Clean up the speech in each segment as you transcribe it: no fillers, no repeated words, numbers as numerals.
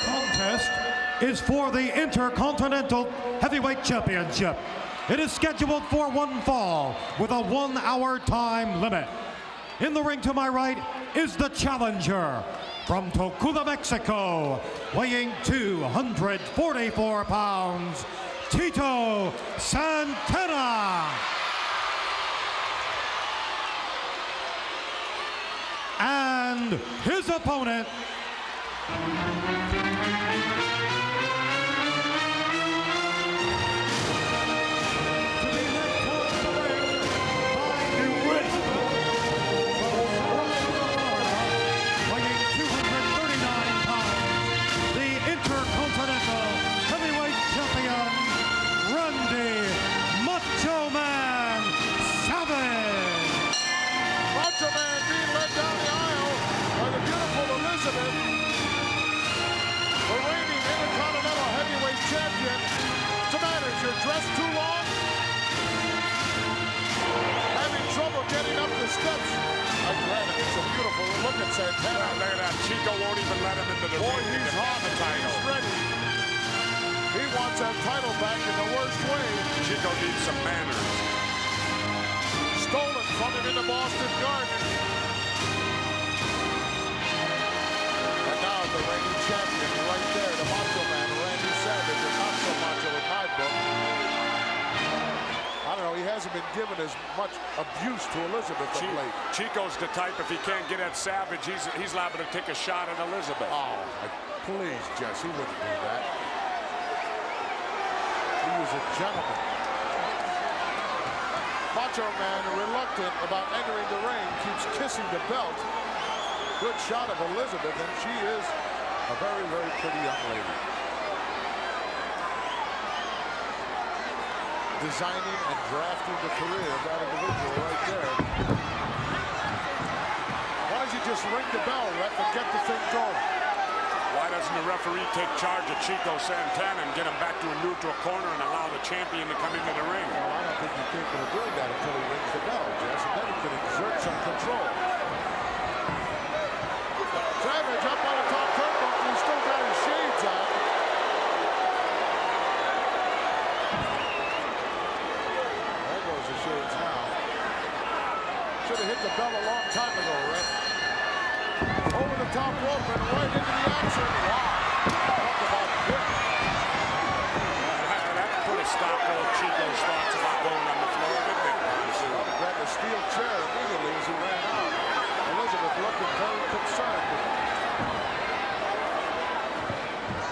Contest is for the Intercontinental Heavyweight Championship. It is scheduled for one fall with a 1 hour time limit. In the ring to my right is the challenger from Tocula, Mexico, weighing 244 pounds, Tito Santana. And his opponent, dressed too long? Having trouble getting up the steps. I grant it. It's a beautiful look at Santana. Look at that. Chico won't even let him into the ring. Boy, he's hot. He's ready. He wants that title back in the worst way. Chico needs some manners. Stolen from him in the Boston Garden. And now the reigning champion right there, the Macho Man, Randy Savage, and not so macho in my book. I don't know, he hasn't been given as much abuse to Elizabeth of late. Chico's the type, if he can't get at Savage, he's liable to take a shot at Elizabeth. Oh, please, Jess, he wouldn't do that. He was a gentleman. Macho Man, reluctant about entering the ring, keeps kissing the belt. Good shot of Elizabeth, and she is a very, very pretty young lady. Designing and drafting the career of that individual right there. Why don't you just ring the bell, ref, and get the thing going? Why doesn't the referee take charge of Chico Santana and get him back to a neutral corner and allow the champion to come into the ring? Well, I don't think he's capable of doing that until he rings the bell, Jess, and then he can exert some control. Savage up on the top turnbuckle, he's still got his shades on. There goes the shades now. Should have hit the bell a long time ago, Rick. Over the top rope and right into the action. Wow. Talk about quick. That put a stop to Chico's thoughts about going on the floor, didn't it? He grabbed a steel chair immediately as he ran out. Elizabeth looking very concerned.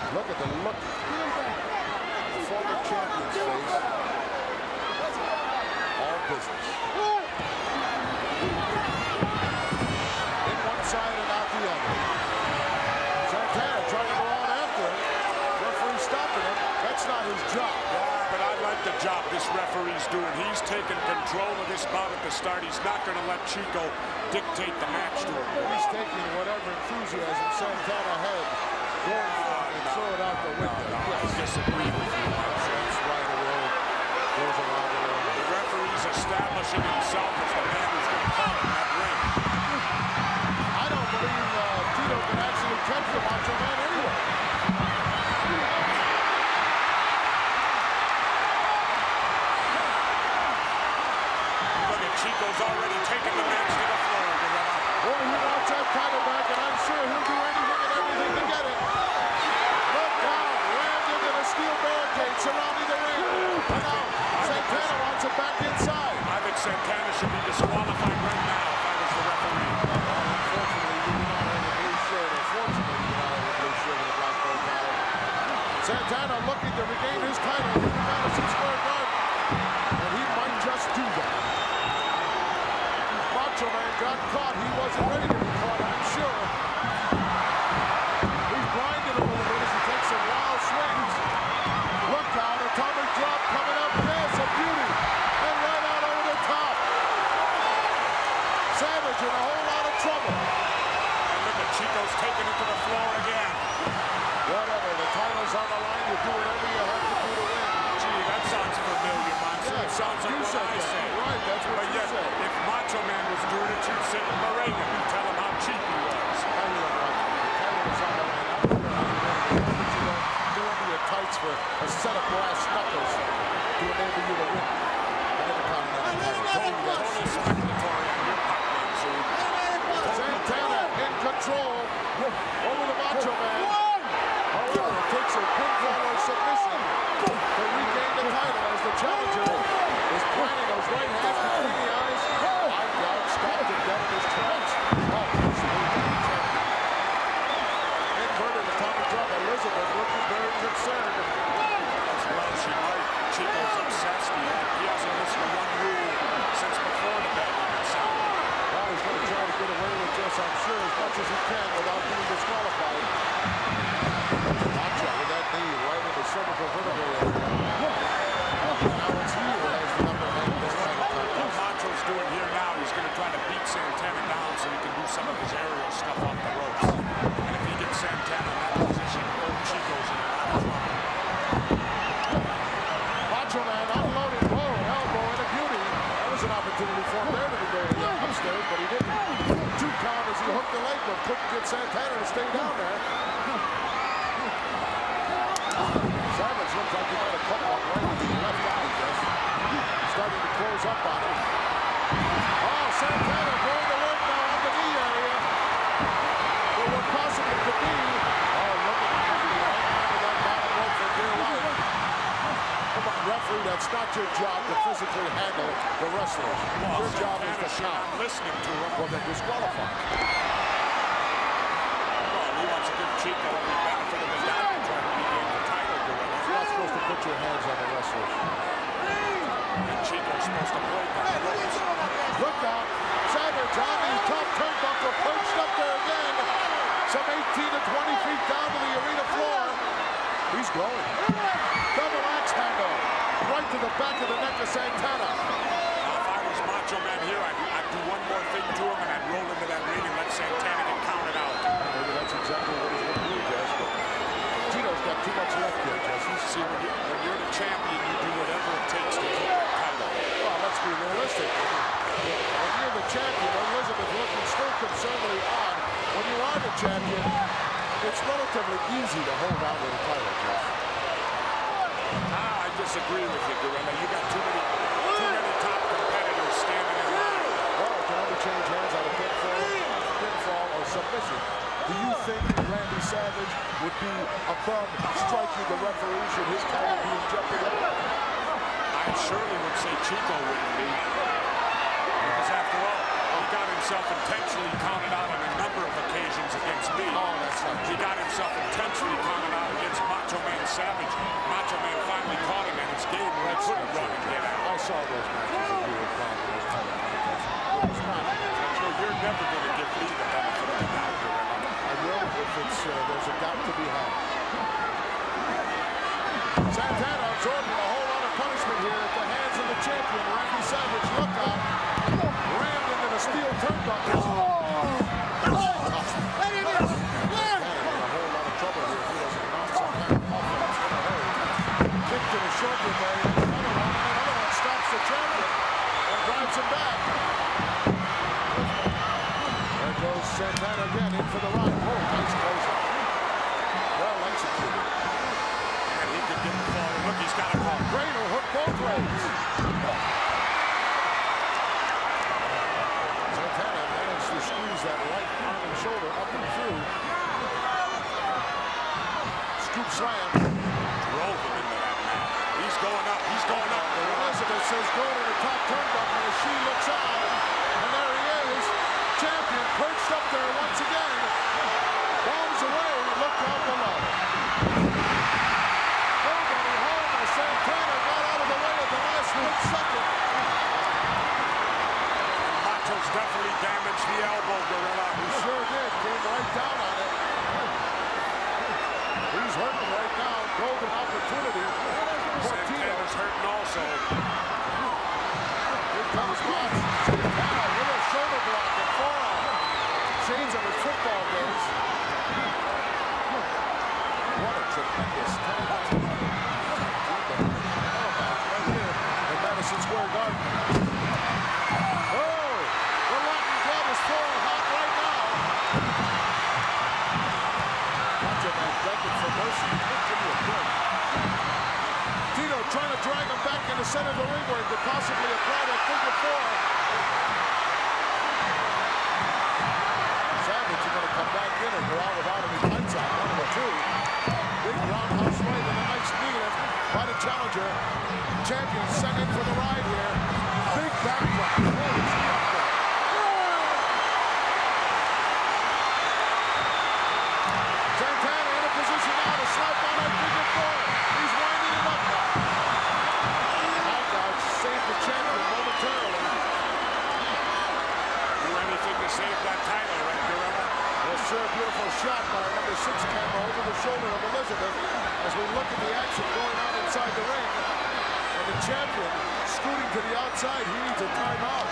Look at the look. The former champion's face. All business. In one side and out the other. Santana trying to go out after him. Referee stopping him. That's not his job. Yeah, but I like the job this referee's doing. He's taking control of this bout at the start. He's not going to let Chico dictate the match to him. He's taking whatever enthusiasm Santana had going for him and throw it out the window. I disagree with you. That's right, the road goes around the road. The referee's establishing himself as the man who's going to call it that ring. I don't believe Tito can actually catch the Macho Man anyway. Look at Chico's already taken the match to the floor. Boy, he wants that title back, and I'm sure he'll do anything and everything to get it. Look now, rammed into the steel barricade surrounding the ring. And now Santana wants it back inside. I think Santana should be disqualified right now if I was the referee. Unfortunately, we do not have a blue shirt. Unfortunately, we do not have a blue shirt and a black bow tie. Santana looking to regain his title in Madison Square Garden. And he might just do that. Macho Man got caught. He wasn't ready to be caught, I'm sure. He's blinded a little bit as he takes some wild swings. Look out, atomic drop coming up. There's a beauty. And right out over the top. Savage in a whole lot of trouble. And look at Chico's taking it to the floor again. Whatever, the title's on the line. You do whatever you have to do to win. Gee, that sounds familiar, Monty. Yeah, It sounds like you what said I that. say. Right, that's what But you yet, said. if Macho Man was doing it, you'd sit and berate him and tell him how cheap he was. Now you don't like it. The title is on the line. I'm a set of brass knuckles to enable you to win an Intercontinental title. Total spectatory on your part, Mansoor. Santana in control over the Macho Man. However, it takes a pinfall or submission to regain the title as the challenger is planting those right hands between the eyes. High guard stopped him dead in his tracks. Inverted atomic drop. Elizabeth looking very concerned. Well, she might. Chico's obsessed. He hasn't listened to one rule since before the bell even sounded. Now he's going to try to get away with this, I'm sure, as much as he can without being disqualified. Macho with that knee right in the cervical vertebrae area. Now it's he who has the upper hand in this title What contest. Macho's doing here now, he's going to try to beat Santana down so he can do some of his aerial stuff off the ropes. And if he gets Santana in that position, old Chico's in a lot of trouble. Macho Man unloading, whoa, elbow and a beauty. That was an opportunity for him there to go upstairs, but he didn't. 2 count as he hooked the leg, but couldn't get Santana to stay down there. Savage looks like he might have cut one right with the left eye, just starting to close up on him. Oh, Santana going to work now on the knee area for what possibly could be. Oh, looking at that bottom rope for dear life. Come on, referee, that's not your job to physically handle the wrestlers. Your job is to count. I'm listening to him. Well, then disqualify. Well, he wants to give Chico every benefit of the doubt and try to regain the title, Gorilla. You're not supposed to put your hands on the wrestlers. And Chico's supposed to break on the ropes. Look out. Savage on the top turnbuckle, perched up there again. Some 18 to 20 feet down to the arena floor. He's going. Double axe handle. Right to the back of the neck of Santana. Now, if I was Macho Man here, I'd do one more thing to him and I'd roll into that ring and let Santana get counted out. Maybe that's exactly what he's going to do, Jess. But Tito's got too much left here, Jess. See, when you're the champion, you do whatever it takes to keep that title. Well, let's be realistic. When you're the champion, Elizabeth looking still concernedly odd. When you are the champion, it's relatively easy to hold on to the title, Jess. I disagree with you, Gorilla. You got too many top competitors standing in line. Well, it can only change hands on a pinfall or submission. Do you think Randy Savage would be above striking the referee should his title be in jeopardy? I surely would say Chico wouldn't be. Because after all, he got himself intentionally counted out on a number of occasions against me. Oh, that's not He got himself intentionally counted out against Macho Man Savage. Macho Man finally caught him at his game where he couldn't run and get out. I saw those matches that you were playing in those title contests. It was not. So you're never going to give me the benefit of the doubt, Gorilla. I will if it's there's a doubt to be had. Santana absorbing a whole lot of punishment here at the hands of the champion, Randy Savage. Look out. Rammed into the steel turnbuckle. Man, in a whole lot of trouble here if he doesn't mount some kind of offense in a hurry. Kick to the shoulder blade. Another one stops the champion and drives him back. There goes Santana again in for the ride. Oh, nice closing. Well executed. And he could get the fall. Look, he's got a call. Cradle hook both ways. Santana managed to squeeze that right arm and shoulder up and through. Scoop slam. Drove him into that man. He's going up. He's going up. Elizabeth says go to the top turnbuckle as she looks on. And there he is. Champion perched up there once again. Bombs away. Look out below. Nobody home as Santana got out of the way at the last second. Macho's definitely damaged the elbow, Gorilla. He sure did. Came right down on it. He's hurting right now. Golden opportunity. Santana's hurting also. Here comes Mox. Santana with a shoulder block and forearm. Shades of his football days. What a tremendous time. Right here in Madison Square Garden. Oh, the Latin glove is flowing hot right now. Macho Man begging for mercy. Give me a break. Tito trying to drag him back in the center of the ring where he could possibly apply that figure four. Savage is going to come back in and go out without any lights on. Number two. Big roundhouse right and a nice knee lift by the challenger. Champion sent in for the ride here. Big backdrop. Holy snap. Santana in a position now to slap on that figure four. He's winding it up now. Knockout saved the champion momentarily. Do anything to save that title, right, Gorilla? Well, sure, beautiful shot by number 6 camera over the shoulder of Elizabeth as we look at the action going on inside the ring. And the champion scooting to the outside. He needs a timeout.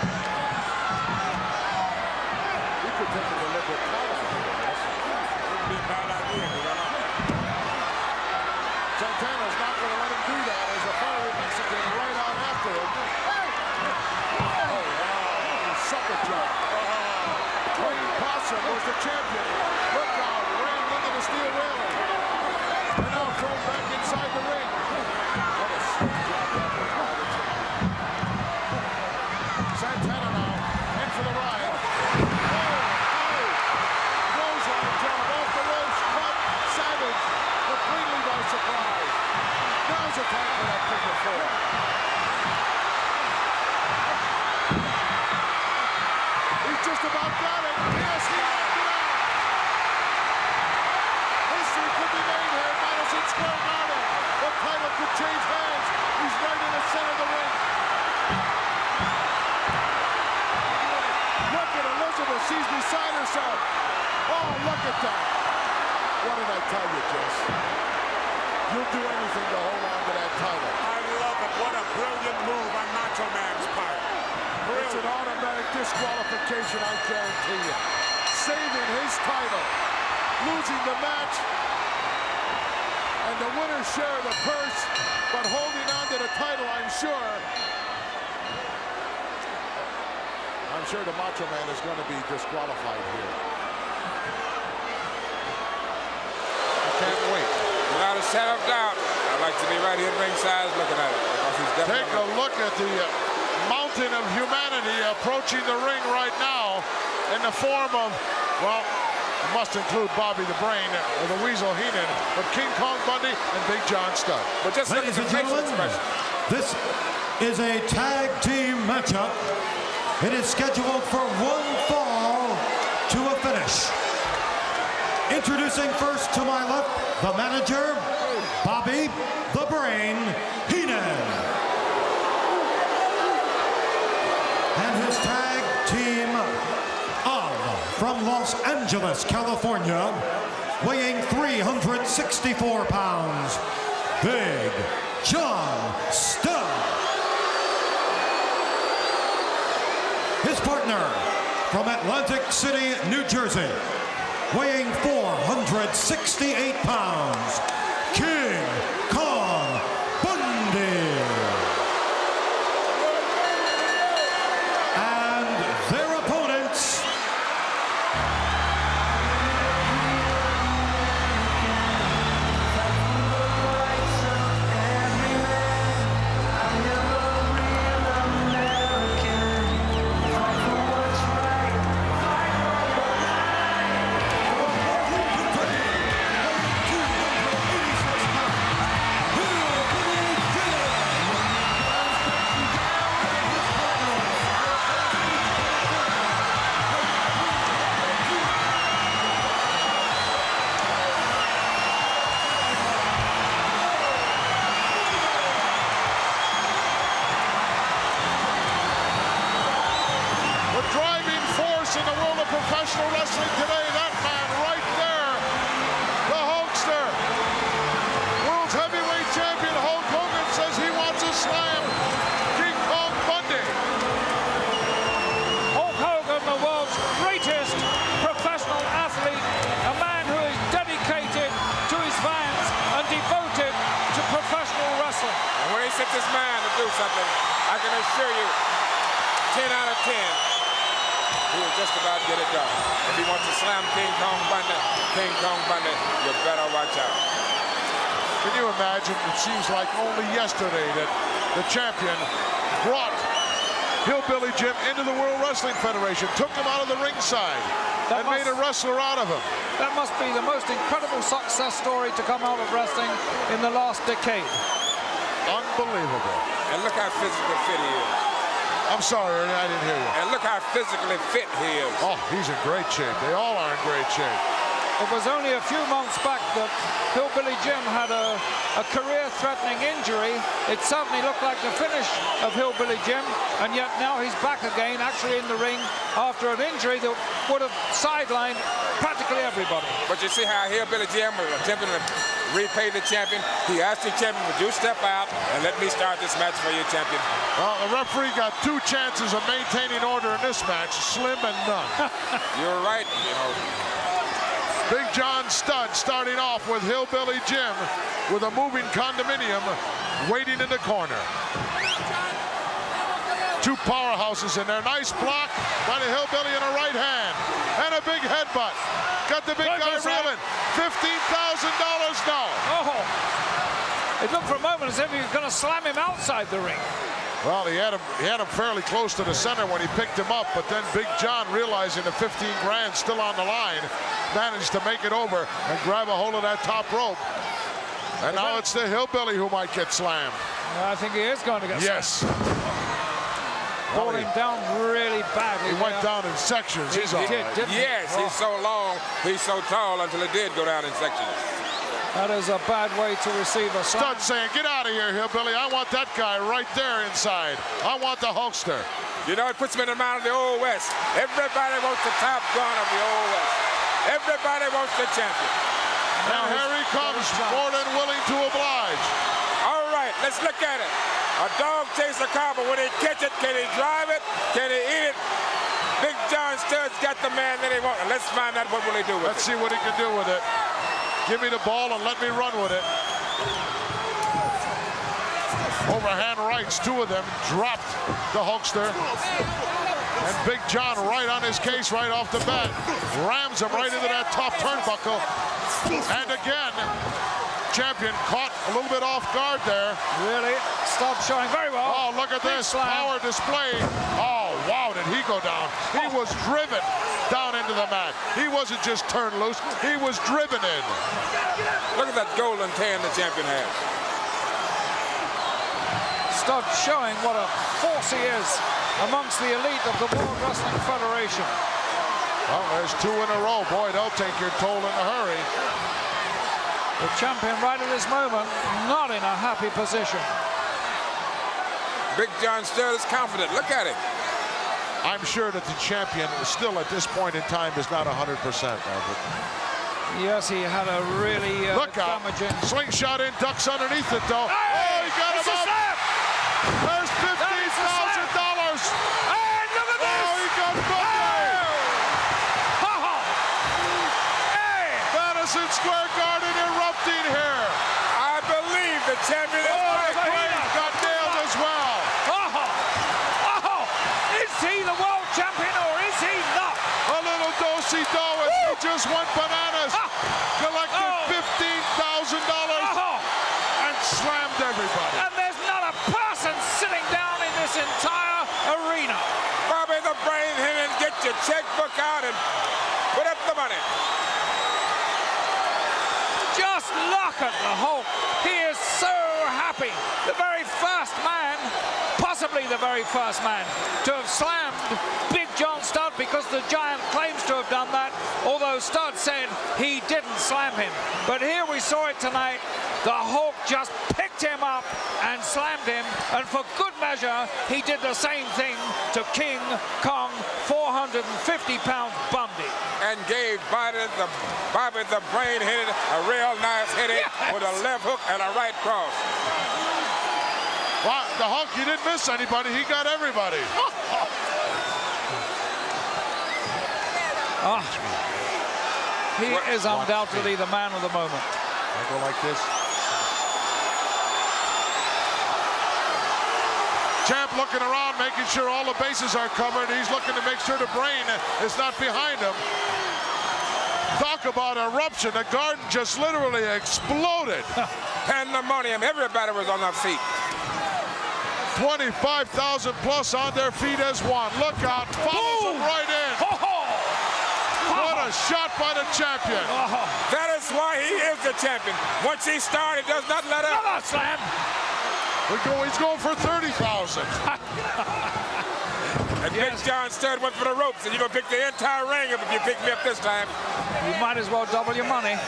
He could take a deliberate foul out of this. Wouldn't be a bad idea, Gorilla. Santana's not going to let him do that as a fiery Mexican right out after him. Oh, wow. Sucker job. Clean Possum was the champion. Look out, ran into the steel railing. And now thrown back inside the ring. What a slick job that was by the champion. Santana now in for the ride. Oh, Roseline job off the ropes. Cut Savage completely by surprise. Now's the time for that figure four. He's just about got it. Yes, he knocked it out. History could be made here at Madison Square Garden. The title could change hands. He's right in the center of the ring. Look at Elizabeth. She's beside herself. Oh, look at that. What did I tell you, Jess? You'll do anything to hold on to that title. I love it. What a brilliant move on Macho Man's part. It's an automatic disqualification, I guarantee you. Saving his title, losing the match, and the winner's share of the purse, but holding on to the title, I'm sure the Macho Man is going to be disqualified here. I can't wait. Without a shadow of doubt, I'd like to be right here at ringside looking at it. Because he's definitely Take a look at the mountain of humanity approaching the ring right now in the form of, well, it must include Bobby the Brain or the Weasel Heenan, but King Kong Bundy and Big John Studd. But just look at Ladies the and facial gentlemen, expression. this is a tag team matchup. It is scheduled for one fall to a finish. Introducing first to my left, the manager, Bobby the Brain Heenan. And his tag team from Los Angeles, California, weighing 364 pounds, Big John Studd. His partner from Atlantic City, New Jersey, weighing 468 pounds, King Kong Bundy. And their opponents, professional wrestling today, that man right there, the Hulkster. World's heavyweight champion Hulk Hogan says he wants to slam King Kong Bundy. Hulk Hogan, the world's greatest professional athlete, a man who is dedicated to his fans and devoted to professional wrestling. And when he sets his mind to do something, I can assure you, 10 out of 10, he will just about get it done. If he wants to slam King Kong Bundy, you better watch out. Can you imagine? It seems like only yesterday that the champion brought Hillbilly Jim into the World Wrestling Federation, took him out of the ringside, and made a wrestler out of him. That must be the most incredible success story to come out of wrestling in the last decade. Unbelievable. And look how physically fit he is. I'm sorry, Ernie, I didn't hear you. And look how physically fit he is. Oh, he's in great shape. They all are in great shape. It was only a few months back that Hillbilly Jim had a career-threatening injury. It certainly looked like the finish of Hillbilly Jim, and yet now he's back again, actually in the ring, after an injury that would have sidelined practically everybody. But you see how Hillbilly Jim was attempting to repay the champion. He asked the champion, would you step out and let me start this match for you, champion? Well, the referee got 2 chances of maintaining order in this match, slim and none. You're right, you know. Big John Studd starting off with Hillbilly Jim with a moving condominium waiting in the corner. 2 powerhouses in there. Nice block by the Hillbilly in a right hand. And a big headbutt. Got the big guy reeling. $15,000 now. Oh, it looked for a moment as if he was going to slam him outside the ring. Well, he had him fairly close to the center when he picked him up, but then Big John, realizing the 15 grand still on the line, managed to make it over and grab a hold of that top rope. And now it's the Hillbilly who might get slammed. I think he is going to get slammed. Brought him down really badly. He went down in sections. He's all right. Yes, he's so long, he's so tall until it did go down in sections. That is a bad way to receive a slam. Studd saying, get out of here, Hillbilly. I want that guy right there inside. I want the Hulkster. You know, it puts me in the mind of the Old West. Everybody wants the top gun of the Old West. Everybody wants the champion. Now here he comes, more than willing to oblige. All right, let's look at it. A dog chases a car, but when he catch it, can he drive it? Can he eat it? Big John Studd's got the man that he wants. Let's find out what will he do with it. Let's see what he can do with it. Give me the ball and let me run with it. Overhand rights, 2 of them dropped the Hulkster. And Big John right on his case right off the bat. Rams him right into that top turnbuckle. And again, champion caught a little bit off guard there. Really? Studd showing very well. Oh, look at this power display. Oh, wow, did he go down? He was driven down into the mat. He wasn't just turned loose, he was driven in. Look at that golden tan the champion has. Studd showing what a force he is amongst the elite of the World Wrestling Federation. Well, there's 2 in a row. Boy, they'll take your toll in a hurry. The champion right at this moment, not in a happy position. Big John Studd is confident. Look at it. I'm sure that the champion still at this point in time is not 100%. Albert. Yes, he had a really Look out. damaging... Slingshot in, ducks underneath it though. Hey, oh, he got him up. There's $15,000. Hey, look at this. Oh, he got Monday. Hey. Madison Square Garden erupting here. I believe the champion is Got nailed as well. Is he the world champion or is he not? A little do-si-do as he just went bananas. Collected $15,000 and slammed everybody. And there's not a person sitting down in this entire arena. Bobby the Brain Heenan, get your checkbook out and put up the money. Just look at the Hulk. He is so happy. The very first man, possibly the very first man, to have slammed Big John Studd, because the Giant claims to have done that, although Studd said he didn't slam him. But here we saw it tonight. The Hulk just picked him up and slammed him, and for good measure, he did the same thing to King Kong 450-pound Bundy. And gave Bobby the Brain Heenan a real nice headache with a left hook and a right cross. Well, the Hulk, he didn't miss anybody. He got everybody. He is undoubtedly the man of the moment. I go like this. Champ looking around, making sure all the bases are covered. He's looking to make sure the Brain is not behind him. Talk about eruption. The garden just literally exploded. Pandemonium. Everybody was on their feet. 25,000 plus on their feet as one. Look out. Follows him right in. What a shot by the champion. That is why he is the champion. Once he started, does not let up. Another slam. He's going for 30,000. And Big John Studd went for the ropes, and you're going to pick the entire ring up if you pick me up this time. You might as well double your money.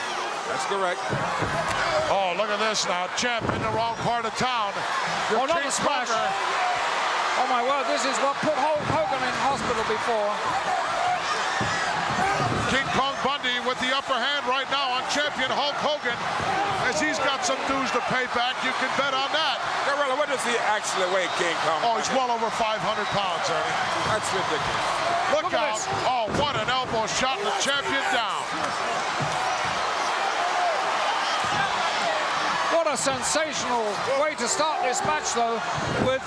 That's correct. Oh, look at this now. Champ in the wrong part of town. Oh, another splash. Oh, my word. This is what put Hulk Hogan in hospital before. King Kong Bundy with the upper hand right now on champion Hulk Hogan. As he's got some dues to pay back, you can bet on that. Gorilla, what does he actually weigh, King Kong? Oh, he's well over 500 pounds, Ernie. That's ridiculous. Look out. this. Oh, what an elbow shot, the champion down. What a sensational way to start this match, though, with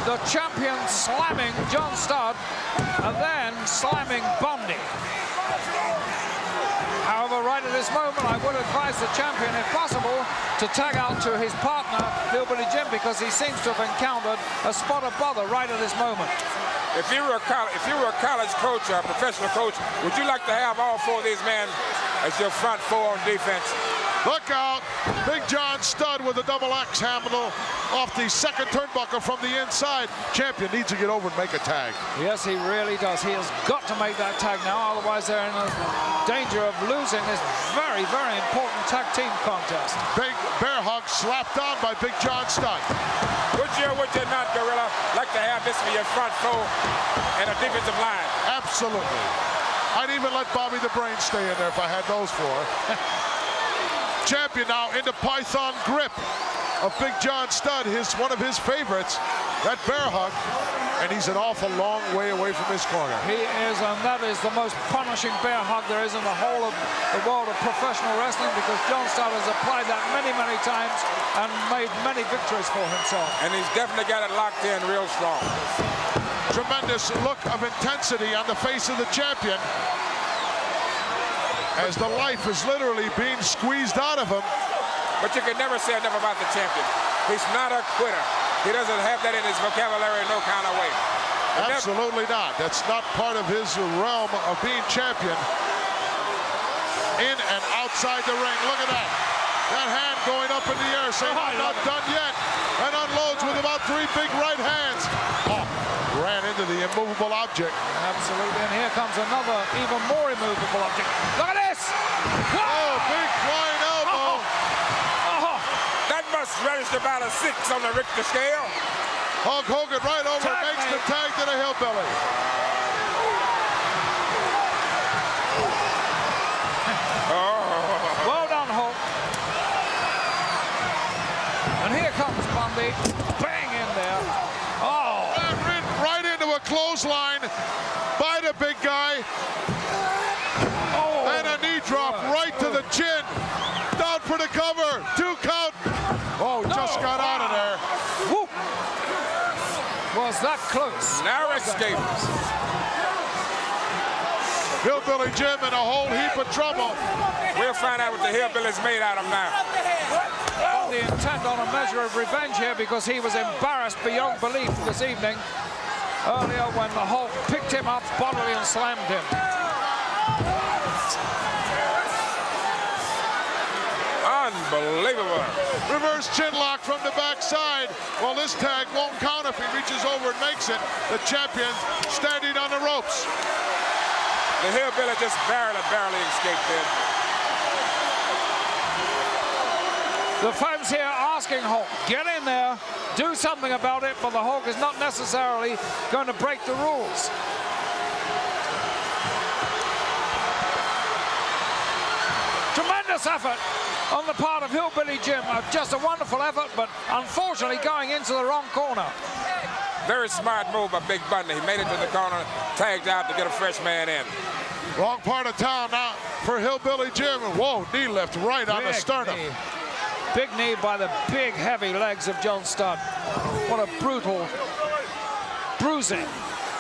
the champion slamming John Studd and then slamming Bundy. However, right at this moment, I would advise the champion, if possible, to tag out to his partner, Hillbilly Jim, because he seems to have encountered a spot of bother right at this moment. If you were a college coach or a professional coach, would you like to have all four of these men as your front four on defense? Look out. Big John Studd with a double axe handle off the second turnbuckle from the inside. Champion needs to get over and make a tag. Yes, he really does. He has got to make that tag now, otherwise they're in a danger of losing this very, very important tag team contest. Big bear hug slapped on by Big John Studd. Would you or would you not, Gorilla, like to have this for your front four and a defensive line? Absolutely. I'd even let Bobby the Brain stay in there if I had those four. Champion now into Python grip of Big John Studd, one of his favorites, that bear hug, and he's an awful long way away from his corner. He is, and that is the most punishing bear hug there is in the whole of the world of professional wrestling, because John Studd has applied that many, many times and made many victories for himself. And he's definitely got it locked in real strong. Tremendous look of intensity on the face of the champion, as the life is literally being squeezed out of him. But you can never say enough about the champion. He's not a quitter. He doesn't have that in his vocabulary in no kind of way. Absolutely not. That's not part of his realm of being champion. In and outside the ring. Look at that. That hand going up in the air, saying, I'm not done yet. And unloads with about 3 big right hands. Oh, ran into the immovable object. Absolutely, and here comes another even more immovable object. Look at this! Oh, big flying elbow. That must register about a 6 on the Richter scale. Hulk Hogan right over, Tag makes me. the tag to the hillbilly. Well done, Hulk. And here comes Bundy. Bang in there. Oh, Right into a clothesline by the big guy. oh. And a knee drop right to the chin. Down for the cover. 2 count. Oh, just got out of there. Whoop. Was that close? Now escape. Hillbilly Jim in a whole heap of trouble. We'll find out what the hillbilly's made out of now. The intent on a measure of revenge here, because he was embarrassed beyond belief this evening earlier when the Hulk picked him up bodily and slammed him. Unbelievable. Reverse chin lock from the backside. Well, this tag won't count if he reaches over and makes it. The champion standing on the ropes. The hillbilly just barely escaped it. The fans here asking Hulk, get in there, do something about it, but the Hulk is not necessarily going to break the rules. Tremendous effort on the part of Hillbilly Jim. Just a wonderful effort, but unfortunately going into the wrong corner. Very smart move by Big Bundy. He made it to the corner, tagged out to get a fresh man in. Wrong part of town now for Hillbilly Jim. Whoa, knee lift right on the sternum. Knee. Big knee by the big, heavy legs of John Studd. What a brutal bruising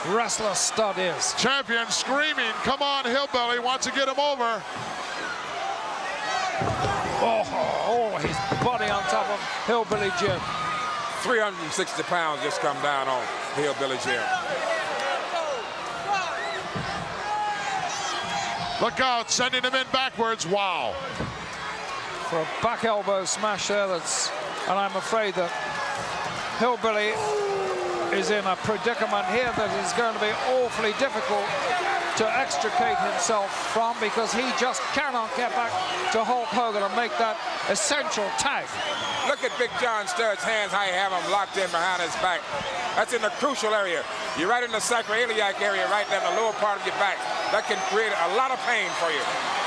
wrestler Stud is. Champion screaming, come on, Hillbilly, wants to get him over. Oh, his body on top of Hillbilly Jim. 360 pounds just come down on Hillbilly Jim. Look out, sending him in backwards. Wow. For a back elbow smash there, and I'm afraid that Hillbilly is in a predicament here that is going to be awfully difficult to extricate himself from, because he just cannot get back to Hulk Hogan and make that essential tag. Look at Big John Studd's hands, how you have him locked in behind his back. That's in the crucial area. You're right in the sacroiliac area, right there in the lower part of your back. That can create a lot of pain for you.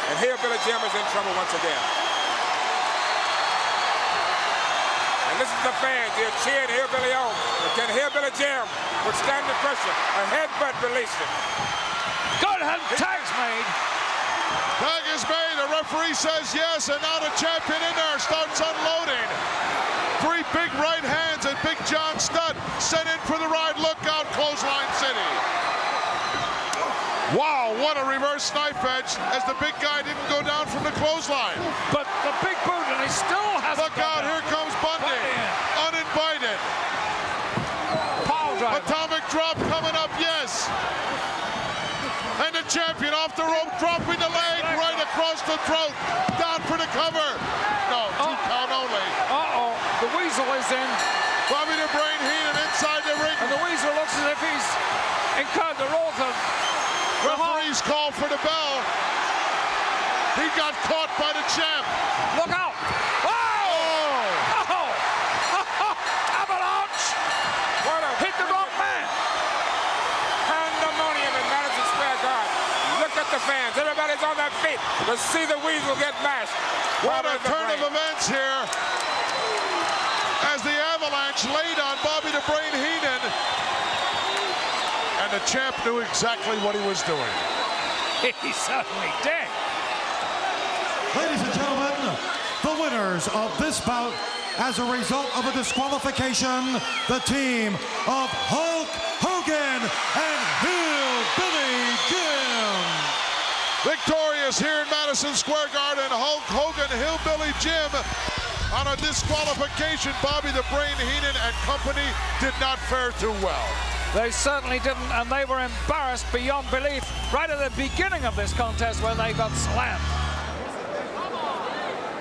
And Hillbilly Jim is in trouble once again. And this is the fans. They're cheering Hillbilly on. But can Hillbilly Jim withstand the pressure? A headbutt released him. Good hand tags made. Tag is made, the referee says yes, and now the champion in there starts unloading. 3 big right hands, and Big John Studd sent in for the ride. Look out, Clothesline City. Wow, what a reverse knife edge, as the big guy didn't go down from the clothesline. But the big boot, and he still hasn't. Look out, down. here comes Bundy. Uninvited. Power driver. Atomic drop coming up, yes. And the champion off the rope, dropping the leg right across the throat. Down for the cover. No, 2 count only. Uh-oh, the Weasel is in. Bobby the Brain Heenan inside the ring. And the Weasel looks as if he's incurred the wrath of Referee's call for the bell. He got caught by the champ. Look out! Oh! Avalanche! What a Hit the wrong man! pandemonium in Madison Square Garden. Look at the fans. Everybody's on their feet to see the Weasel get mashed. What a turn of events here, as the Avalanche laid on Bobby the Brain Heenan. And the champ knew exactly what he was doing. He certainly did. Ladies and gentlemen, the winners of this bout as a result of a disqualification, the team of Hulk Hogan and Hillbilly Jim. Victorious here in Madison Square Garden, Hulk Hogan, Hillbilly Jim. On a disqualification, Bobby the Brain Heenan and company did not fare too well. They certainly didn't, and they were embarrassed beyond belief right at the beginning of this contest when they got slammed.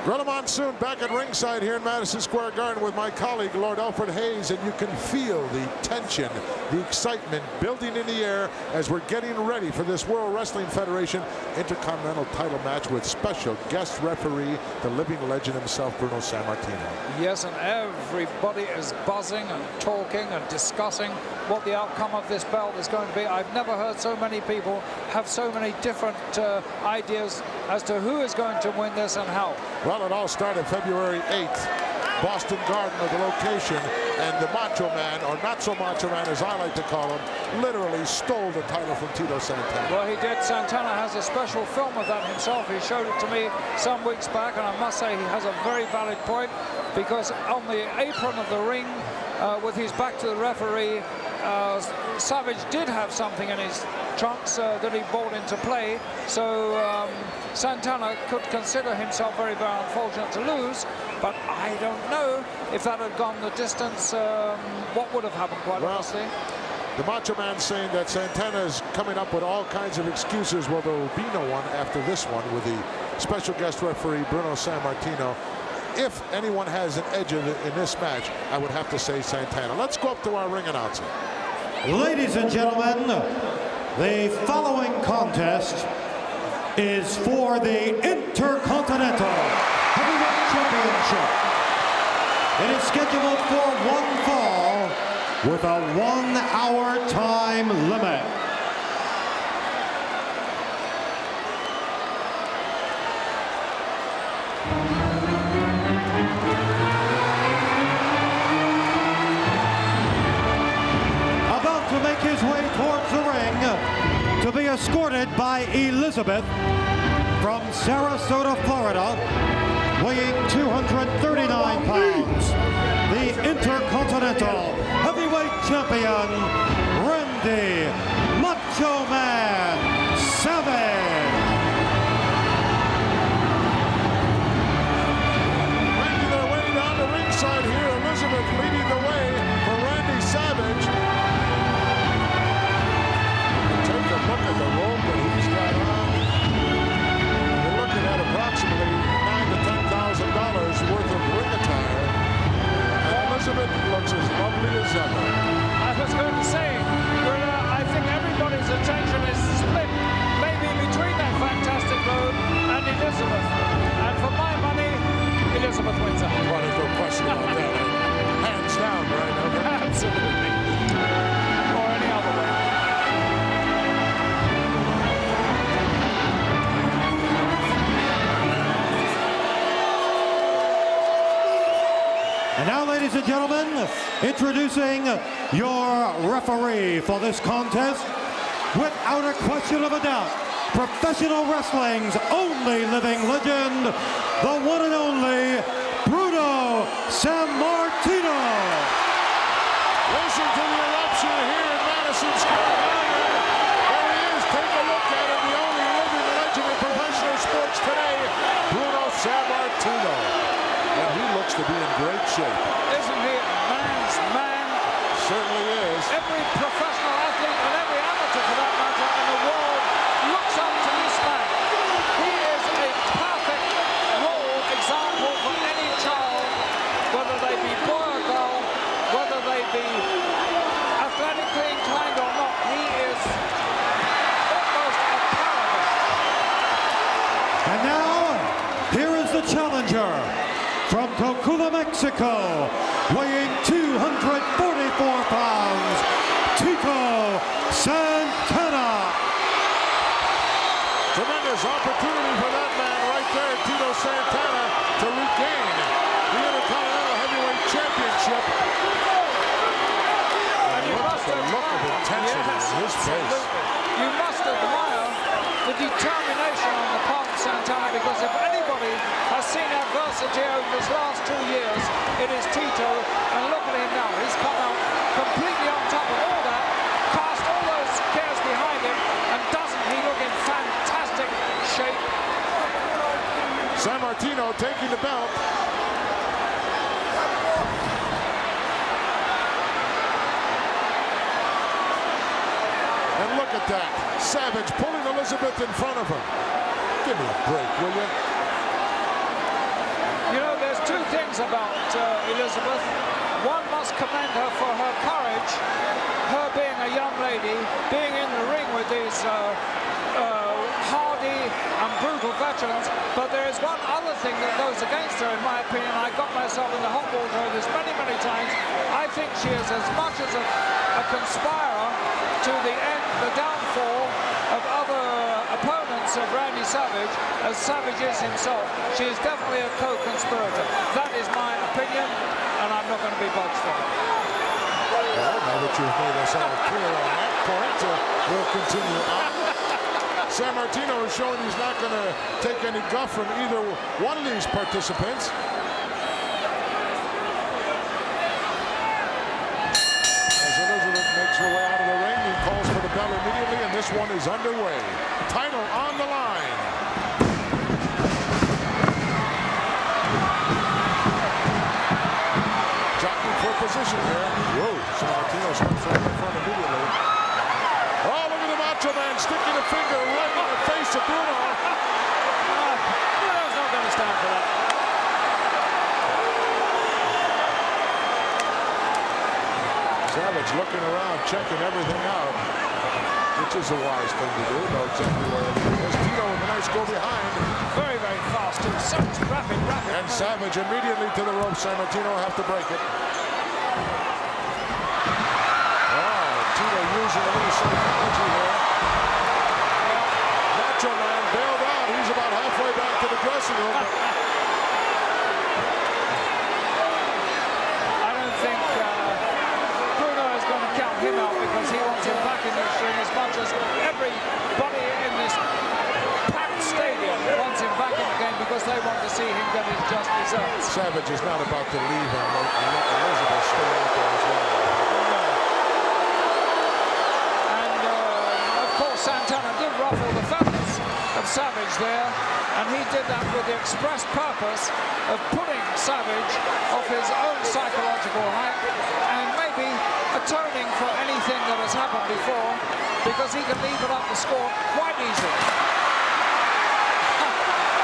Gorilla Monsoon back at ringside here in Madison Square Garden with my colleague, Lord Alfred Hayes, and you can feel the tension, the excitement building in the air as we're getting ready for this World Wrestling Federation Intercontinental title match with special guest referee, the living legend himself, Bruno Sammartino. Yes, and everybody is buzzing and talking and discussing what the outcome of this belt is going to be. I've never heard so many people have so many different ideas as to who is going to win this and how. Well, it all started February 8th, Boston Garden of the location, and the Macho Man, or not so Macho Man as I like to call him, literally stole the title from Tito Santana. Well, he did. Santana has a special film of that himself. He showed it to me some weeks back, and I must say he has a very valid point, because on the apron of the ring, with his back to the referee, Savage did have something in his trunks that he brought into play, so Santana could consider himself very, very unfortunate to lose, but I don't know if that had gone the distance, what would have happened, quite honestly. The Macho Man saying that Santana is coming up with all kinds of excuses. Well, there will be no one after this one with the special guest referee, Bruno Sammartino. If anyone has an edge in this match, I would have to say Santana. Let's go up to our ring announcer. Ladies and gentlemen, the following contest is for the Intercontinental Heavyweight Championship. It is scheduled for one fall with a 1-hour time limit. About to make his way towards the ring to be escorted by Elizabeth from Sarasota, Florida, weighing 239 pounds, the Intercontinental Heavyweight Champion, Randy trouble. I was going to say, I think everybody's attention is split, maybe between that fantastic road and Elizabeth. And for my money, Elizabeth wins out. Well, there's no question about that. Hands down, right? Absolutely. Or any other way. And now, ladies and gentlemen, introducing your referee for this contest, without a question of a doubt, professional wrestling's only living legend, the one and only Bruno Sammartino. Listen to the eruption here in Madison Square Garden. There he is. Take a look at him. The only living legend in professional sports today, Bruno Sammartino. And he looks to be in great shape. Isn't he a man's man? Certainly is. Every professional athlete and every amateur, for that matter, in the world looks up to this man. He is a perfect role example for any child, whether they be boy or girl, whether they be athletically inclined or not. He is almost a paragon. And now, here is the challenger from Cocula, Mexico, weighing 244 pounds, Tito Santana. Tremendous opportunity for that man right there, Tito Santana, to regain the Intercontinental Heavyweight Championship. And you must The look of intensity in his face. You must admire the determination on the part of Santana, because if anybody has seen adversity over these last 2 years, it is Tito. And look at him now. He's come out completely on top of all that, cast all those cares behind him, and doesn't he look in fantastic shape? Sammartino taking the belt. And look at that. Savage pulling Elizabeth in front of him. Give me a break, will you? You know, there's two things about Elizabeth. One must commend her for her courage, her being a young lady, being in the ring with these hardy and brutal veterans. But there is one other thing that goes against her, in my opinion. I got myself in the hot water over this many, many times. I think she is as much as a conspirer to the end, the downfall of other opponents of Randy Savage, as Savage is himself. She is definitely a co-conspirator. That is my opinion, and I'm not going to be budged from it. Well, now that you've made us all clear on that point, we'll continue on. Sammartino is showing he's not going to take any guff from either one of these participants. As Elizabeth makes her way out of the ring, he calls for the bell immediately, and this one is underway. Title on the line. Jockeying for position here. Whoa, Sammartino steps right in front immediately. Oh, look at the Macho Man sticking a finger right in the face of Bruno. Bruno's not going to stand for that. Savage looking around, checking everything out, which is a wise thing to do. Know exactly where everything is. Tito with a nice go behind. Very, very fast, too. Such rapid. And Savage immediately to the rope. Sammartino will have to break it. Oh, Tito using a little psychology there. Macho Man bailed out. He's about halfway back to the dressing room. I don't think Bruno is going to count him out, because he wants him back in this ring as much as everybody in this packed stadium wants him back in the game, because they want to see him get his just desserts. Savage is not about to leave him. Let Elizabeth stay out there as well. And of course Santana did ruffle the feathers of Savage there, and he did that with the express purpose of putting Savage off his own psychological height, and maybe atoning for anything that has happened before, because he can leave it up the score quite easily.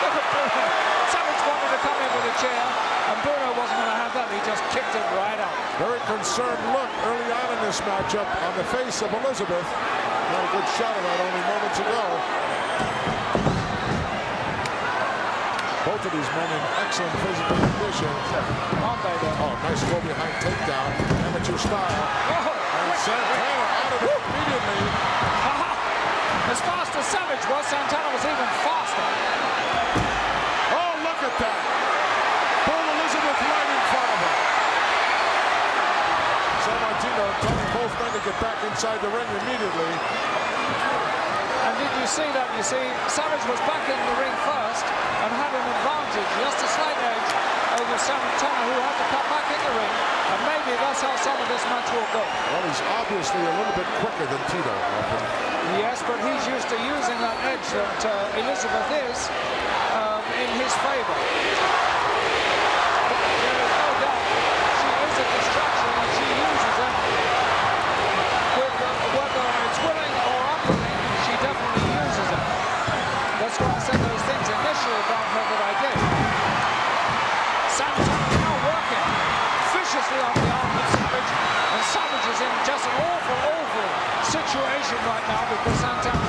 Look at Bruno. Savage wanted to come in with a chair, and Bruno wasn't going to have that. He just kicked it right out. Very concerned look early on in this matchup on the face of Elizabeth. Got a good shot of that only moments ago. Both of these men in excellent physical condition. Aren't they, though? Oh, nice go behind takedown, amateur style. And Santana out of it immediately. As fast as Savage was, Santana was even faster. Oh, look at that. Pull Elizabeth right in front of him. Sammartino telling both men to get back inside the ring immediately. And did you see that? You see, Savage was back in the ring first and had an advantage, just a slight edge over Santana, who had to come back in the ring. And maybe that's how some of this match will go. Well, he's obviously a little bit quicker than Tito. Yes, but he's used to using that edge that Elizabeth is in his favor. There is no doubt she is a distraction and she uses it. Whether it's willing or unwilling, she definitely uses it. That's why I said those things initially about her that I did. Santana now working viciously on the arm of Savage, and Savage is in just an awful situation right now because Santana...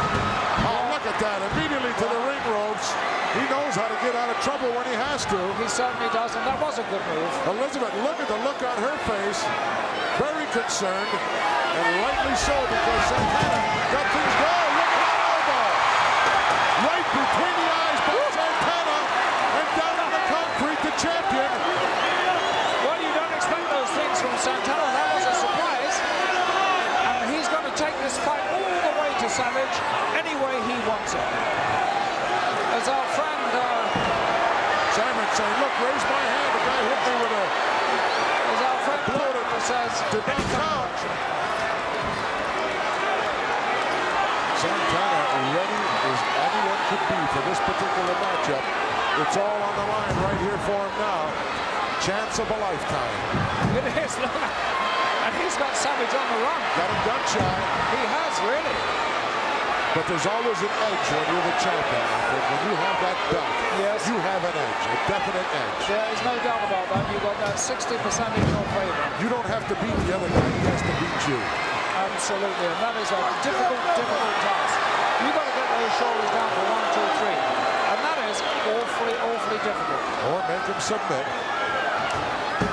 Oh, look at that. Immediately to the ring ropes. He knows how to get out of trouble when he has to. He certainly does, and that was a good move. Elizabeth, look at the look on her face. Very concerned, and rightly so, because Santana got things going. Look at that elbow. Right between the eyes by Santana, and down on the concrete, the champion. Well, you don't expect those things from Santana. That was a surprise. And he's going to take this fight all the way to Savage any way he wants it. As our friend... Simon saying, look, raise my hand. The guy hit me with a... As our friend says... Did not count. Santana ready as anyone could be for this particular matchup. It's all on the line right here for him now. Chance of a lifetime. It is, look. And he's got Savage on the run. Got him gun shy. He has, really. But there's always an edge when you're the champion. When you have that belt, yes, you have an edge, a definite edge. There is no doubt about that. You've got that 60% in your favor. You don't have to beat the other guy. He has to beat you. Absolutely. And that is a difficult task. You've got to get those shoulders down for 1, 2, 3. And that is awfully difficult. Or make him submit.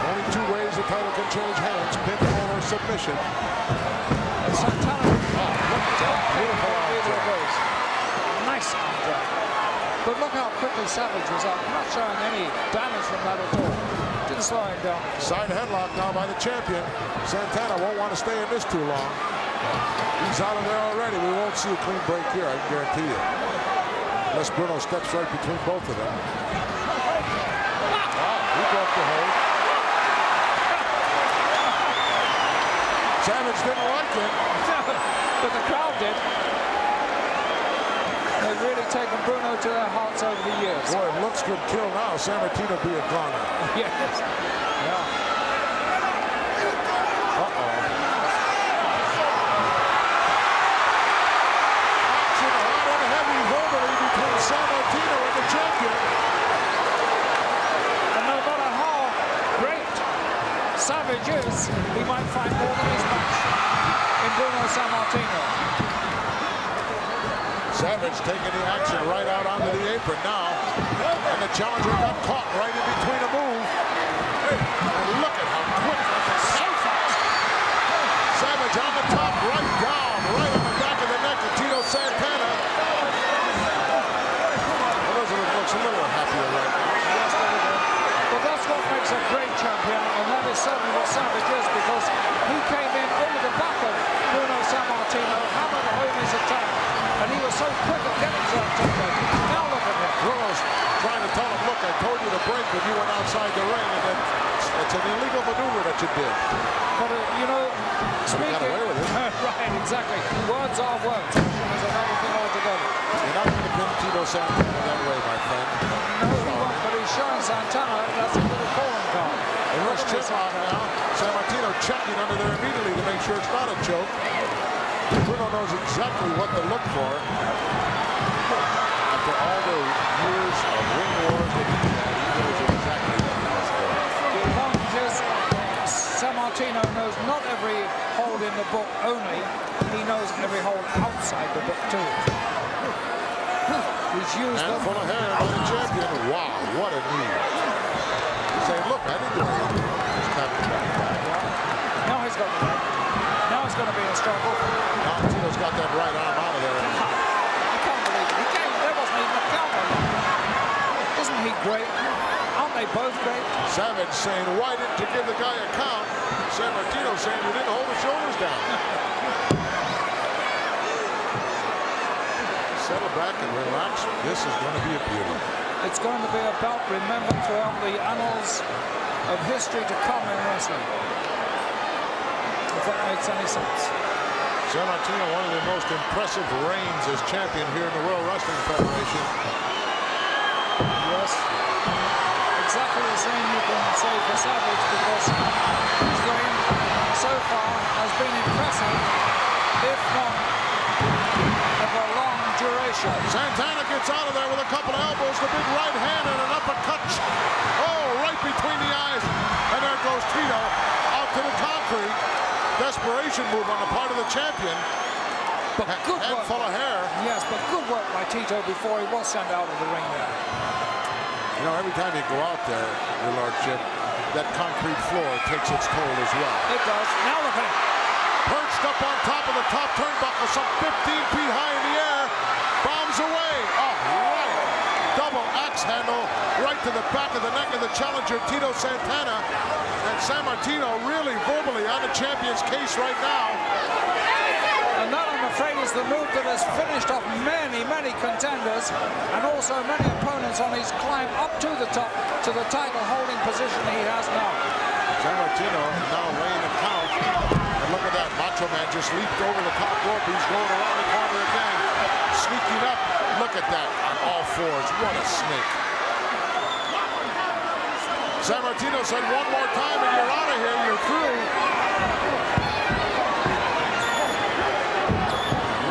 Only two ways the title can change hands, pinfall or submission. And Santana, look at that. Beautiful arm drag. Nice arm drag. But look how quickly Savage was up. Not showing any damage from that at all. Didn't slow him down. Side headlock now by the champion. Santana won't want to stay in this too long. He's out of there already. We won't see a clean break here, I can guarantee you. Unless Bruno steps right between both of them. He broke the hold. Savage didn't like it. But the crowd did. They've really taken Bruno to their hearts over the years. Boy, it looks good kill now. Sammartino be a goner. Yes. Yeah. Action hot and heavy verbally between Sammartino and the champion. And no matter how great Savage is, he might find more than his match in Bruno Sammartino. Savage taking the action right out onto the apron now. And the challenger got caught right in between a move. And look at how quick that is. So fast. Savage on the top, right down, right on the back of the neck to Tito Santana. Elizabeth looks a little happier right now. But that's what makes a great champion, and that is certainly what Savage is, because he came in over the back of Bruno Sammartino, hammered home his attack, and he was so quick at getting to that takedown. Now look at him. Bruno's trying to tell him, look, I told you to break when you went outside the ring, and then it's an illegal maneuver that you did. But, you know, speaking... got away with it. Right, exactly. Words are words. There's another thing altogether. You're not going to pin Tito Santana that way, my friend. No, he won't, but he's showing Santana that's a little calling card. Reverse chin lock now. Sammartino checking under there immediately to make sure it's not a choke. Bruno knows exactly what to look for. After all the years of ring wars that he knows exactly what to look for. The advantage is book only, he knows every hole outside the book too. He's used And them. full of hair by the champion. Wow, what a knee. He's saying, look, I didn't do anything. Just tapped the back. Now he's got the right. Now it's going to be a struggle. Now Tito's got that right arm out of there. I can't believe it. He came, there wasn't even a count on him. Isn't he great? Aren't they both great? Savage saying, why didn't you give the guy a count? Sammartino saying you didn't hold the shoulders down. Settle back and relax. This is going to be a beauty. It's going to be a bout remembered throughout the annals of history to come in wrestling. If that makes any sense. Sammartino, one of the most impressive reigns as champion here in the World Wrestling Federation. Yes. Exactly the same you can say for Savage, because his reign so far has been impressive, if not of a long duration. Santana gets out of there with a couple of elbows, the big right hand and an uppercut. Oh, right between the eyes. And there goes Tito out to the concrete. Desperation move on the part of the champion. But good Head work. full of hair. Yes, but good work by Tito before he was sent out of the ring there. You know, every time you go out there, Your Lordship, that concrete floor takes its toll as well. It does. Now look at him. Perched up on top of the top turnbuckle, some 15 feet high in the air. Bombs away. Oh, right. Double axe handle right to the back of the neck of the challenger, Tito Santana. And Sammartino really verbally on the champion's case right now. And that, I'm afraid, is the move that has finished off many, many contenders and also many opponents on his climb up to the top, to the title-holding position he has now. Sammartino now laying a count. And look at that, Macho Man just leaped over the top rope. He's going around the corner again. Sneaking up. Look at that on all fours. What a snake. Sammartino said one more time and you're out of here. You're through.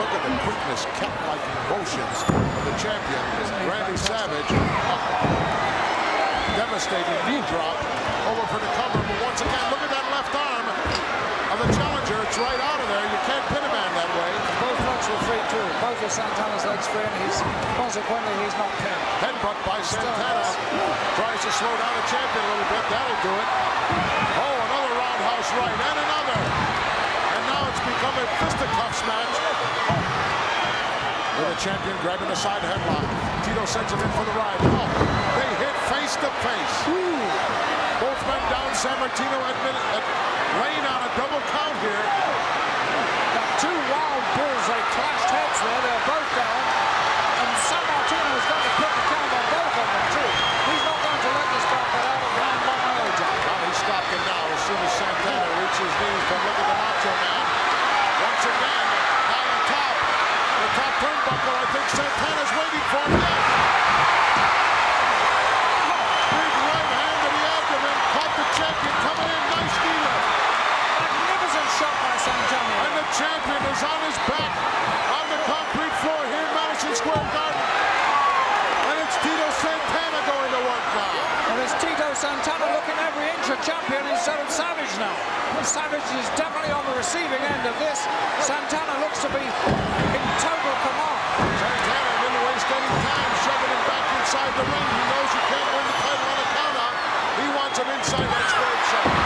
Look at the quickness, cat-like motions of the champion, Randy Savage. Devastating knee drop over for the cover. But once again, look at that left arm of the challenger. It's right out of there. You can't pin a man that way. Both legs were free too. Both of Santana's legs free, and consequently he's not pinned. Headbutt by Santana. Tries to slow down the champion a little bit. That'll do it. Oh, another roundhouse right and another. And now it's become a fisticuffs match. With the champion grabbing the side headlock. Tito sends him in for the ride. Oh, they hit face to face. Both men down. Sammartino laying on a double count here. Got two wild bulls. They clashed heads there. They're both down. And Sammartino is going to put the count on both of them too. He's not going to let this guy get out of round one early. Well, he stopped him now as soon as Santana reaches his knees. But look at the Macho Man. Once again, now on top. The top turnbuckle, I think Santana's waiting for him. Yes. Big right hand to the abdomen. Caught the champion coming in. Nice knee lift. Magnificent shot by Santana. And the champion is on his back on the concrete floor here in Madison Square Garden. And it's Tito Santana going to work now. And it's Tito Santana looking every inch a champion instead of Savage now. Savage is definitely on the receiving end of this. Santana looks to be in total command. Santana didn't waste any time shoving him back inside the ring. He knows you can't win the title on a count-out. He wants him inside that squared circle.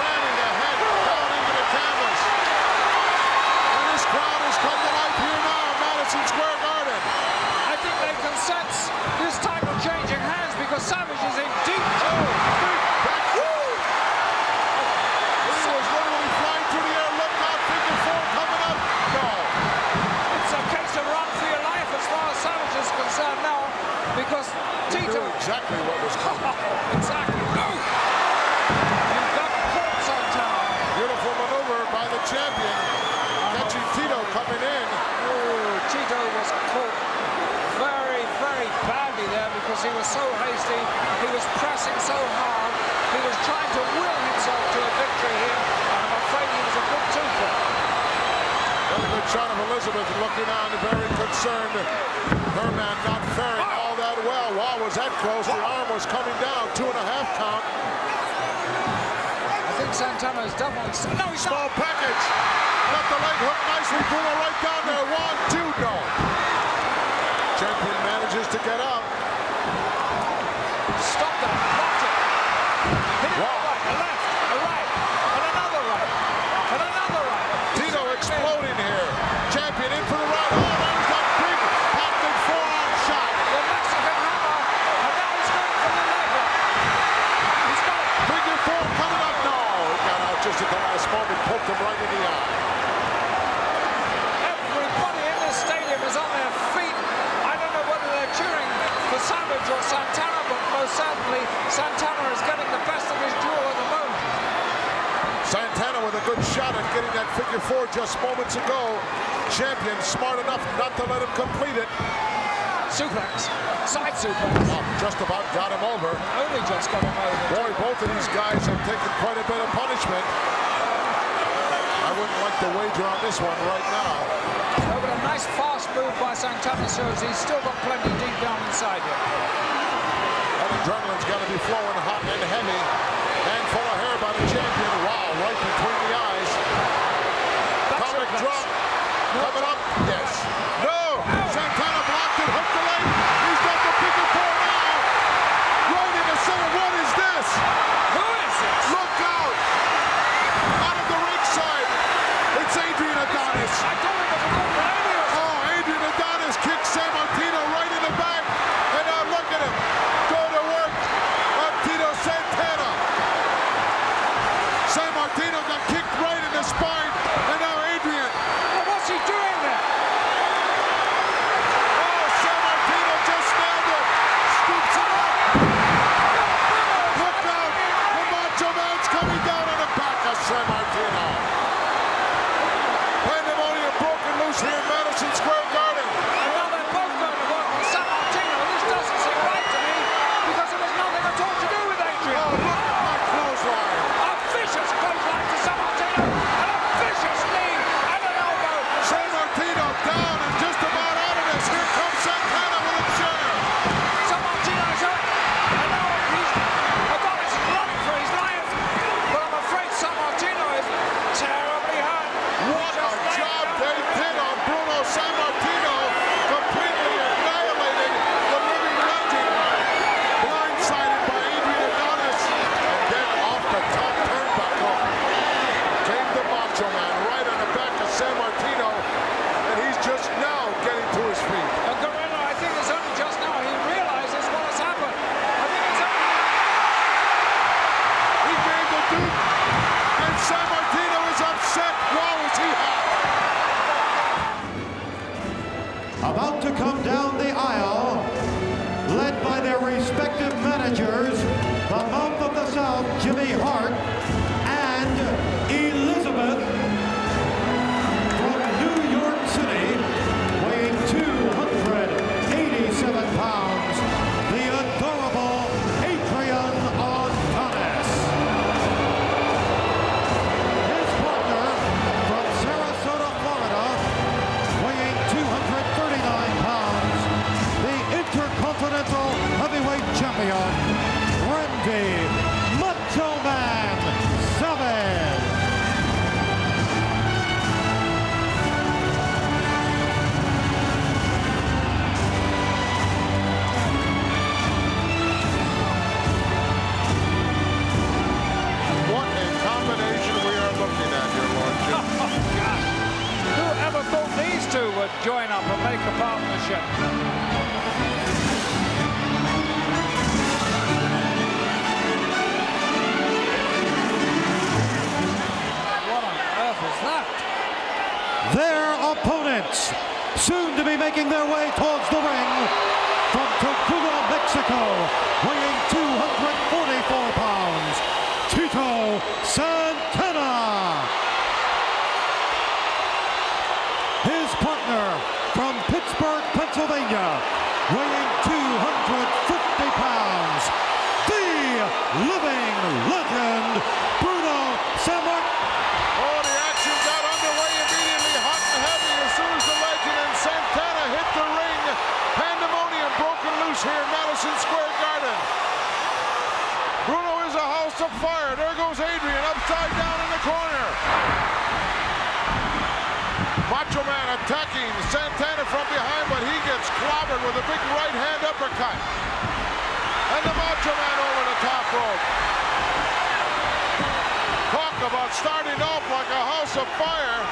Ramming the head down into the canvas. And this crowd has come to life here now in Madison Square Garden. I think they can sense this title changing hands because Savage is in deep trouble. He was literally flying through the air. Look out, figure four coming up. No. It's a case of run for your life as far as Savage is concerned now because He Tito... knew exactly what was coming. Exactly. You've got caught Santana. Beautiful maneuver by the champion. Catching Tito coming in. Oh, Tito was caught very, very badly there because he was so hasty. He was pressing so hard. He was trying to will himself to a victory here. And I'm afraid he was a bit too quick. Very good shot of Elizabeth looking on, very concerned. Her man not faring all that well. Wow, was that close? The arm was coming down. 2.5 count. I think Santana is definitely... No, he's Small not. package. Got the leg hook nicely. Bruno right down there. 1, 2, no. Champion manages to get up. Stop that. Blocked it. Hit it Wow. a right, a left, a right, and another right, and another right. Tito exploding here. Champion in for the right. Oh, there's that big popping forearm shot. The Mexican hammer, and now he's going for the leg lock. He's got it. Figure 4 coming up. No, he got out just at the last moment. Poked him right in the eye. Everybody in this stadium is on their feet. I don't know whether they're cheering for Savage or Santana, but most certainly Santana is getting the best of his duel at the moment. Santana with a good shot at getting that figure 4 just moments ago. Champion smart enough not to let him complete it. Suplex, side suplex. Oh, just about got him over. Only just got him over. Boy, both of these guys have taken quite a bit of punishment. I wouldn't like to wager on this one right now. Oh, but a nice fast move by Santana shows he's still got plenty deep down inside here. That adrenaline's got to be flowing hot and heavy. Handful of hair by the champion. Wow, right between the eyes. Back Comic suplex. drop. Coming up. Yes. No. Santana blocked it. Hooked the leg. He's got the figure 4 now. Right in the center. What is this? Who is this? Look out. Out of the ringside. It's Adrian Adonis. I don't know what Romanian. Oh, Adrian Adonis kicks San Martino right in the back. And now look at him. Go to work on Tito Santana. San Martino got kicked right in the spine. And now Adrian. Well, what's he doing there? Oh, San Martino just nailed it. Scoops it up. Look out. The Macho Man's coming down on the back of San Martino. Pandemonium broken loose here in Madison Square Garden. And now they're both going to work on San Martino. This doesn't seem right to me because it has nothing at all to do with Oh, Adrian. look at that clothesline. A vicious clothesline to San Martino and a vicious knee and an elbow. San Martino down and just about out of this. Here comes Santana with a chair. San Martino is hurt. And now Adonis is running for his life. But I'm afraid San Martino is terribly hurt. What a job they did on Bruno San Martino. Completely annihilated the living legend. Blindsided by Adrian Adonis. And then off the top turnbuckle came the Macho Man right on the back of San Martino. And he's just now getting to his feet. And Guerrero, I think it's only just now he realizes what has happened. I think it's only... He gave the Duke. And San Martino is upset. Wow, is he hot. About to come down the aisle, led by their respective managers, the Mouth of the South, Jimmy Hart, and Elizabeth from New York City, weighing 287 pounds, the adorable Adrian Adonis. His partner from Sarasota, Florida, weighing 239 pounds, the Intercontinental Heavyweight Champion, Randy Macho Man Savage. What a combination we are looking at here, Lordship. Oh, gosh. Who ever thought these two would join up and make a partnership? What on earth is that? Their opponents, soon to be making their way towards the ring, from Tocula, Mexico, weighing 244 pounds, Tito Santana. His partner from Pittsburgh, Pennsylvania, weighing 250 pounds, the living legend, Bruno Sammartino. Oh, the action got underway immediately, hot and heavy, as soon as the legend and Santana hit the ring. Pandemonium broken loose here in Madison Square Garden. Bruno is a house of fire. There goes Adrian upside down in the corner. Macho Man attacking Santana from behind, but he gets clobbered with a big right hand uppercut. And the Macho Man over the top rope. Talk about starting off like a house of fire.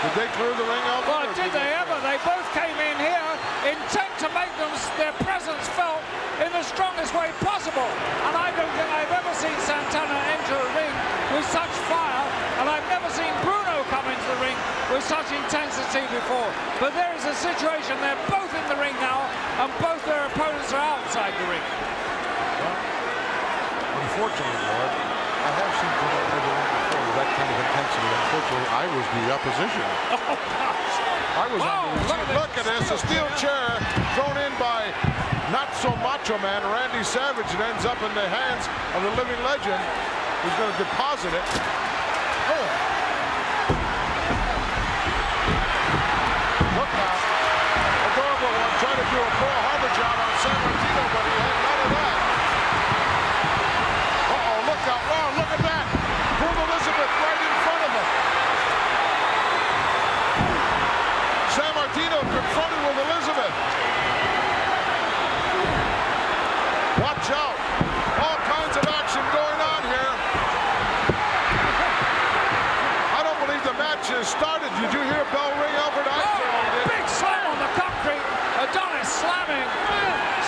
Did they clear the ring out? Well, did they ever? They both came in here intent to make their presence felt in the strongest way possible. And I don't think I've ever seen Santana enter a ring with such fire, and I've never seen Bruno come into the ring with such intensity before. But there is a situation, they're both in the ring now, and both their opponents are outside the ring. Well, unfortunately, Lord, I have seen Bruno enter the ring before with that kind of intensity. Unfortunately, I was the opposition. Oh, gosh. I was look at this, a steel chair thrown in by not so Macho Man, Randy Savage. It ends up in the hands of the living legend who's going to deposit it. Oh. Look now. Adorable One trying to do a Pearl Harbor job on San Martino, but he had none of that. Uh-oh, look out. Oh, look at that. Boom Elizabeth right in front of him. San Martino confronted with Elizabeth. Watch out. All kinds of action going on here. I don't believe the match has started. Did you hear a bell ring, Albert? Big slam on the concrete. Adonis slamming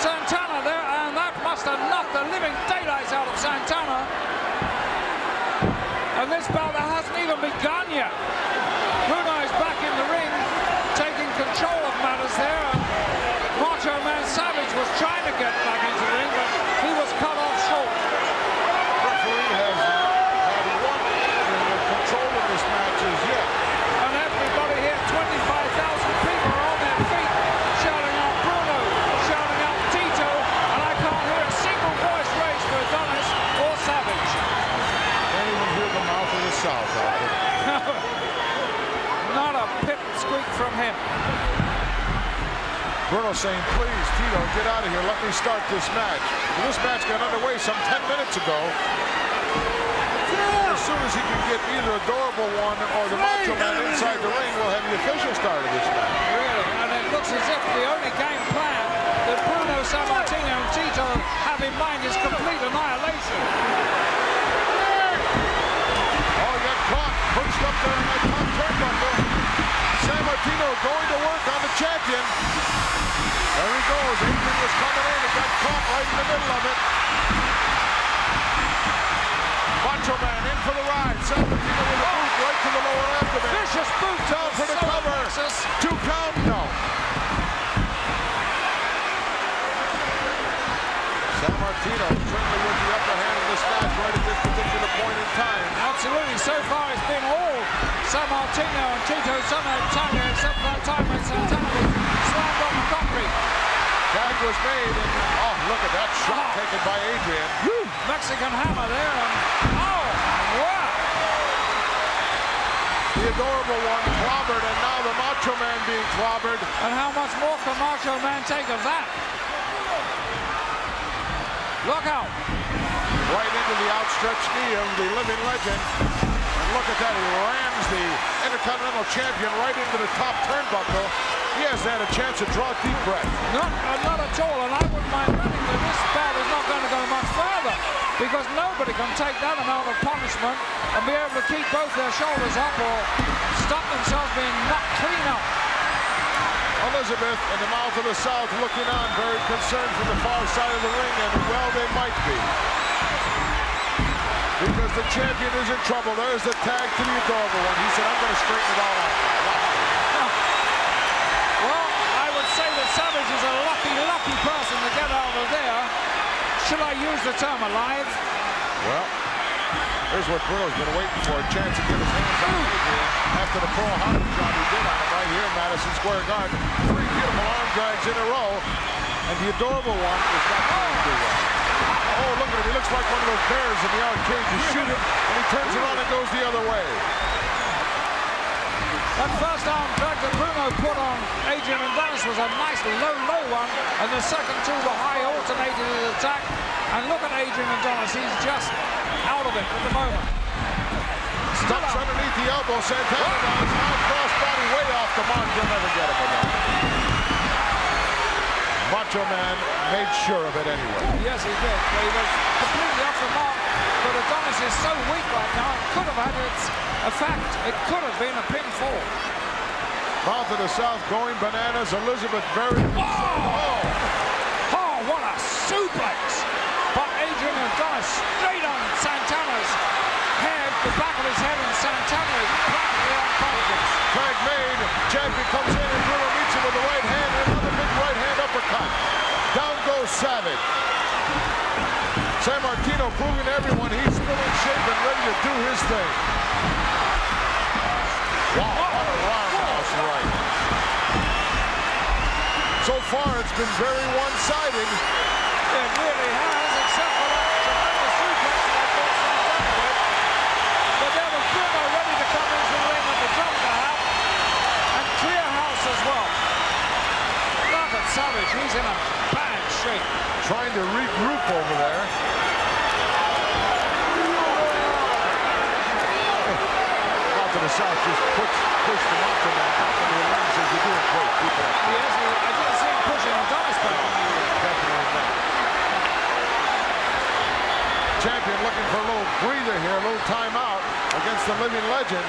Santana there, and that must have knocked the living daylights out of Santana. And this bout that hasn't even begun yet. Bruno is back in the ring, taking control of matters there. Macho Man Savage was trying to get back into the ring, but he was cut off short. Referee has had one control of this match as yet. And everybody here, 25,000 people are on their feet, shouting out Bruno, shouting out Tito, and I can't hear a single voice raised for Adonis or Savage. Can't even hear the mouth of the South, Albert. Not a pip squeak from him. Bruno saying, please, Tito, get out of here. Let me start this match. And this match got underway some 10 minutes ago. As soon as he can get either Adorable One or the Macho Man inside the ring, we'll have the official start of this match. Really, and it looks as if the only game plan that Bruno, Sammartino and Tito have in mind is complete annihilation. Oh, he got caught. Pushed up there in that top turnbuckle. Sammartino going to work on the champion. There he goes. Adrian was coming in and got caught right in the middle of it. Macho Man in for the ride. Sammartino with a boot right to the lower abdomen. Vicious boot Down for the cover. plexus. 2 count. No. Sammartino certainly with the upper hand in this match right at this particular point in time. Absolutely. So far it's been all Sammartino and Tito Sammartino, except for that time when Santana was slammed on the concrete. Tag was made, and oh, look at that shot taken by Adrian. Woo! Mexican hammer there, and oh, wow! The Adorable One clobbered, and now the Macho Man being clobbered. And how much more can Macho Man take of that? Look out! Right into the outstretched knee of the living legend. And look at that, he rams the Intercontinental Champion right into the top turnbuckle. He has had a chance to draw a deep breath. Not at all, and I wouldn't mind betting that this bout is not going to go much further, because nobody can take that amount of punishment and be able to keep both their shoulders up or stop themselves being knocked clean up. Elizabeth in the mouth of the South looking on, very concerned from the far side of the ring, and well, they might be. Because the champion is in trouble. There's the tag to the Adorable One. He said, I'm going to straighten it all out. Well, I would say that Savage is a lucky person to get out of there. Should I use the term alive? Well, here's what Bruno's been waiting for, a chance to get his hands on Adrian after the Pearl Harbor job he did on him right here in Madison Square Garden. 3 beautiful arm drags in a row, and the Adorable One is not going to do well. Oh, look at him. He looks like one of those bears in the arcade. You shoot him, and he turns around and goes the other way. That first arm drag that Bruno put on Adrian Adonis was a nice low one, and the second two were high alternated attack, And look at Adrian Adonis. He's just out of it at the moment. Stucks underneath the elbow. Santana does. High cross body way off the mark. You'll never get him again. Macho Man made sure of it anyway. Yes, he did. He was completely off the mark. But Adonis is so weak right now. It could have had its effect. It could have been a pinfall. Mouth of the South going bananas. Elizabeth Berry. Oh, what a suplex! But Adrian Adonis straight on Santana's head, the back of his head, and Santana is practically unconscious. Tag made. Champion comes in and Bruno meets him with the right hand. Another big right hand uppercut. Down goes Savage. San Martino proving to everyone he's still in shape and ready to do his thing. Wow, what a roundhouse right. So far, it's been very one-sided. It really has, except for that tremendous suplex that I thought Santana did. But there was Bruno ready to come into the ring at the top of the hat, and clear house as well. Look at Savage, he's in a bad shape. Trying to regroup over there. Out to the South just push the Macho Man back into the ring. Says you're doing great. Keep it up. Yes, I didn't see him pushing Adonis back. Definitely not. Champion looking for a little breather here, a little timeout against the living legend.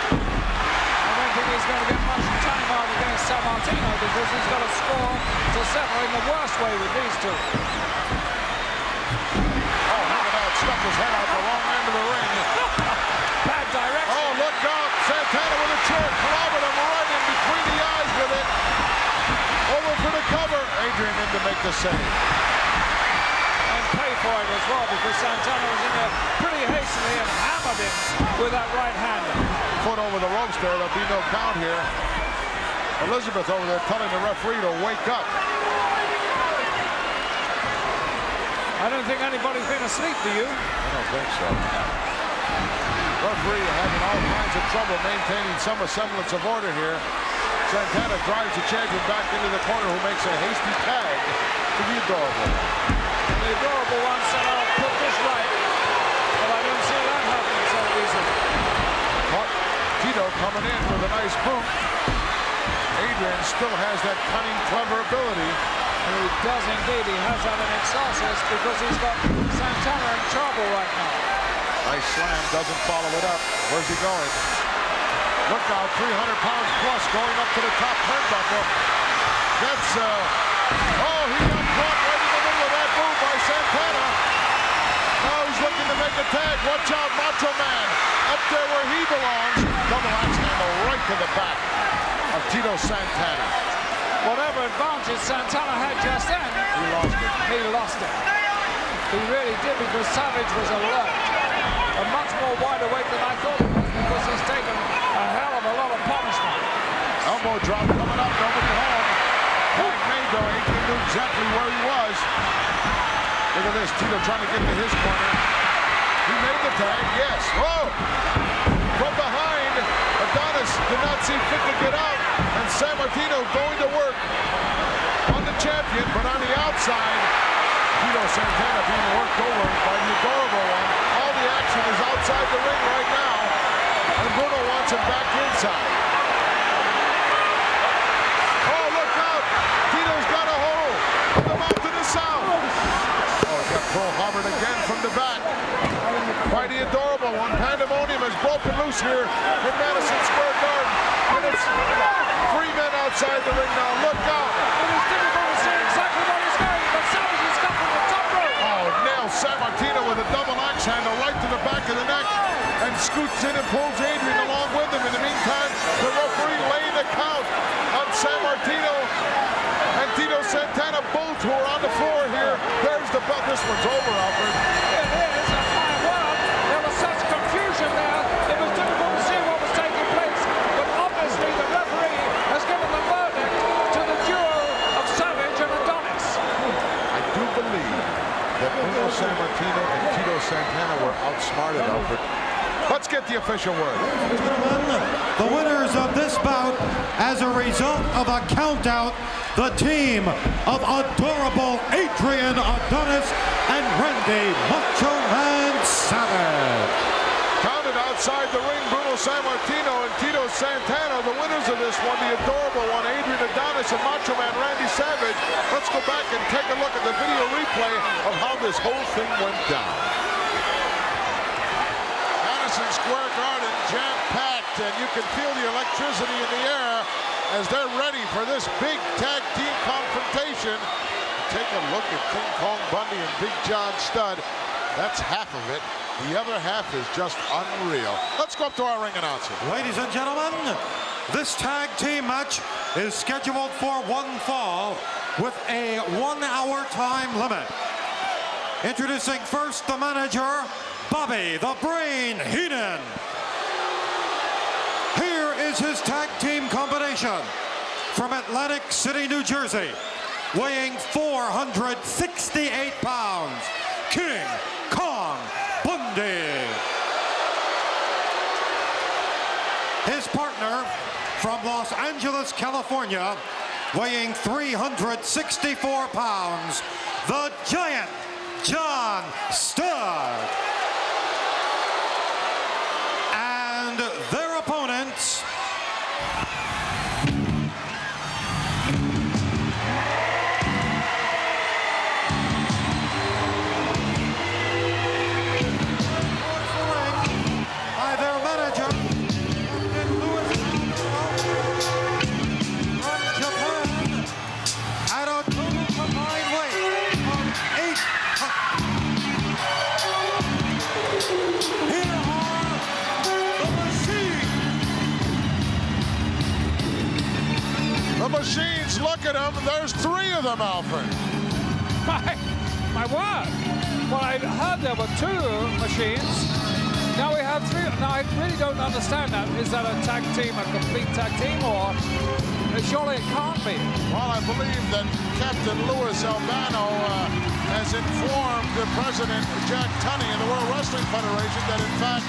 I don't think he's going to get much time out against San Martino because he's got a score to settle in the worst way with these two. Oh, look at that. Stuck his head out the wrong end of the ring. Bad direction. Oh, look out. Santana with a chair. Clobbered him right in between the eyes with it. Over for the cover. Adrian in to make the save. And pay for it as well because Santana was in there pretty hastily and hammered him with that right hand. Foot over the ropes there. There'll be no count here. Elizabeth over there telling the referee to wake up. I don't think anybody's been asleep, do you? I don't think so. Referee having all kinds of trouble maintaining some semblance of order here. Santana drives the champion back into the corner, who makes a hasty tag to the Adorable. And the Adorable one said, I'll put this right. But I don't see that happening so easily. Tito coming in with a nice boot. Adrian still has that cunning, clever ability. He does indeed. He has that in Exorcist because he's got Santana in trouble right now. Nice slam, doesn't follow it up. Where's he going? Look out, 300 pounds plus going up to the top turnbuckle. That's, oh, he got caught right in the middle of that move by Santana. Now he's looking to make a tag. Watch out, Macho Man. Up there where he belongs. Double axe handle right to the back of Tito Santana. Whatever advantage Santana had just then, He lost it. he lost it. He really did because Savage was alert. And much more wide awake than I thought he was because he's taken a hell of a lot of punishment. Elbow drop coming up, nobody home. Tag made though, Adrian knew exactly where he was. Look at this, Tito trying to get to his corner. He made the tag, yes. Whoa! From behind, Adonis did not see fit to get out. And San Martino going to work on the champion, but on the outside, Tito Santana being worked over by the Adorable one. All the action is outside the ring right now. And Bruno wants him back inside. Oh, look out! Tito's got a hole in the mouth to the south. Oh, got Pearl Harbored again from the back by the Adorable one. Pandemonium has broken loose here in Madison Square Garden. And it's 3 men outside the ring now. Look out! It is difficult to see exactly where he's going, but Savage is cut from the top rope. Oh, nails San Martino with a double axe handle right to the back of the neck and scoots in and pulls Adrian along with him. In the meantime, the referee laying the count on San Martino and Tito Santana, both who are on the floor here. There's the belt. This one's over, Alfred. It is, and my word, there was such confusion there. It was difficult to see what was taking place, but obviously the referee has given the verdict to the duo of Savage and Adonis. I do believe that Bruno San Martino and Tito Santana were outsmarted, Alfred. Let's get the official word. Gentlemen, the winners of this bout, as a result of a countout, the team of Adorable Adrian Adonis and Randy Macho Man Savage. Counted outside the ring, Bruno Sammartino and Tito Santana, the winners of this one, the Adorable one, Adrian Adonis and Macho Man Randy Savage. Let's go back and take a look at the video replay of how this whole thing went down. Madison Square Garden jam-packed, and you can feel the electricity in the air as they're ready for this big tag team confrontation. Take a look at King Kong Bundy and Big John Studd. That's half of it. The other half is just unreal. Let's go up to our ring announcer. Ladies and gentlemen, this tag team match is scheduled for one fall with a 1 hour time limit. Introducing first the manager, Bobby the Brain Heenan. Here is his tag team combination from Atlantic City, New Jersey, weighing 468 pounds, King Kong Bundy. His partner from Los Angeles, California, weighing 364 pounds, the Giant John Studd. And their opponents, by their manager, Captain Louis from Japan, at a total combined weight of 8. Here are the Machines. The Machines, look at them. There's 3 of them, Alfred. My word. Well, I heard there were 2 Machines. Now we have 3. Now, I really don't understand that. Is that a tag team, a complete tag team, or surely it can't be? Well, I believe that Captain Louis Albano has informed the president, Jack Tunney, of the World Wrestling Federation that, in fact,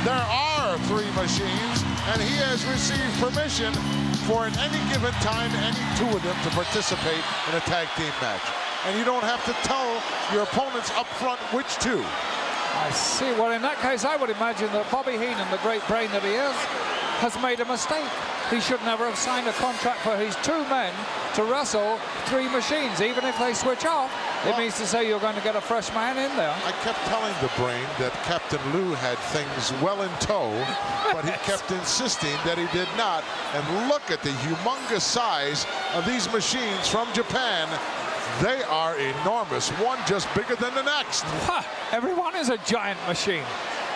there are 3 Machines, and he has received permission for, at any given time, any 2 of them to participate in a tag team match. And you don't have to tell your opponents up front which 2. I see. Well, in that case, I would imagine that Bobby Heenan, the great brain that he is, has made a mistake. He should never have signed a contract for his 2 men to wrestle 3 Machines. Even if they switch off, it means to say you're going to get a fresh man in there. I kept telling the brain that Captain Lou had things well in tow, but he kept insisting that he did not. And look at the humongous size of these Machines from Japan. They are enormous, one just bigger than the next. Ha! Everyone is a giant machine.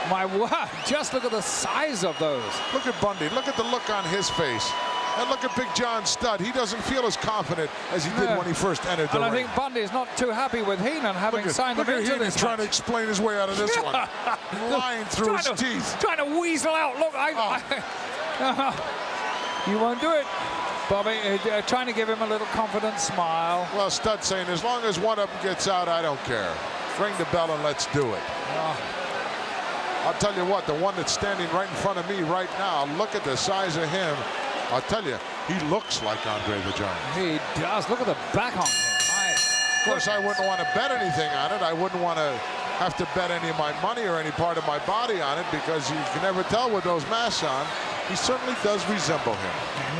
My word, just look at the size of those. Look at Bundy, look at the look on his face. And look at Big John Studd. He doesn't feel as confident as he did when he first entered the ring. And I think Bundy is not too happy with Heenan having signed him into this trying to match. explain his way out of this one. Lying through his teeth. Trying to weasel out. Look, you won't do it. Bobby trying to give him a little confident smile. Well, Studd saying, as long as one of them gets out, I don't care. Ring the bell and let's do it. I'll tell you what, the one that's standing right in front of me right now, look at the size of him. I'll tell you, he looks like Andre the Giant. He does. Look at the back on him. Of course, I wouldn't want to bet anything on it. I wouldn't want to have to bet any of my money or any part of my body on it, because you can never tell with those masks on. He certainly does resemble him.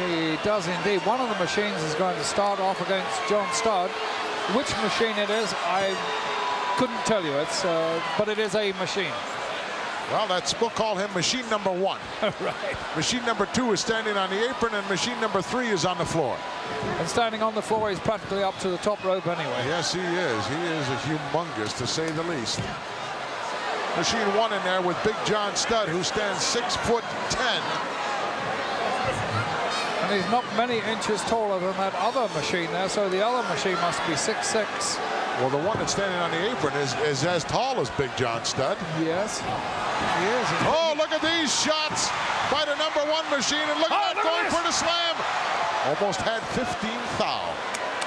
He does indeed. One of the Machines is going to start off against John Studd. Which machine it is, I couldn't tell you. But it is a machine. Well, we'll call him machine number 1. Right. Machine number 2 is standing on the apron, and machine number 3 is on the floor. And standing on the floor, he's practically up to the top rope anyway. Yes, he is. He is a humongous, to say the least. Machine 1 in there with Big John Studd, who stands 6'10". And he's not many inches taller than that other machine there, so the other machine must be 6'6". Well, the one that's standing on the apron is as tall as Big John Studd. Yes, he is. Oh, look at these shots by the number 1 machine, and look at that, going for the slam. Almost had 15 thou.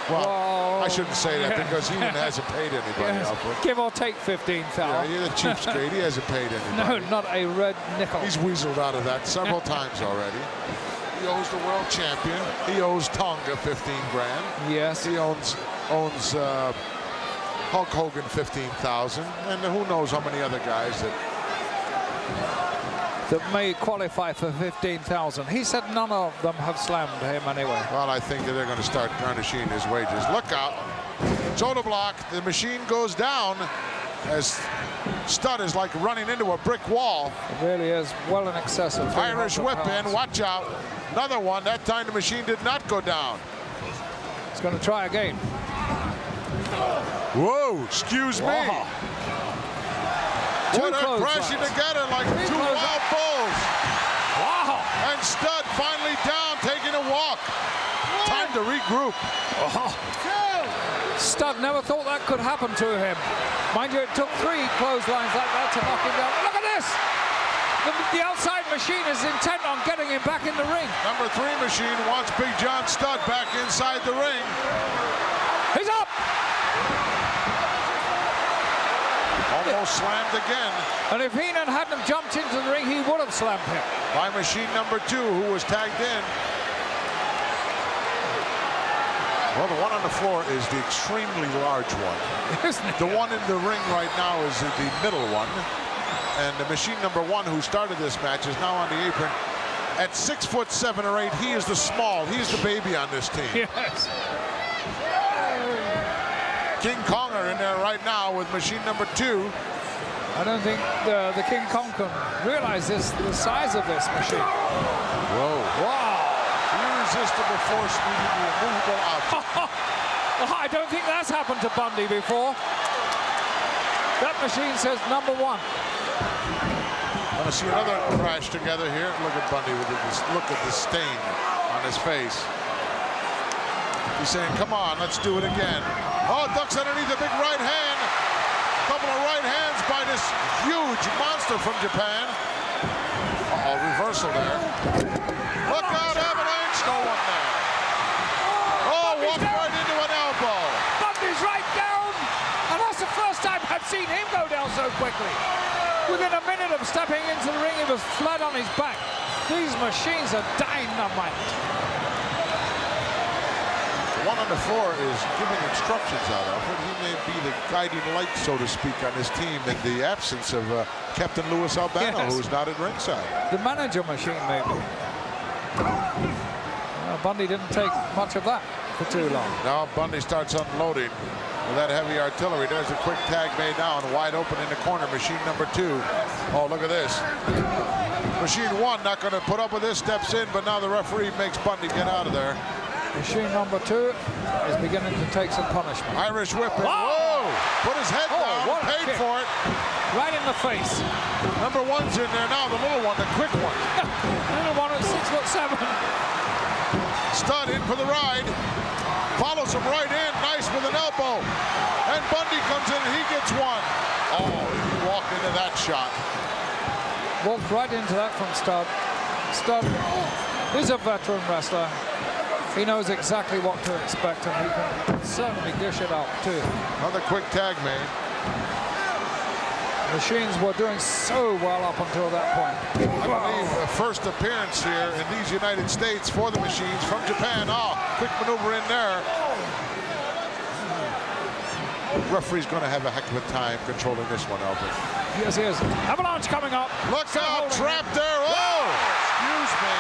Well, I shouldn't say that yeah. because he hasn't paid anybody, Yes. Alfred. Give or take 15,000. Yeah, you're the cheapskate. He hasn't paid anybody. No, not a red nickel. He's weaseled out of that several times already. He owes the world champion. He owes Tonga 15 grand. Yes. He owns Hulk Hogan 15,000, and who knows how many other guys that may qualify for 15,000. He said none of them have slammed him anyway. Well, I think that they're going to start garnishing his wages. Look out. Shoulder block. The machine goes down as Studd is like running into a brick wall. It really is well in excess of 300 Irish whip pounds. in. Watch out. Another one. That time the machine did not go down. He's going to try again. Whoa. Excuse me. Wow. What Two a close crashing lines. together like Three two close wild bulls. Wow. And Studd finally down, taking a walk. Time to regroup. Studd never thought that could happen to him. Mind you, it took 3 clotheslines like that to knock him down. Look at this! The outside machine is intent on getting him back in the ring. Number 3 machine wants Big John Studd back inside the ring. He's up! Almost slammed again And if Heenan hadn't jumped into the ring, he would have slammed him. by machine number 2, who was tagged in. Well, the one on the floor is the extremely large one. Isn't it? The one in the ring right now is the middle one. And the machine number 1 who started this match is now on the apron. At 6'7" or 8", he is the small. He is the baby on this team. Yes. King Konger in there right now with machine number 2. I don't think the King Kong can realize the size of this machine. Whoa. Wow. Irresistible force meeting the immovable object. I don't think that's happened to Bundy before. That machine says number 1. Want to see another crash together here? Look at Bundy with this. Look at the stain on his face. He's saying, come on, let's do it again. Oh, ducks underneath a big right hand. Couple of right hands by this huge monster from Japan. Uh-oh, reversal there. Look out, avalanche. No one there. Oh, walked right into an elbow. Bundy's right down. And that's the first time I've seen him go down so quickly. Within a minute of stepping into the ring, he was flat on his back. These machines are dynamite. The one on the floor is giving instructions out, Alfred. He may be the guiding light, so to speak, on his team in the absence of Captain Louis Albano, Yes. who's not at ringside. The manager machine, maybe. Bundy didn't take much of that for too long. Now Bundy starts unloading with that heavy artillery. There's a quick tag made down, wide open in the corner. Machine number 2. Oh, look at this. Machine 1 not going to put up with this, steps in, but now the referee makes Bundy get out of there. Machine number 2 is beginning to take some punishment. Irish whip. Wow. Whoa! Put his head down, what a paid kick. for it. Right in the face. Number 1's in there now, the little one, the quick one. Little one at 6'7". Studd in for the ride. Follows him right in. Nice with an elbow. And Bundy comes in and he gets one. Oh, he walked into that shot. Walked right into that from Studd. Studd is a veteran wrestler. He knows exactly what to expect, and he can certainly dish it out too. Another quick tag made. Machines were doing so well up until that point. I believe the first appearance here in these United States for the machines from Japan. Oh, quick maneuver in there. Referee's going to have a heck of a time controlling this one, Alfred. Yes, he is. Avalanche coming up. Look Still out, holding trapped him. there. Oh, excuse me.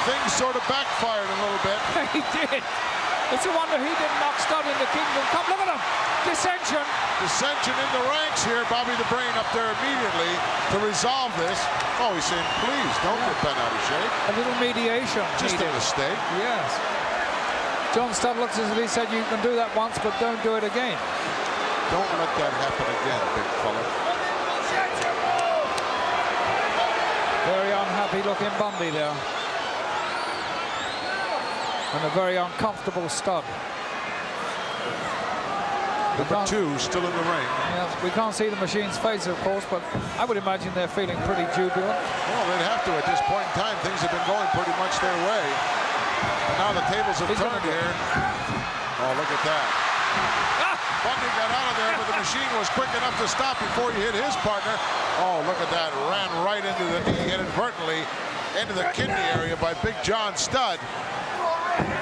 Things sort of backfired a little bit. He did. It's a wonder he didn't knock Studd into Kingdom Come. Look at him. Dissension. Dissension in the ranks here. Bobby the Brain up there immediately to resolve this. Oh, he's saying, please, don't get bent out of shape. A little mediation. Just a needed. mistake. Yes. John Studd looks as if he said, you can do that once, but don't do it again. Don't let that happen again, big fella. Very unhappy looking Bundy there. And a very uncomfortable Studd. Number 2 still in the ring. Yes, we can't see the machine's face, of course, but I would imagine they're feeling pretty jubilant. Well, they'd have to at this point in time. Things have been going pretty much their way. Now the tables have turned here. Oh, look at that. Bundy got out of there, but the machine was quick enough to stop before he hit his partner. Oh, look at that. Ran right into the knee inadvertently, into the kidney area by Big John Studd.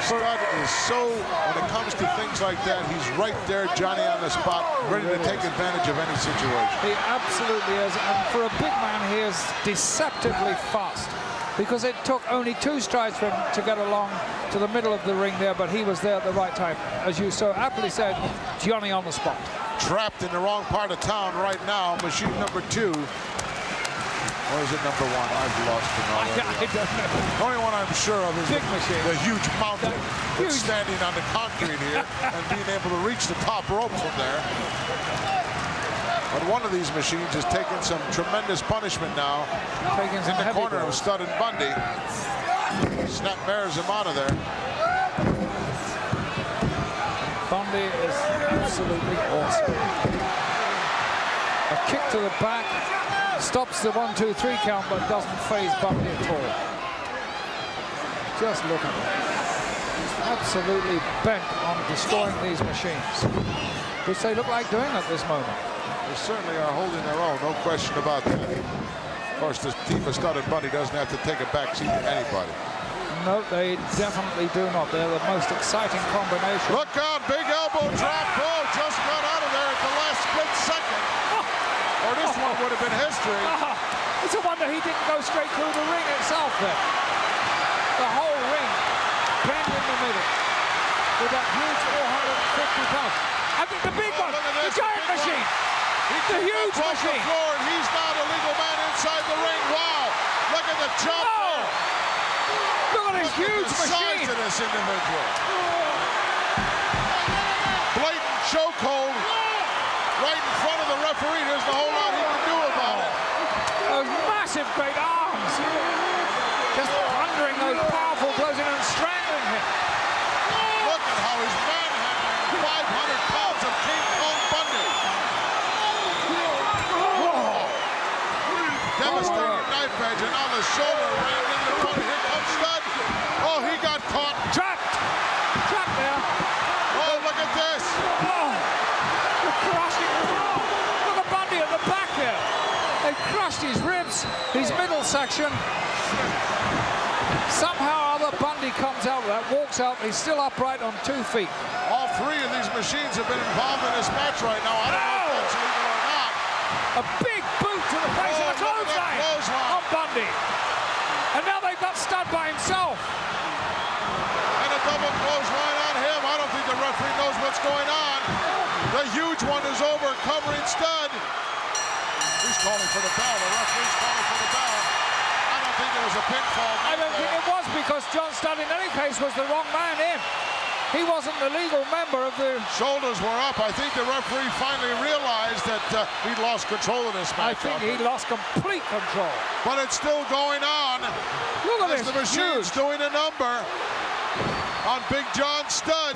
Studd is so, when it comes to things like that, he's right there, Johnny, on the spot, ready to take advantage of any situation. He absolutely is, and for a big man, he is deceptively fast, because it took only 2 strides for him to get along to the middle of the ring there, but he was there at the right time. As you so aptly said, Johnny on the spot. Trapped in the wrong part of town right now, machine number 2. Or is it number 1? I've lost it already. I don't know. The only one I'm sure of is Big machine. the huge mountain Huge. that's standing on the concrete here and being able to reach the top rope from there. But one of these machines is taking some tremendous punishment now. Taking some In the heavy corner of blows. Studd and Bundy. Snap bears him out of there. Bundy is absolutely awesome. A kick to the back, stops the 1-2-3 count, but doesn't faze Bundy at all. Just look at him. He's absolutely bent on destroying these machines, which they look like doing at this moment. They certainly are holding their own, no question about that. Of course, this team of Studd and Bundy doesn't have to take a backseat to anybody. No, they definitely do not. They're the most exciting combination. Look out, big elbow drop. Oh, just got out of there at the last split second. Or this one would have been history. It's a wonder he didn't go straight through the ring itself there. The whole ring bent in the middle with that huge 450 pounds. I think the big one, Look at the this, giant big one. machine, He the kicked huge up off the machine. floor, and he's now the legal man inside the ring. Wow, look at the jump Oh, there. look at this Look at huge the size machine. of this individual. Blatant chokehold right in front of the referee. There's a whole lot he can do about it. Those massive great arms. Just thundering those powerful blows in and strangling him. Look at how he's manhandling 500 pounds of King Kong Bundy. Devastating knife edge, and on the shoulder, rammed into the front. Here comes Studd. Oh, he got caught. Trapped. Trapped there. Oh, look at this. Oh, the crushing. Look at Bundy at the back there. They crushed his ribs, his middle section. Somehow or other, Bundy comes out of that, walks out. He's still upright on 2 feet. All 3 of these machines have been involved in this match right now. I don't know if that's legal or not. A big boot to the face and a Oh, look at that clothesline on Bundy. And now they've got Studd by himself. And a double clothesline on him. I don't think the referee knows what's going on. The huge one is over, covering Studd. He's calling for the bell. The referee's calling for the bell. I don't think there was a pinfall. I don't think it was, because John Studd in any case was the wrong man in. He wasn't the legal member of the... Shoulders were up. I think the referee finally realized that he'd lost control of this I match. think he lost complete control. But it's still going on. Look at As this, the machine's huge. doing a number on Big John Studd.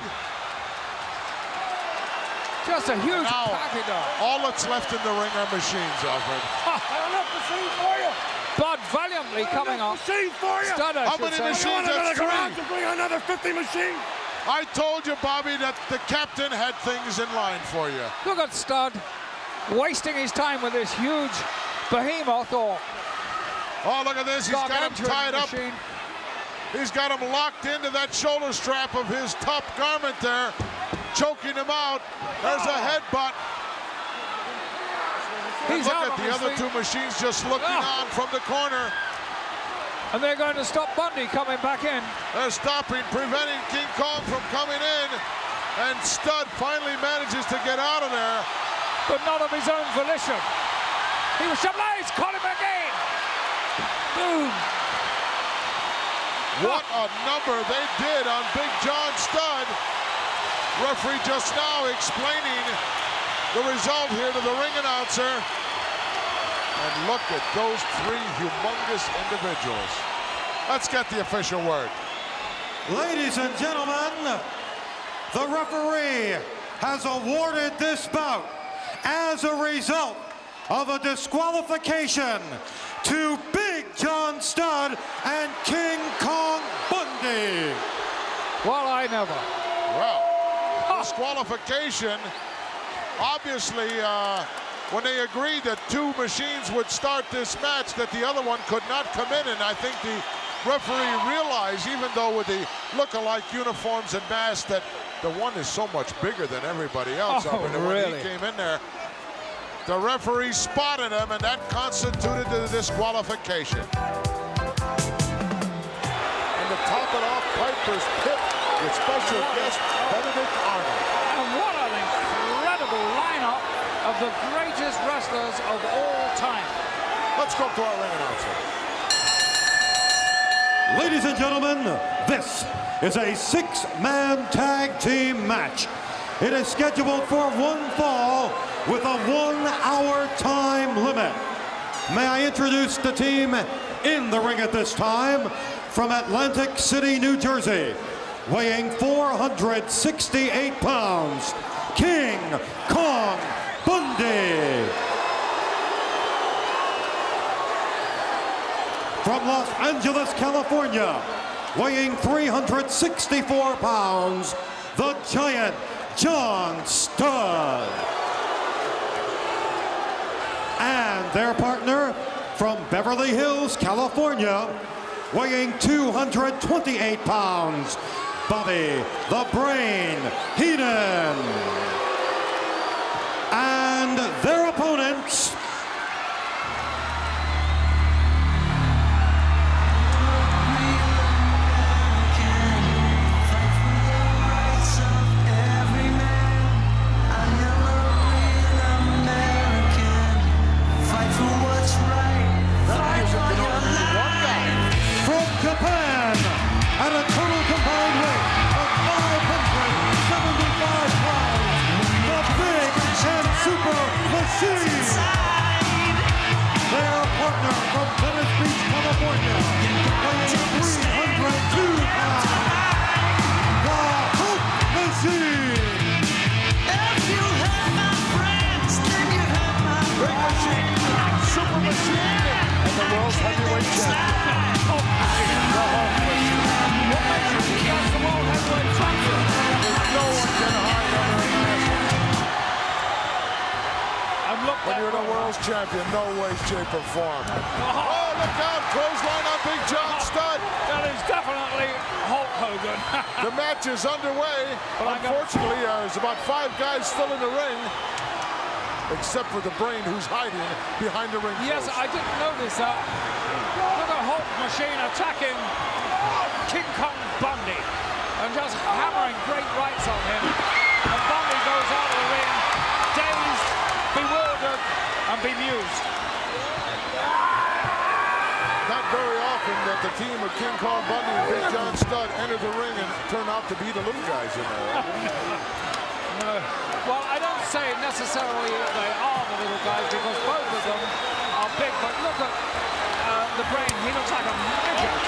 Just a huge Now, package on. all that's left in the ring are machines, Alfred. Bud valiantly coming up. Studd, I How should many say. machines? That's 3. bring another 50 machines. I told you, Bobby, that the captain had things in line for you. Look at Studd wasting his time with this huge behemoth or Oh, look at this. He's got him gargantuan tied up. machine. He's got him locked into that shoulder strap of his top garment there, choking him out. There's a headbutt. And He's look out at on the his other feet. 2 machines just looking on from the corner. And they're going to stop Bundy coming back in. They're stopping, preventing King Kong from coming in. And Studd finally manages to get out of there. But not of his own volition. He was Chablis, caught him again. Boom. What a number they did on Big John Studd. Referee just now explaining the result here to the ring announcer. And look at those 3 humongous individuals. Let's get the official word. Ladies and gentlemen, the referee has awarded this bout as a result of a disqualification to Big John Studd and King Kong Bundy. Bundy. Well, I never. Well, disqualification. Obviously, when they agreed that two machines would start this match, that the other one could not come in, and I think the referee realized, even though with the look-alike uniforms and masks, that the one is so much bigger than everybody else. Oh, And when he came in there, the referee spotted him, and that constituted the disqualification. And to top it off, Piper's Pit with special guest Benedict Arnold. And what an incredible lineup of the greatest wrestlers of all time. Let's go to our ring announcer. Ladies and gentlemen, this is a 6-man tag team match. It is scheduled for one fall with a 1-hour time limit. May I introduce the team in the ring at this time from Atlantic City, New Jersey, weighing 468 pounds, King Kong Bundy. From Los Angeles, California, weighing 364 pounds, the Giant John Studd. And their partner from Beverly Hills, California, weighing 228 pounds, Bobby the Brain Heenan. And their opponents, Japan, at a total combined weight of 575 pounds, the Big and Super Machine. Their partner from Venice Beach, California, weighing 302 pounds, the Hulk Machine. If you have my friends, then you have my Big Machine, Super Machine, and the world's heavyweight champion. When you're the world's champion, no way, shape, or form. Oh, look out! Clothesline on Big John Studd. That is definitely Hulk Hogan. The match is underway. Unfortunately, there's about 5 guys still in the ring, except for the Brain, who's hiding behind the ring. Yes, post. I didn't notice that. Look at Hulk Machine attacking King Kong Bundy and just hammering great rights on him. And Bundy goes out of the ring, dazed, bewildered, and bemused. Not very often that the team of King Kong Bundy and Big John Studd enter the ring and turn out to be the little guys in there. No. Well, I don't say necessarily they are the little guys because both of them are big, but look at the Brain. He looks like a midget.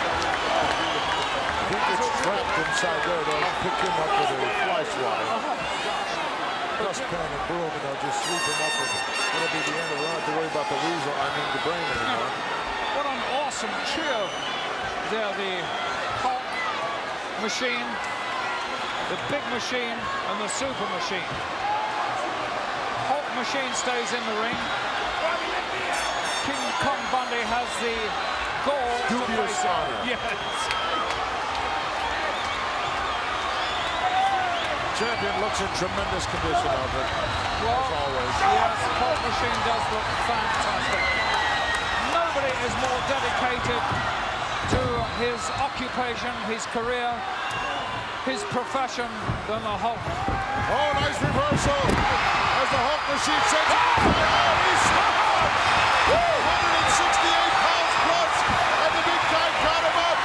He gets trapped inside there. They'll pick him up with a fly swatter. Dustpan and broom, and they'll just sweep him up, and it'll be the end. We don't have to worry about the weasel, the Brain anymore. What an awesome trio. There, the Hulk Machine, the Big Machine, and the Super Machine. Hulk Machine stays in the ring. King Kong Bundy has the gall to Dubious face honor. it. Yes. Champion looks in tremendous condition of it, Well, as always. yes, Hulk Machine does look fantastic. Nobody is more dedicated to his occupation, his career, his profession than the Hulk. Oh, nice reversal as the Hulk Machine sends it. Oh, he's slugged. 168 pounds plus, and the big guy got him up.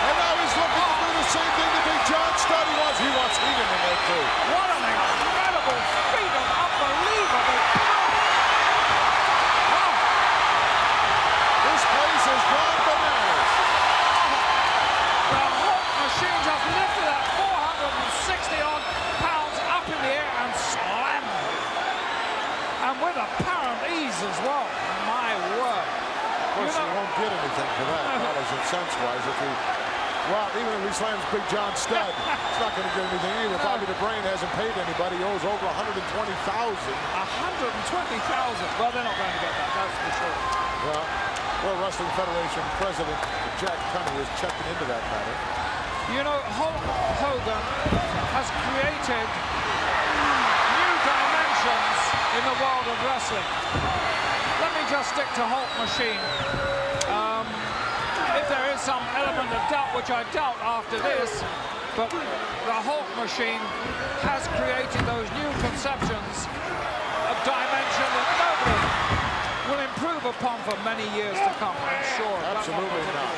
And now he's looking to do the same thing to Big John Studd. He wants Heenan in there too. What an incredible feat of unbelievable power. Oh, This place has gone bananas. the Hulk Machine just lifted that 460-odd pounds up in the air and slammed it. And with apparent ease as well. My word. Of course, you won't get anything for that, dollars and cents wise. If he Well, even if he slams Big John Studd, it's not going to get anything either. Bobby the Brain hasn't paid anybody. He owes over $120,000. $120,000. Well, they're not going to get that, that's for sure. Well, World Wrestling Federation President Jack Tunney is checking into that matter. You know, Hulk Hogan has created new dimensions in the world of wrestling. Let me just stick to Hulk Machine. If there is some element of doubt, which I doubt after this, but the Hulk Machine has created those new conceptions of dimension that nobody will improve upon for many years to come, I'm sure. Absolutely not.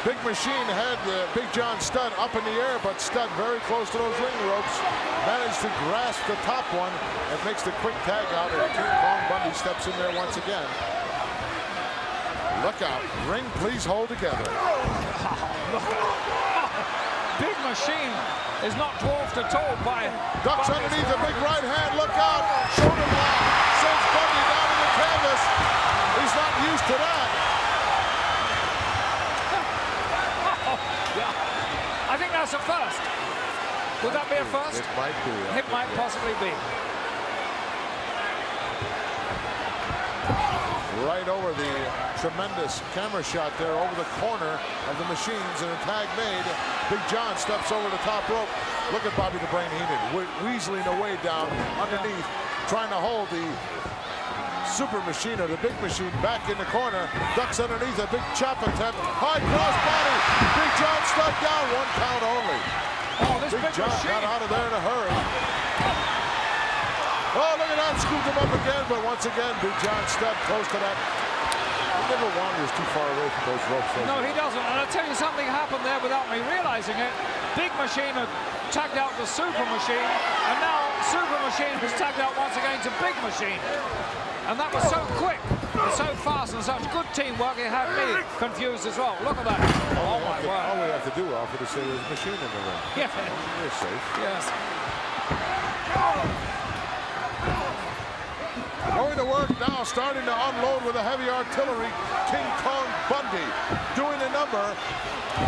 Big Machine had Big John Studd up in the air, but Studd very close to those ring ropes. Managed to grasp the top one and makes the quick tag out, and King Kong Bundy steps in there once again. Look out. Ring, please hold together. Big Machine is not dwarfed at all by... Ducks underneath the big right hand. Look out. Shoulder block. Sends Bundy down to the canvas. He's not used to that. I think that's a first. Would that be a first? It might be. It might possibly be. Right over the tremendous camera shot there over the corner of the Machines, and a tag made. Big John steps over the top rope. Look at Bobby the Brain Heenan weaseling away down underneath, trying to hold the Super Machine or the Big Machine back in the corner. Ducks underneath a big chop attempt. High cross body. Big John stuck down. 1 count only. Oh, this Big John Machine got out of there in a hurry. Oh, look at that. Scooped him up again, but once again, Big John Studd close to that. He never wanders too far away from those ropes. No, he doesn't. And I'll tell you something happened there without me realizing it. Big Machine had tagged out the Super Machine, and now Super Machine has tagged out once again to Big Machine. And that was so quick and so fast and such good teamwork, it had me confused as well. Look at that. Oh, my word. All we have to do, Alfred, is say there's a machine in the ring. Yeah. We're safe. Yes. Going to work now, starting to unload with a heavy artillery. King Kong Bundy doing a number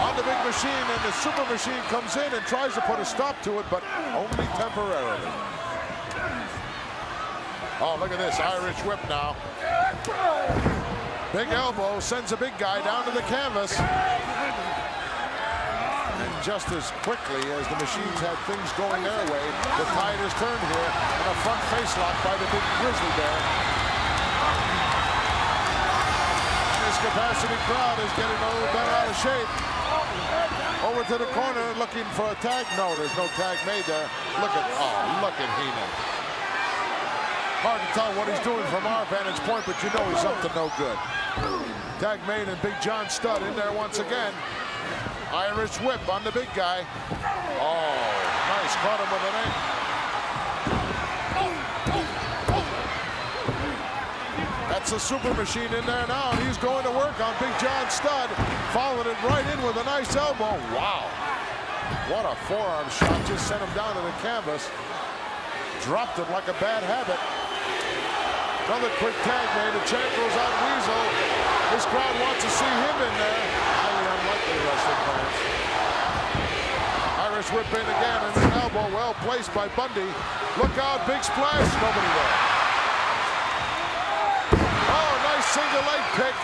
on the Big Machine, and the Super Machine comes in and tries to put a stop to it, but only temporarily. Oh, look at this Irish whip now. Big elbow sends a big guy down to the canvas. And just as quickly as the Machines had things going their way, the tide has turned here, and a front face lock by the Big Grizzly Bear. This capacity crowd is getting a little bit out of shape. Over to the corner looking for a tag. No, there's no tag made there. Look at Heenan. Hard to tell what he's doing from our vantage point, but you know he's up to no good. Tag made, and Big John Studd in there once again. Irish whip on the big guy. Oh, nice. Caught him with an ankle. That's a Super Machine in there now, and he's going to work on Big John Studd. Followed it right in with a nice elbow. Wow. What a forearm shot. Just sent him down to the canvas. Dropped him like a bad habit. Another quick tag made. The champ goes on Weasel. This crowd wants to see him in there. Highly unlikely, wrestling fans. Irish whip in again, and an elbow well placed by Bundy. Look out, big splash. Nobody there. Oh, nice single leg kick.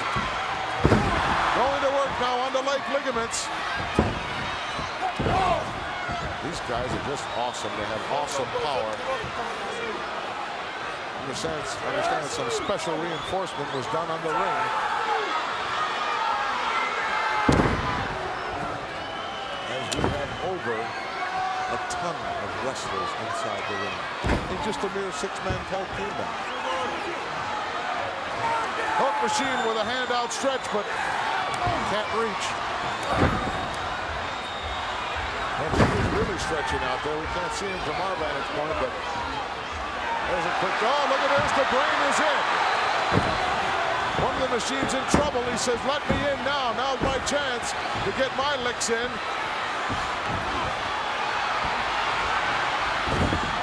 Going to work now on the leg ligaments. These guys are just awesome. They have awesome power. Understand some special reinforcement was done on the ring. As we have over a ton of wrestlers inside the ring. In just a mere 6-man tag team match. Hulk Machine with a hand outstretched, but can't reach. And he is really stretching out there. We can't see him from our vantage point, but there's a quick, oh, look at this, the Brain is in. One of the Machines in trouble. He says, let me in now. Now's my chance to get my licks in.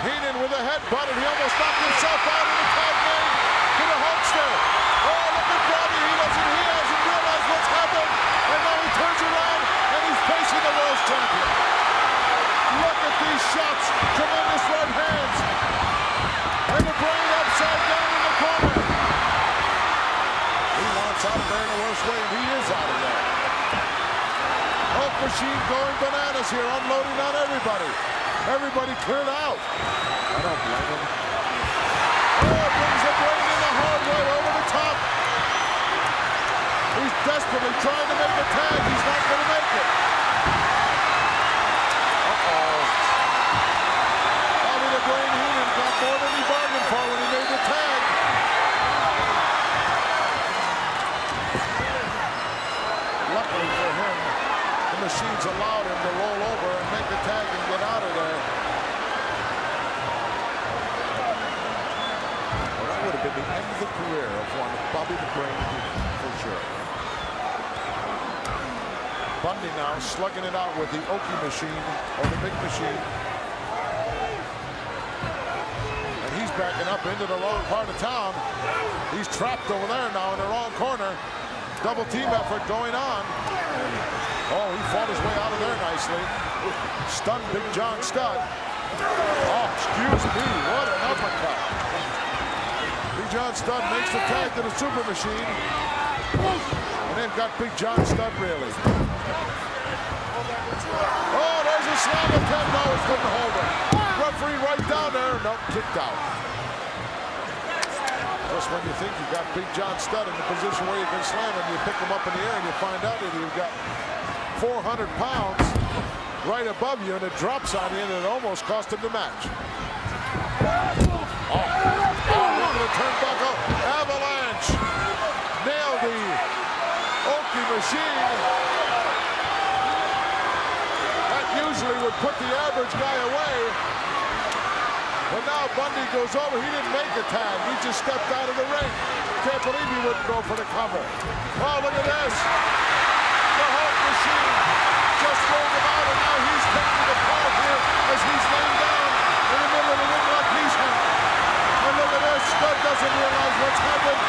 Heenan with a headbutt, and he almost knocked himself out in the tag game to the Hulkster. Oh, look at Bobby. He hasn't realized what's happened. And now he turns around, and he's facing is here, unloading on everybody. Everybody cleared out. I don't blame him. Oh, brings the Brain in the hard way over the top. He's desperately trying to make a tag. He's not going to make it. Uh-oh. Bobby the Brain Heenan got more than he bargained for when he made the tag. Luckily for him, the machines allowed him to roll over and make the tag and get out of there. Well, that would have been the end of the career of one Bobby the Brain Heenan, for sure. Bundy now slugging it out with the Oki machine, or the big machine. And he's backing up into the wrong part of town. He's trapped over there now in the wrong corner. Double team effort going on. Oh, he fought his way out of there nicely. Stunned Big John Studd. Oh, excuse me, what an uppercut. Big John Studd makes the tag to the super machine. And they've got Big John Studd really. Oh, there's a slam attempt. No, it couldn't hold him. Referee right down there. Nope, kicked out. Just when you think you got Big John Studd in the position where you can slam him, you pick him up in the air and you find out that you've got 400 pounds right above you and it drops on you and it almost cost him the match. Oh, look at the turnbuckle. Avalanche. Nailed the Oki machine. That usually would put the average guy away. But now Bundy goes over. He didn't make a tag. He just stepped out of the ring. Can't believe he wouldn't go for the cover. Oh, look at this. The Hulk machine just rolled him out, and now he's taking the part here as he's laying down in the middle of the ring like he's hurt. And look at this. Studd doesn't realize what's happened.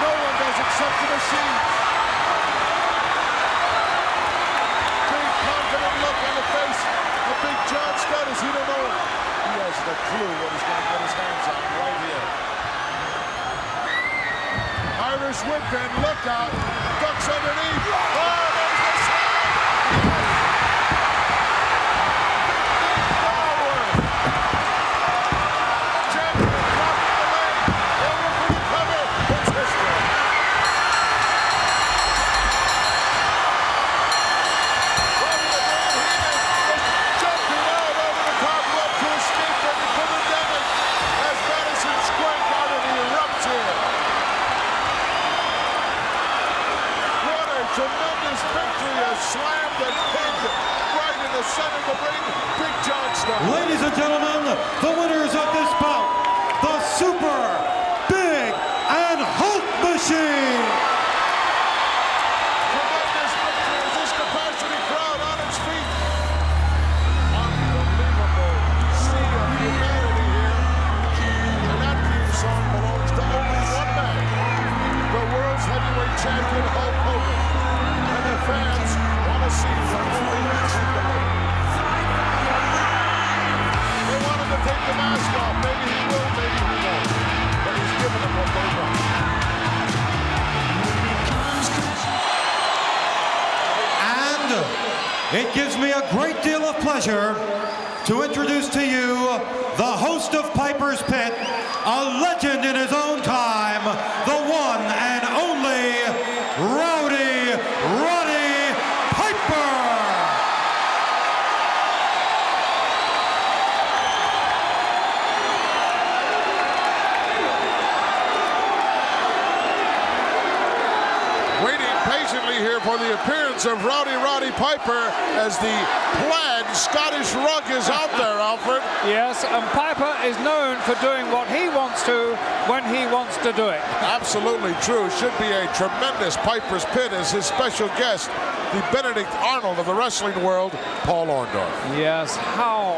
No one does except the machine. Big confident look on the face of Big John Studd as he don't know. He has no clue what he's going to get his hands on right here. Irish whip and look out. Ducks underneath. Oh, there's the slam. Forward. Champion dropping the leg. Over for the cover. It's history. Bobby the Brain Heenan is jumping out over the top rope to escape from the pandemic as Madison Square Garden erupts here. What a tremendous victory, a slam that pinned right in the center of the ring, Big John Studd. Ladies and gentlemen, the winners of this bout, the Super Big and Hulk Machine. Tremendous victory as this capacity crowd on its feet. Unbelievable sea of humanity here. And that theme song belongs to only one man, the world's heavyweight champion Hulk Hogan. And the fans want to see what only wrestling can do. They want him to take the mask off. Maybe he will, maybe he won't. But he's giving them what they want. And it gives me a great deal of pleasure to introduce to you the host of Piper's Pit, a legend in his own time, the one and only Rowdy Roddy Piper. Waiting patiently here for the appearance of Rowdy Roddy Piper as the plaid Scottish rug is out there, Alfred. Yes, and Piper is known for doing what he wants to when he wants to do it. Absolutely true. Should be a tremendous Piper's Pit as his special guest, the Benedict Arnold of the wrestling world, Paul Orndorff. Yes, how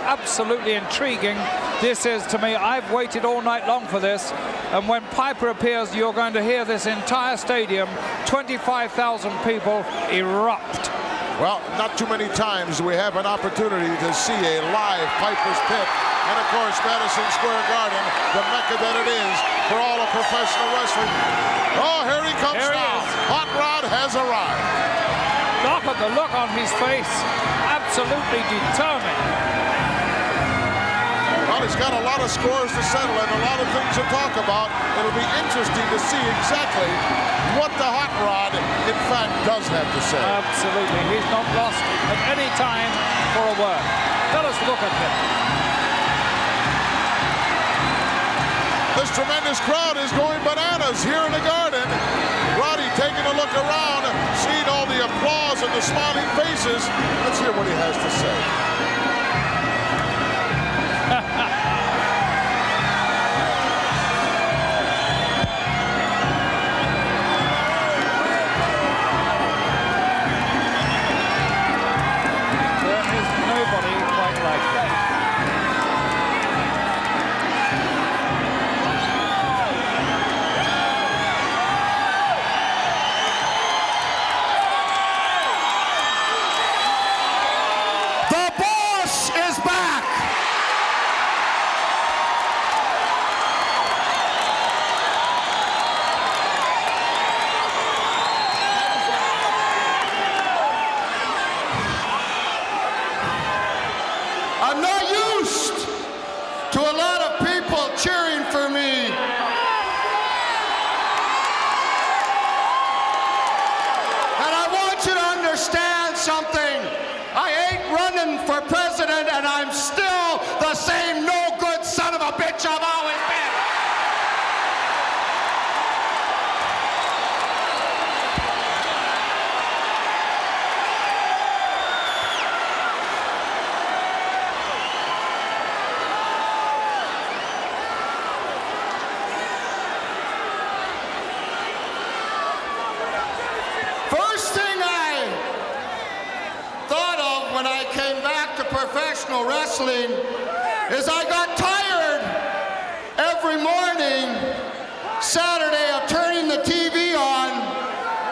absolutely intriguing this is to me. I've waited all night long for this, and when Piper appears, you're going to hear this entire stadium, 25,000 people, erupt. Well, not too many times we have an opportunity to see a live Piper's Pit. And of course, Madison Square Garden, the mecca that it is for all of professional wrestling. Oh, here he comes Here he now. is. Hot Rod has arrived. at the look on his face. Absolutely determined. Well, he's got a lot of scores to settle and a lot of things to talk about. It'll be interesting to see exactly what the hot rod, in fact, does have to say. Absolutely. He's not lost at any time for a word. Let us look at him. This tremendous crowd is going bananas here in the Garden. Roddy taking a look around, seeing all the applause and the smiling faces. Let's hear what he has to say. There is nobody quite like that. The boss is back. I'm not used to a lot of people cheering for me. And I want you to understand something. I ain't running for president, and I'm still the same no-good son of a bitch I've always been. First thing I thought of when I came back to professional wrestling is I got tired every morning, Saturday, of turning the TV on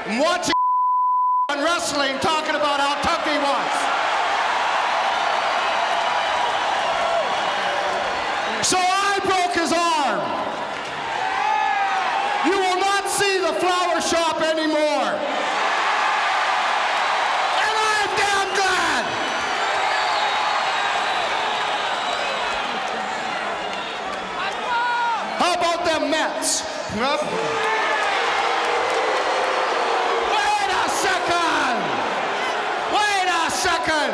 and watching on wrestling talking about how tough he was. So I broke his arm. You will not see the flower shop anymore. And I'm damn glad. How about them Mets? Wait a second. Wait a second.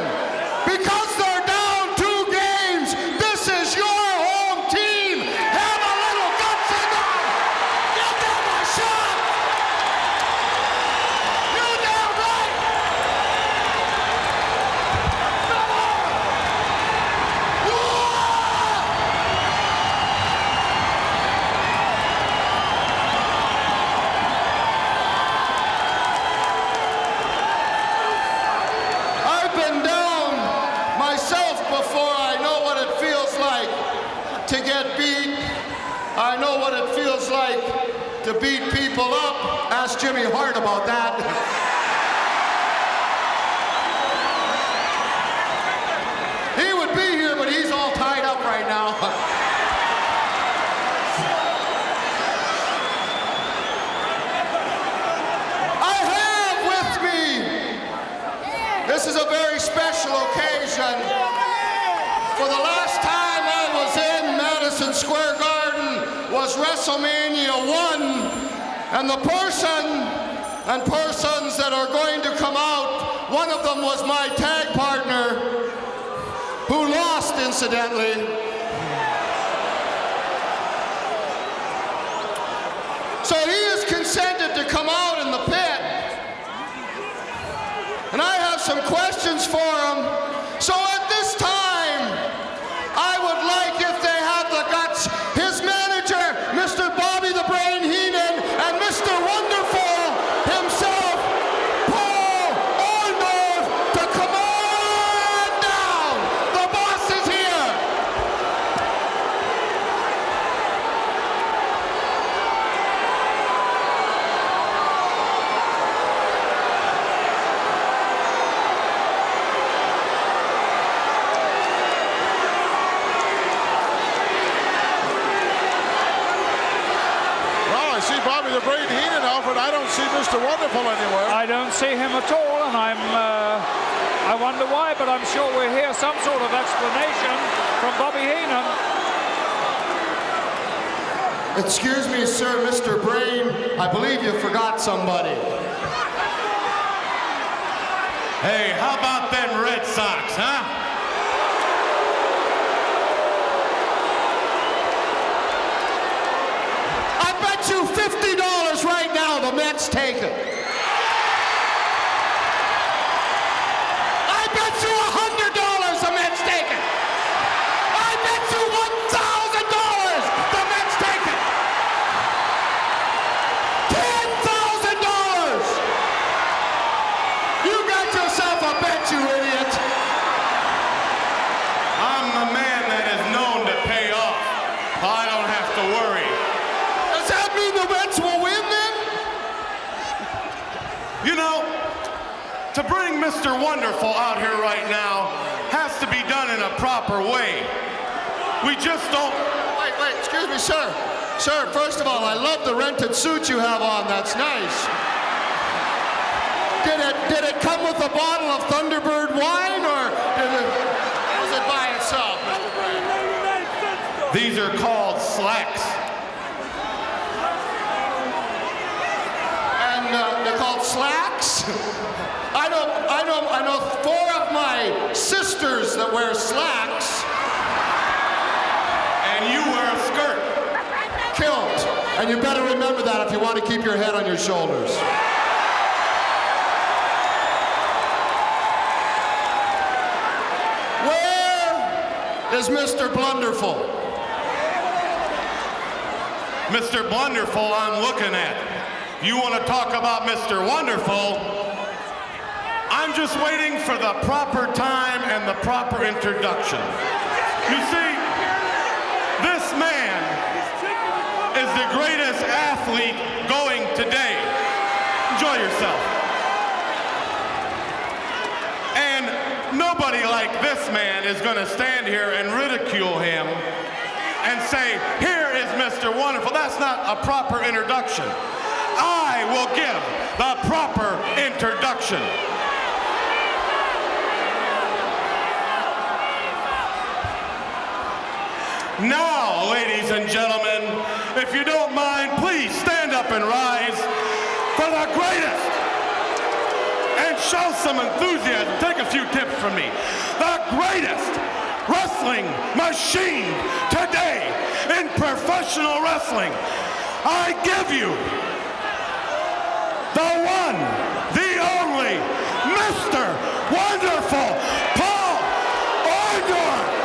Because they're down 2 games, this is your home team. Have a little guts in them. Give them a shot. You damn right. Come on. Whoa! I've been down myself before. I know what it feels like to get beat. I know what it feels like to beat people up. Ask Jimmy Hart about that. He would be here, but he's all tied up right now. I have with me, this is a very special occasion. For the last time I was in Madison Square Garden was WrestleMania 1, and the persons that are going to come out, one of them was my tag partner, who lost incidentally. So he has consented to come out in the pit. And I have some questions for him. So at this time, I would like, if they have the guts, his manager, Mr. Bobby the Brain Heenan, and Mr. Wonderful himself, Paul Orndorff, to come on down. The boss is here. Well, I see Bobby the Brain Heenan out Crawford, I don't see Mr. Wonderful anywhere. I don't see him at all, and I wonder why, but I'm sure we'll hear some sort of explanation from Bobby Heenan. Excuse me, sir, Mr. Brain. I believe you forgot somebody. Hey, how about them Red Sox, huh? I bet you $50 right now the Mets take it. I bet you $100 the Mets take it. I bet you $1,000 the Mets take it. $10,000. You got yourself a bet, you idiot. I'm the man that is known to pay off. I don't have to worry. Does that mean the Mets will win then? You know, to bring Mr. Wonderful out here right now has to be done in a proper way. We just don't... Wait, excuse me, sir. Sir, first of all, I love the rented suit you have on. That's nice. Did it come with a bottle of Thunderbird wine, or was it by itself, Mr. Brain? These are called slacks. And they're called slacks? I know 4 of my sisters that wear slacks. And you wear a skirt. Kilt. And you better remember that if you want to keep your head on your shoulders. Where is Mr. Blunderful? Mr. Blunderful, I'm looking at. You want to talk about Mr. Wonderful? I'm just waiting for the proper time and the proper introduction. You see, this man is the greatest athlete going today. Enjoy yourself. And nobody like this man is going to stand here and ridicule him and say, here is Mr. Wonderful. That's not a proper introduction. I will give the proper introduction. Now, ladies and gentlemen, if you don't mind, please stand up and rise for the greatest. And show some enthusiasm. Take a few tips from me. The greatest wrestling machine today in professional wrestling. I give you the one, the only, Mr. Wonderful, Paul Orndorff.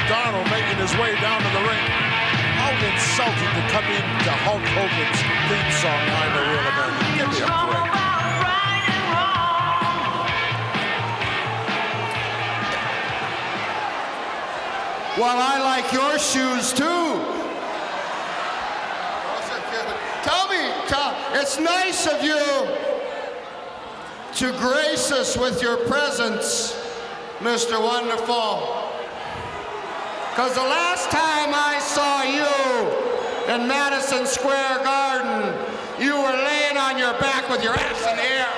Darnold making his way down to the ring. How insulting to come into Hulk Hogan's theme song, I'm a Real American. Give me a break. Well, I like your shoes too. Tell me, it's nice of you to grace us with your presence, Mr. Wonderful. Because the last time I saw you in Madison Square Garden, you were laying on your back with your ass in the air.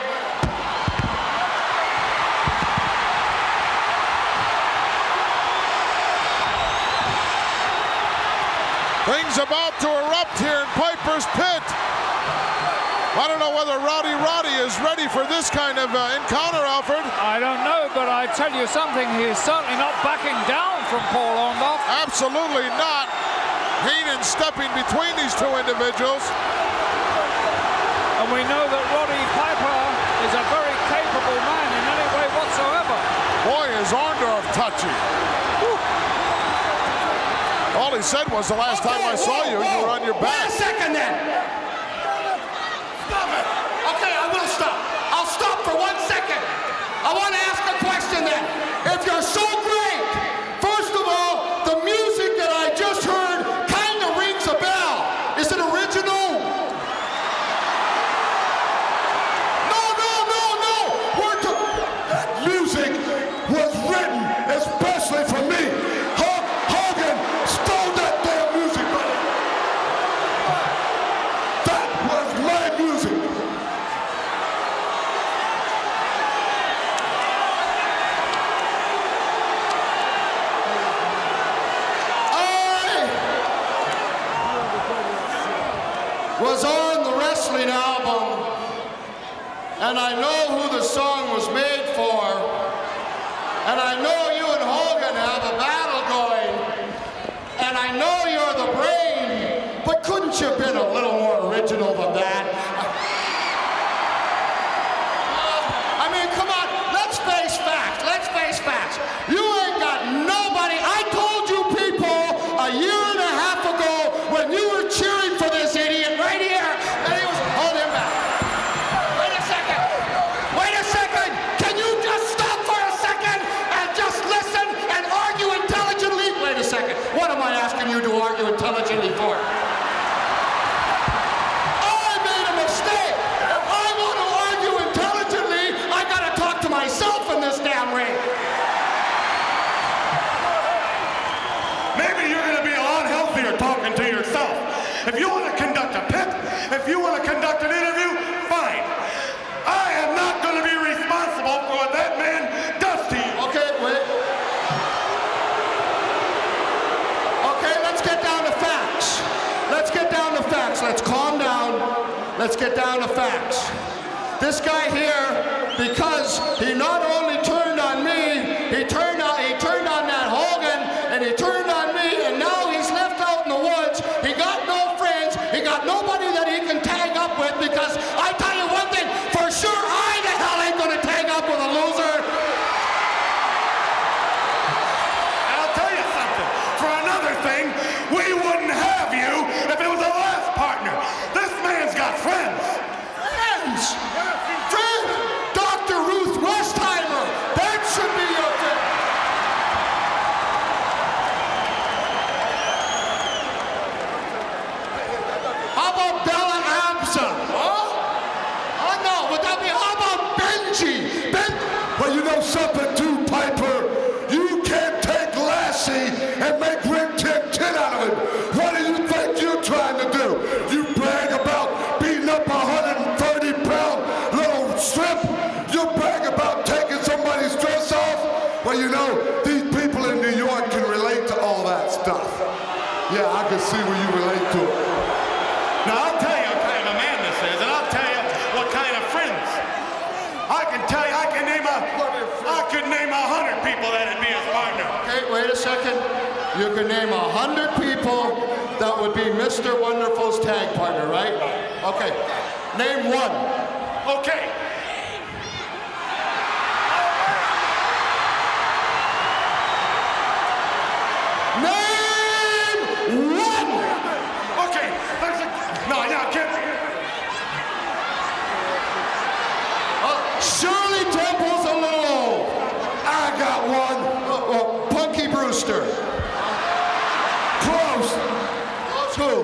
Things about to erupt here in Piper's Pit. I don't know whether Rowdy Roddy is ready for this kind of encounter, Alfred. I don't know, but I tell you something, he's certainly not backing down from Paul Orndorff. Absolutely not. Heenan stepping between these two individuals. And we know that Roddy Piper is a very capable man in any way whatsoever. Boy, is Orndorff touchy. Whew. All he said was, the last time I saw you, you were on your back. Wait a second then. Stop it. Okay, I will stop. I'll stop for 1 second. I want to ask a question then. If you're so great, first of all, the music that I just heard kind of rings a bell. Is it original? That music was written especially for me. Hulk Hogan stole that damn music, buddy. That was my music. I was on the wrestling album, and I know who the song was made for, and I know you and Hogan have a battle going, and I know you're the brain, but couldn't you have been a little more original than that? I mean, come on, let's face facts, let's face facts. You ain't got nobody. I told you people a year and a half ago when you were cheering for this idiot right here, and he was, hold him back. Wait a second. Wait a second. Can you just stop for a second and just listen and argue intelligently? Wait a second. What am I asking you to argue intelligently for? I made a mistake. If I want to argue intelligently, I gotta talk to myself in this damn ring. Maybe you're going to be a lot healthier talking to yourself. If you want to conduct a pit, if you want to conduct an interview, fine. I am not going to be responsible for what that man does to you. Okay, wait. Okay, let's get down to facts. Let's get down to facts. Let's calm down. Let's get down to facts. This guy here, because he not only turned on me, he turned on that Hogan, and he turned on me, and now he's left out in the woods. He got no friends. He got nobody that he can tag up with, because I tell you one thing, for sure I the hell ain't gonna tag up with a loser. I'll tell you something. For another thing, we wouldn't have you if it was a last partner. This man's got friends. Friends! Friend! Dr. Ruth Westheimer! That should be your friend! How about Bella Absa? Huh? Oh no, would that be, how about Benji? Well, you know something too, Piper? You can't take Lassie and make Rick 10 out of it. What do you think you're trying to do? You brag about beating up a 130-pound little strip? You brag about taking somebody's dress off? Well, you know, these people in New York can relate to all that stuff. Yeah, I can see where you relate to it. Now, I'll tell you what kind of a man this is, and I'll tell you what kind of friends. I can tell you, I could name 100 people that'd be his partner. Okay, wait a second. You can name 100 people that would be Mr. Wonderful's tag partner, right? Okay, name one. Okay. Name one! Okay, no, can't. Shirley Temple's a little old. I got one. Punky Brewster. Close. Close who?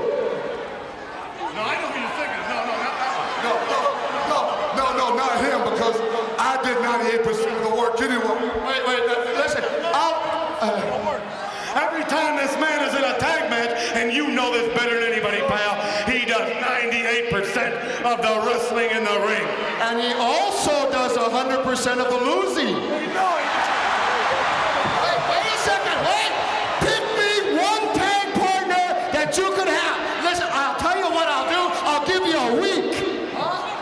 No, I know who you're thinking of. No, not that one. No, not him, because I did 98% of the work anyway. Wait, listen. Every time this man is in a tag match, and you know this better than anybody, pal, he does 98% of the wrestling in the ring. And he also does 100% of the losing. Wait a second, wait! Pick me one tag partner that you could have. Listen, I'll tell you what I'll do. I'll give you a week. Huh?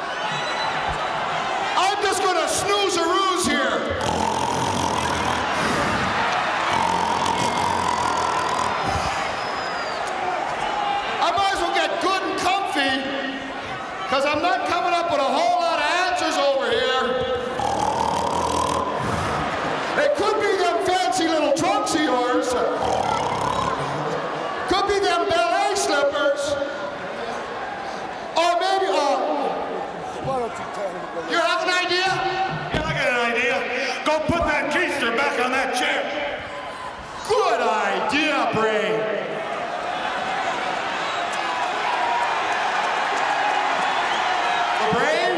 You have an idea? Yeah, I got an idea. Go put that keister back on that chair. Good idea, Brain. Brain,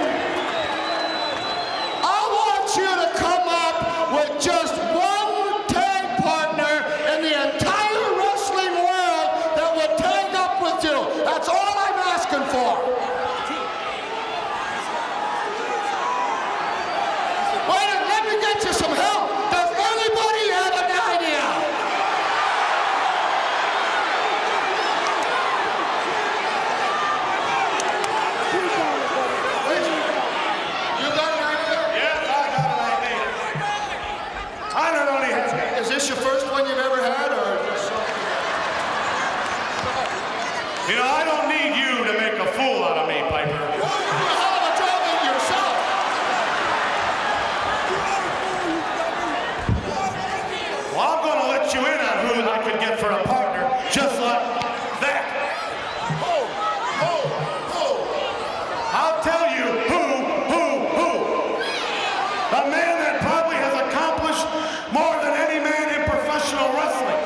I want you to come up with just one tag partner in the entire wrestling world that would tag up with you. That's all I'm asking for. Wait a minute, let me get you some help. Does anybody have an idea? You got an idea? Yes, I got an idea. I not only have... Is this your first one you've ever had, or? You know, I don't need you to make a fool out of me, Piper. You're a hell of a job in yourself. Well, I'm going to let you in on who I could get for a partner, just like that. I'll tell you who. A man that probably has accomplished more than any man in professional wrestling.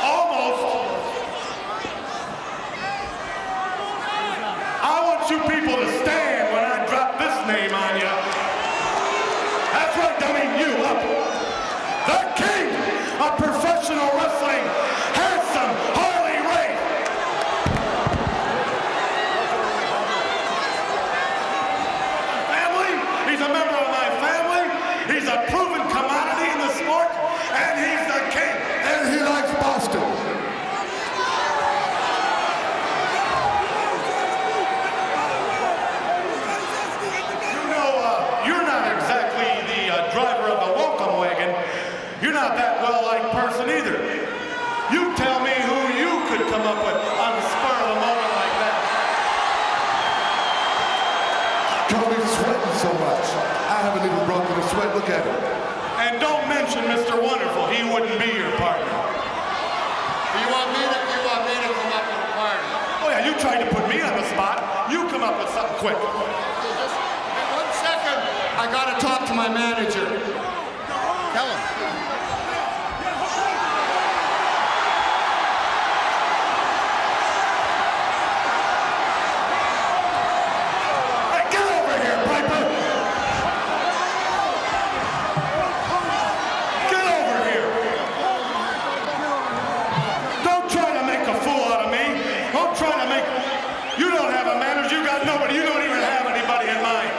Almost. I want you people to stand when I drop this name on you. That's right, dummy, you up. The king of professional wrestling, handsome Harley Race. Family, he's a member of my family. He's a proven commodity in the sport, and he's the king. And he likes Boston. You know, you're not exactly the driver of the welcome wagon. You're not that well-liked person either. You tell me who you could come up with on the spur of the moment like that. Cody's sweating so much. I haven't even broken a sweat. Look at him. And don't mention Mr. Wonderful. He wouldn't be your partner. You want me to come up with a partner? Oh yeah, you tried to put me on the spot. You come up with something quick. Just 1 second. I gotta talk to my manager. Tell him. Hey, get over here, Piper! Get over here! Don't try to make a fool out of me. Don't try to make... You don't have a manager. You got nobody. You don't even have anybody in mind.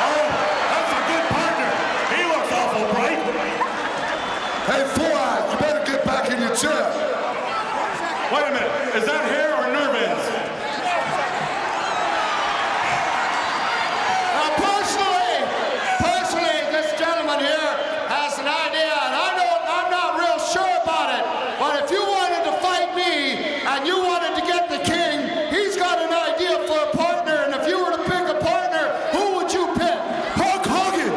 Oh, that's a good partner. He looks awful bright. Hey, Four Eyes, you better get back in your chair. Wait a minute. Is that hair or nerve ends? Now, personally, this gentleman here has an idea, and I'm not real sure about it. But if you wanted to fight me and you wanted to get the king, he's got an idea for a partner. And if you were to pick a partner, who would you pick? Hulk Hogan!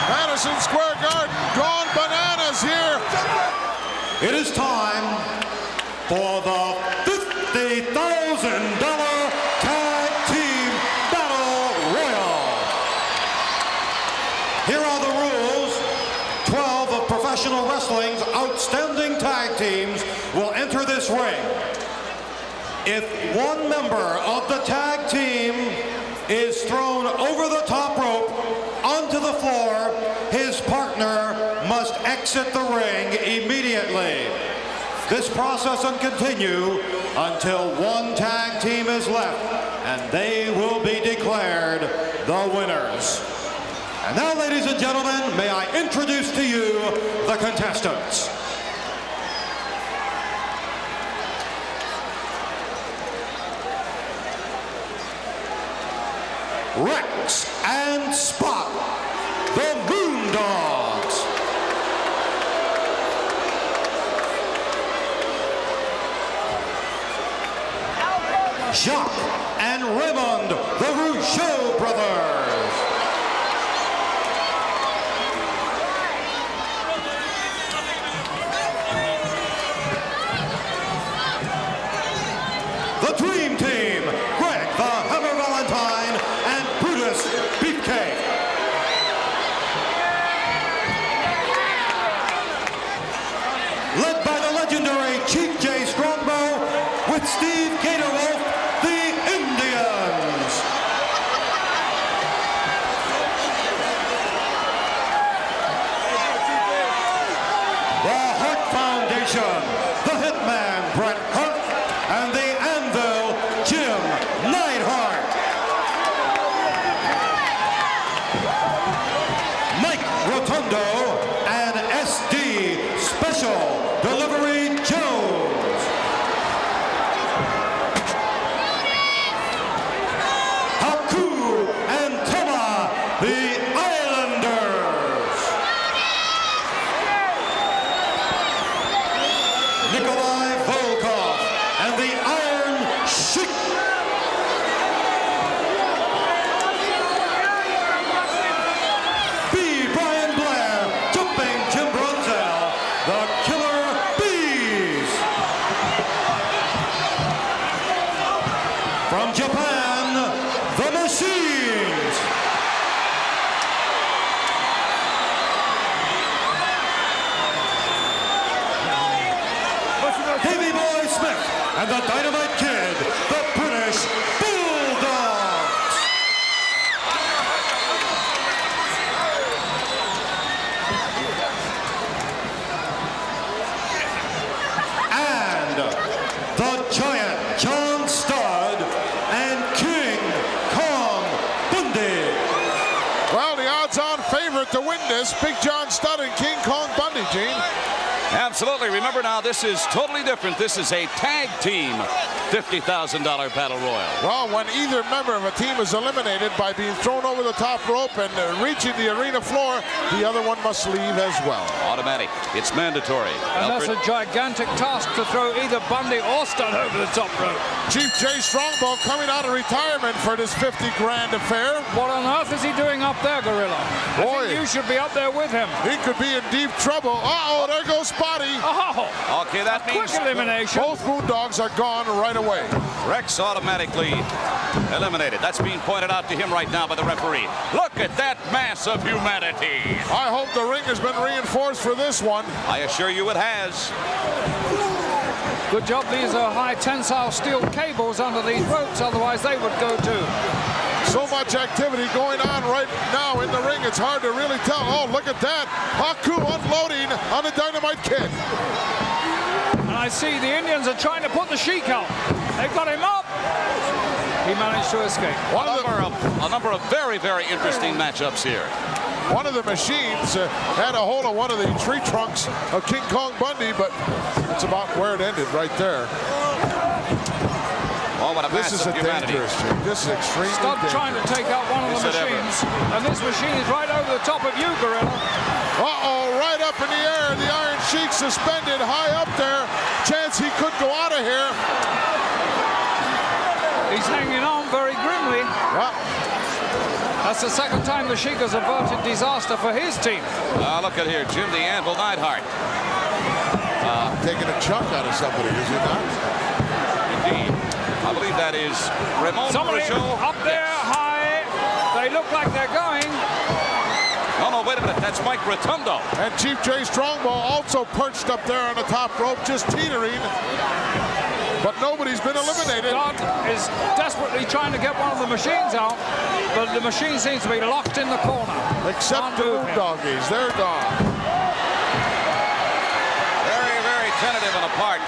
Madison Square Garden gone bananas here. It is time for the $50,000 Tag Team Battle Royal. Here are the rules. 12 of professional wrestling's outstanding tag teams will enter this ring. If one member of the tag team is thrown over the top rope onto the floor, his partner must exit the ring immediately. This process will continue until one tag team is left, and they will be declared the winners. And now, ladies and gentlemen, may I introduce to you the contestants. Rex and Spot, the Moondogs. Jacques and Raymond, the Rougeau brothers. The Dream Team, Greg the Hammer Valentine and Brutus Beefcake. Led by the legendary Chief Jay Strongbow with Steve Gatorwolf, the Indians. The Hart Foundation, the Hitman Bret Hart, and the Anvil Jim Neidhart. Mike Rotundo and SD Special Delivery Jones. Haku and Toma, the Islanders. Nikolai Volkov and the Iron Sheik. B. Brian Blair, Jumping Jim Brunzell, the Killer Bees. From Japan, the Machines. Davey Boy Smith and the Dynamite Kid, the British Bulldogs. And the Giant John Studd and King Kong Bundy. Well, the odds-on favorite to win this, Big John Studd and King Kong Bundy, Gene. Absolutely. Remember now, this is totally different. This is a tag team $50,000 battle royal. Well, when either member of a team is eliminated by being thrown over the top rope and reaching the arena floor, the other one must leave as well. Automatic. It's mandatory. And that's a gigantic task to throw either Bundy or Studd over the top rope. Chief Jay Strongbow coming out of retirement for this 50 grand affair. What on earth is he doing up there, Gorilla? I Boy. think you should be up there with him. He could be in deep trouble. Uh-oh, there goes Spotty. Oh, Okay, that quick means elimination. Both Moondogs are gone right away. Rex automatically eliminated. That's being pointed out to him right now by the referee. Look at that mass of humanity. I hope the ring has been reinforced for this one. I assure you it has. Good job, these are high tensile steel cables under these ropes, otherwise they would go too. So much activity going on right now in the ring, it's hard to really tell. Oh, look at that. Haku unloading on the Dynamite Kid. And I see the Indians are trying to put the Sheik out. They've got him up. He managed to escape. A number of very, very interesting matchups here. One of the machines had a hold of one of the tree trunks of King Kong Bundy, but it's about where it ended right there. Oh, what a mass This is of humanity. dangerous, Jim. This is extremely Studd dangerous. trying to take out one of the Is it ever? machines. And this machine is right over the top of you, Gorilla. Uh-oh, right up in the air. The Iron Sheik suspended high up there. Chance he could go out of here. He's hanging on very grimly. Well, That's the second time the Sheik has averted disaster for his team. Look at here, Jim the Anvil Neidhart. taking a chunk out of somebody, is he not? Indeed. I believe that is Ramon Somebody Rougeau. up there high. They look like they're going. No, wait a minute. That's Mike Rotundo. And Chief Jay Strongbow also perched up there on the top rope, just teetering. But nobody's been eliminated. Studd is desperately trying to get one of the machines out, but the machine seems to be locked in the corner. Except the Can't move him. Moondoggies, they're gone. Very, very tentative and apart.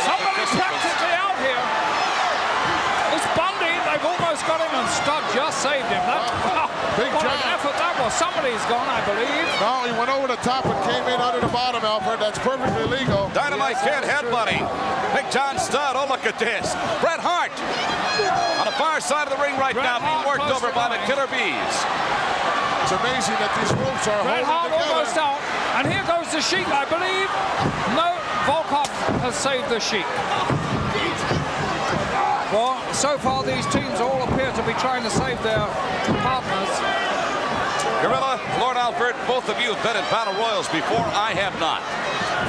Somebody's practically out here. It's Bundy. They've almost got him, and Studd just saved him. Big what job. an effort that was. Somebody's gone, I believe. No, he went over the top and came in under the bottom, Alfred. That's perfectly legal. Dynamite Kid headbutting. Big John Studd. Oh, look at this. Bret Hart on the far side of the ring right Bret now, being Hart worked close over to by the going. Killer Bees. It's amazing that these ropes are Bret Hart holding almost together. out. And here goes the Sheik, I believe. No, Volkov has saved the Sheik. Well, so far these teams all appear to be trying to save their partners. Gorilla, Lord Alfred, both of you have been in battle royals before. I have not.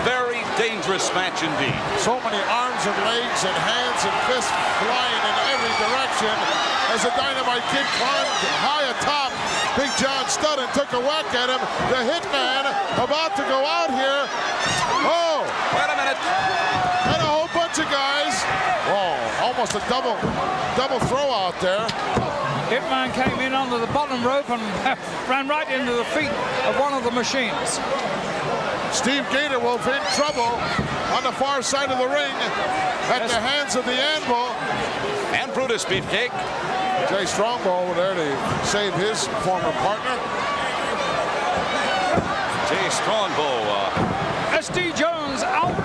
Very dangerous match indeed. So many arms and legs and hands and fists flying in every direction as the Dynamite Kid climbed high atop Big John Studd and took a whack at him. The Hitman about to go out here. Oh! Wait a minute. And a whole bunch of guys. Oh, almost a double throw out there. Hitman came in under the bottom rope and ran right into the feet of one of the machines. Steve Gatorwolf in trouble on the far side of the ring at the hands of the Anvil. And Brutus Beefcake. Jay Strongbow over there to save his former partner. Jay Strongbow. S.D. Jones out.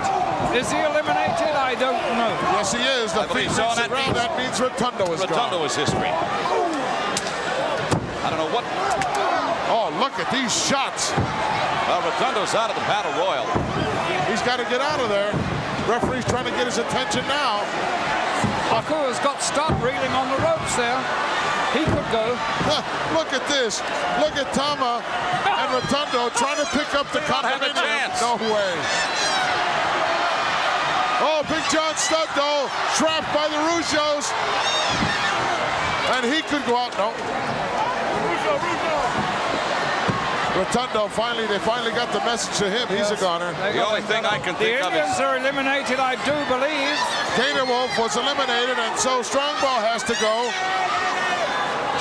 Is he eliminated? I don't know. Yes, he is. The feet so. that means Rotundo is gone. Rotundo is history. I don't know what. Oh, look at these shots. Well, Rotundo's out of the battle royal. He's got to get out of there. Referee's trying to get his attention now. Haku has got Studd reeling on the ropes there. He could go. Look at this. Look at Tama and Rotundo trying to pick up the Not have a condominium. chance. No way. Oh, Big John Studd, though, trapped by the Rougeos. And he could go out. No. Rotundo, they finally got the message to him. He's a goner. The only thing I can think The of Indians is are eliminated, I do believe. Gatorwolf was eliminated, and so Strongbow has to go.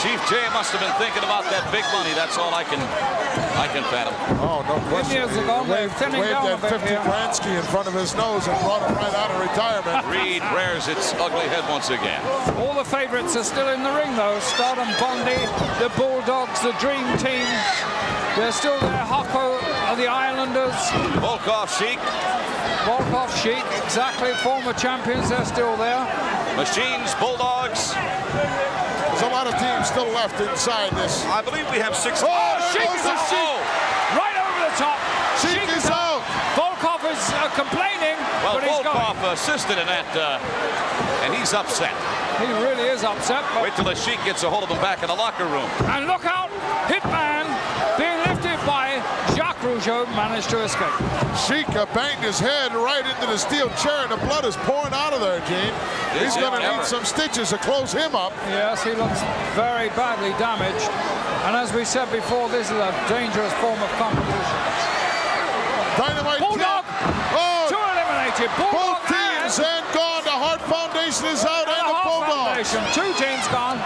Chief Jay must have been thinking about that big money. That's all I can fathom. Oh, no question. Indians are gone. They're thinning Waved down a that bit 50 here. grand ski in front of his nose and brought him right out of retirement. Reed rears its ugly head once again. All the favorites are still in the ring, though. Studd and Bundy, the Bulldogs, the Dream Team. They're still there. Hako of the Islanders. Volkov, Sheik. Volkov, Sheik, exactly. Former champions, they're still there. Machines, Bulldogs. There's a lot of teams still left inside this. I believe we have 6. Oh, Sheik there is goes the out. Sheik. Right over the top. Sheik is out. Volkov is complaining, Well, but he's Volkov going. assisted in that, and he's upset. He really is upset. But Wait till the Sheik gets a hold of him back in the locker room. And look out, Hitman being lifted by Jacques Rougeau managed to escape. Sheik banged his head right into the steel chair, and the blood is pouring out of there, Gene. He's going to need some stitches to close him up. Yes, he looks very badly damaged. And as we said before, this is a dangerous form of competition. Dynamite Bulldog! Kid. Oh, Two eliminated. Bulldog both teams and gone. The Hart Foundation is out, and the Hart Bulldogs. Foundation. Two teams gone.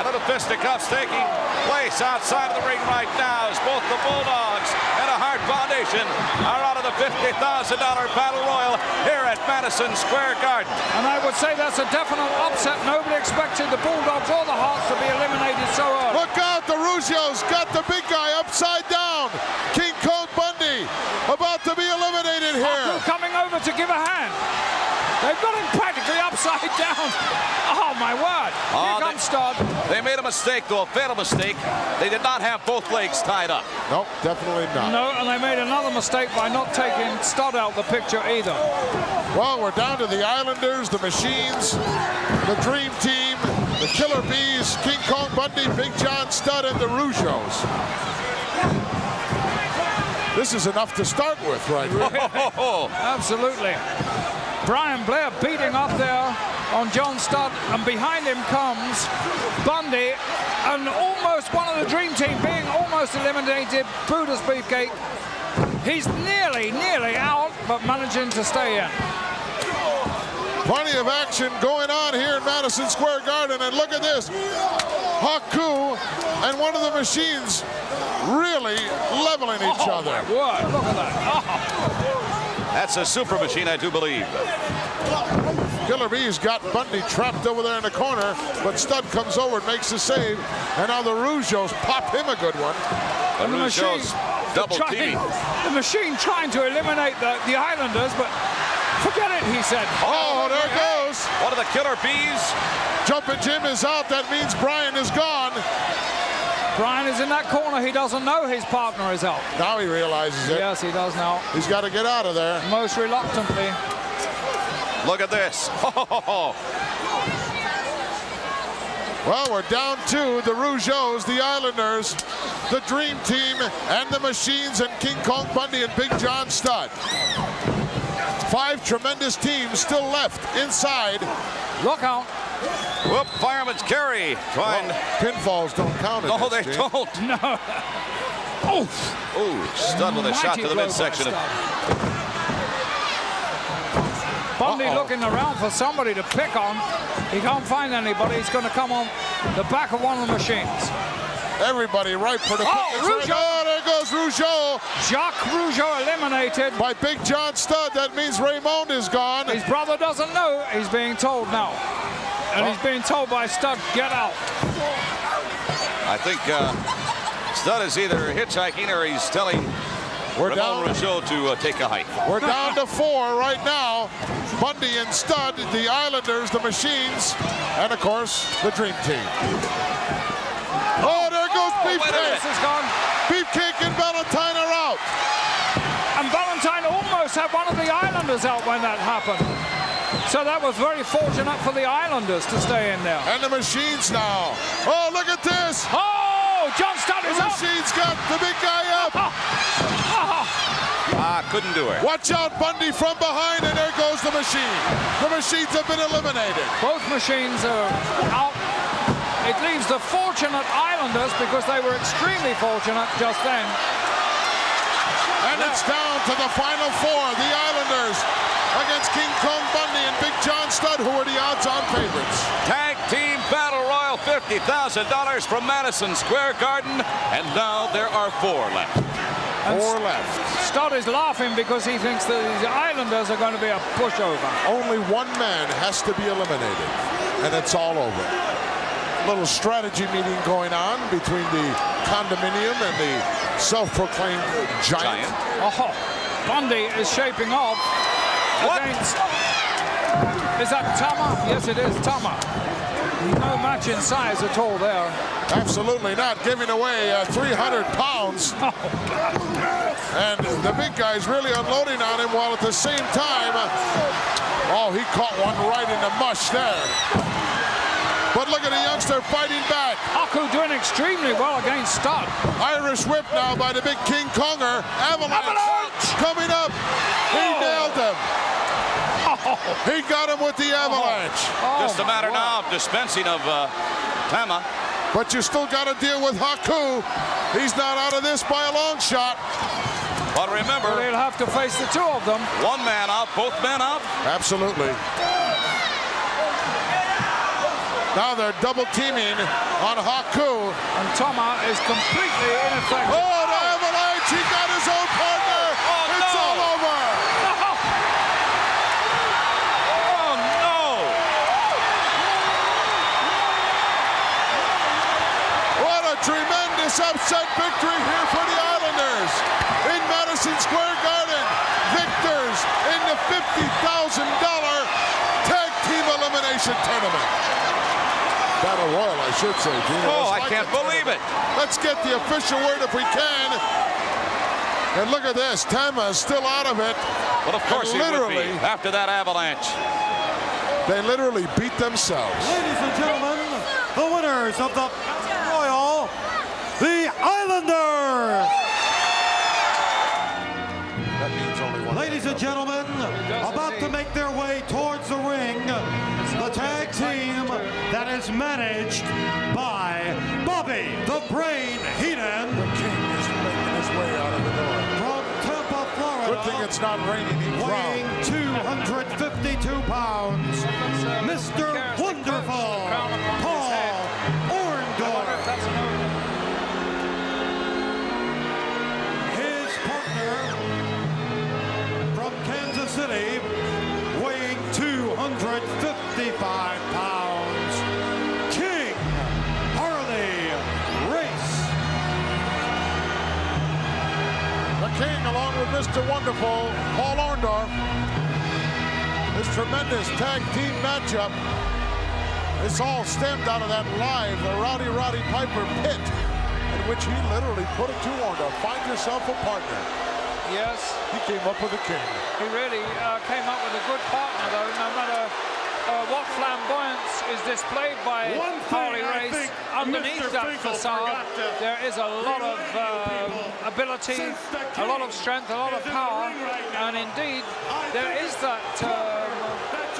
Another fisticuffs taking place outside of the ring right now as both the Bulldogs and the Hart Foundation are out of the $50,000 Battle Royal here at Madison Square Garden. And I would say that's a definite upset. Nobody expected the Bulldogs or the Hearts to be eliminated so early. Look out, the Rougeos got the big guy upside down. King Kong Bundy about to be eliminated here. Haku coming over to give a hand. They've got him practically upside down. Oh, my word. Here comes Studd. They made a mistake, though, a fatal mistake. They did not have both legs tied up. Nope, definitely not. No, and they made another mistake by not taking Studd out the picture either. Well, we're down to the Islanders, the Machines, the Dream Team, the Killer Bees, King Kong Bundy, Big John Studd, and the Rougeos. This is enough to start with right now. Absolutely. Brian Blair beating up there on John Studd, and behind him comes Bundy, and almost one of the Dream Team being almost eliminated, Brutus Beefcake. He's nearly out, but managing to stay in. Plenty of action going on here in Madison Square Garden, and look at this. Haku and one of the Machines really leveling each other. My word, look at that. Oh. That's a super machine, I do believe. Killer Bees got Bundy trapped over there in the corner, but Studd comes over and makes the save, and now the Rougeos pop him a good one. And the Machine, double teaming. the Machine trying to eliminate the Islanders, but forget it, he said. Oh, there it goes. One of the Killer Bees. Jumpin' Jim is out. That means Brian is gone. Brian is in that corner. He doesn't know his partner is out. Now he realizes it. Yes, he does now. He's got to get out of there. Most reluctantly. Look at this. Well, we're down to the Rougeaus, the Islanders, the Dream Team, and the Machines, and King Kong Bundy and Big John Studd. 5 tremendous teams still left inside. Look out. Whoop, fireman's carry. Pinfalls don't count. No, they don't. No. Oh, Studd with a shot to the midsection. Bundy looking around for somebody to pick on. He can't find anybody. He's going to come on the back of one of the machines. Everybody right for the pick. Rougeau. Oh, there goes Rougeau. Jacques Rougeau eliminated. By Big John Studd, that means Raymond is gone. His brother doesn't know. He's being told now. And he's being told by Studd, get out. I think Studd is either hitchhiking or he's telling Raymond Rougeau to take a hike. We're down to 4 right now. Bundy and Studd, the Islanders, the Machines, and of course, the Dream Team. Oh, there goes Beefcake. Beefcake and Valentine are out. And Valentine almost had one of the Islanders out when that happened. So that was very fortunate for the Islanders to stay in there. And the Machines now. Oh, look at this. Oh, John Studd is the up. Machines got the big guy up. Couldn't do it. Watch out, Bundy from behind, and there goes the Machine. The Machines have been eliminated. Both machines are out. It leaves the fortunate Islanders because they were extremely fortunate just then. And it's down to the final 4. The Islanders against King Kong Bundy and Big John Studd, who are the odds-on favorites. Tag Team Battle Royal, $50,000 from Madison Square Garden. And now there are 4 left. 4 left. Studd is laughing because he thinks that the Islanders are going to be a pushover. Only one man has to be eliminated, and it's all over. Little strategy meeting going on between the condominium and the self-proclaimed giant. Oh, Bundy is shaping off against... Is that Tama? Yes, it is Tama. No match in size at all there. Absolutely not, giving away 300 pounds. And the big guy's really unloading on him, while at the same time, oh, he caught one right in the mush there. But look at the youngster fighting back. Haku doing extremely well against Studd. Irish whip now by the big King Konger. Avalanche coming up. He nailed him. He got him with the avalanche. Just a matter now of dispensing of Tama. But you still got to deal with Haku. He's not out of this by a long shot. But remember, they'll have to face the 2 of them. One man out, both men out. Absolutely. Now they're double teaming on Haku. And Tama is completely ineffective. Oh, the avalanche! He got his own partner. Oh, it's all over. Oh no! What a tremendous upset victory here for the Islanders in Madison Square Garden. Victors in the $50,000 Tag Team Elimination Tournament. Battle Royal, I should say, Gino. Oh, I can't believe it. Let's get the official word if we can. And look at this. Tama is still out of it. Well, of course he would be after that avalanche. They literally beat themselves. Ladies and gentlemen, the winners of the Royal, the Islanders. That means only one. Ladies and gentlemen, about to make their way towards the ring, the tag team that is managed by Bobby the Brain Heenan. The King is making his way out of the door. From Tampa, Florida. Good thing it's not raining. He's weighing 252 pounds, Mr. Wonderful, Paul Orndorff. His partner from Kansas City, weighing 255 pounds, King Harley Race. The King, along with Mr. Wonderful, Paul Orndorff. This tremendous tag team matchup. It's all stemmed out of that live Rowdy Piper pit, in which he literally put it to Orndorff. Find yourself a partner. Yes. He came up with a king. He really came up with a good partner, though, no matter what flamboyance is displayed by Harley Race. Underneath that facade, there is a lot of ability, a lot of strength, a lot of power, and indeed, there is that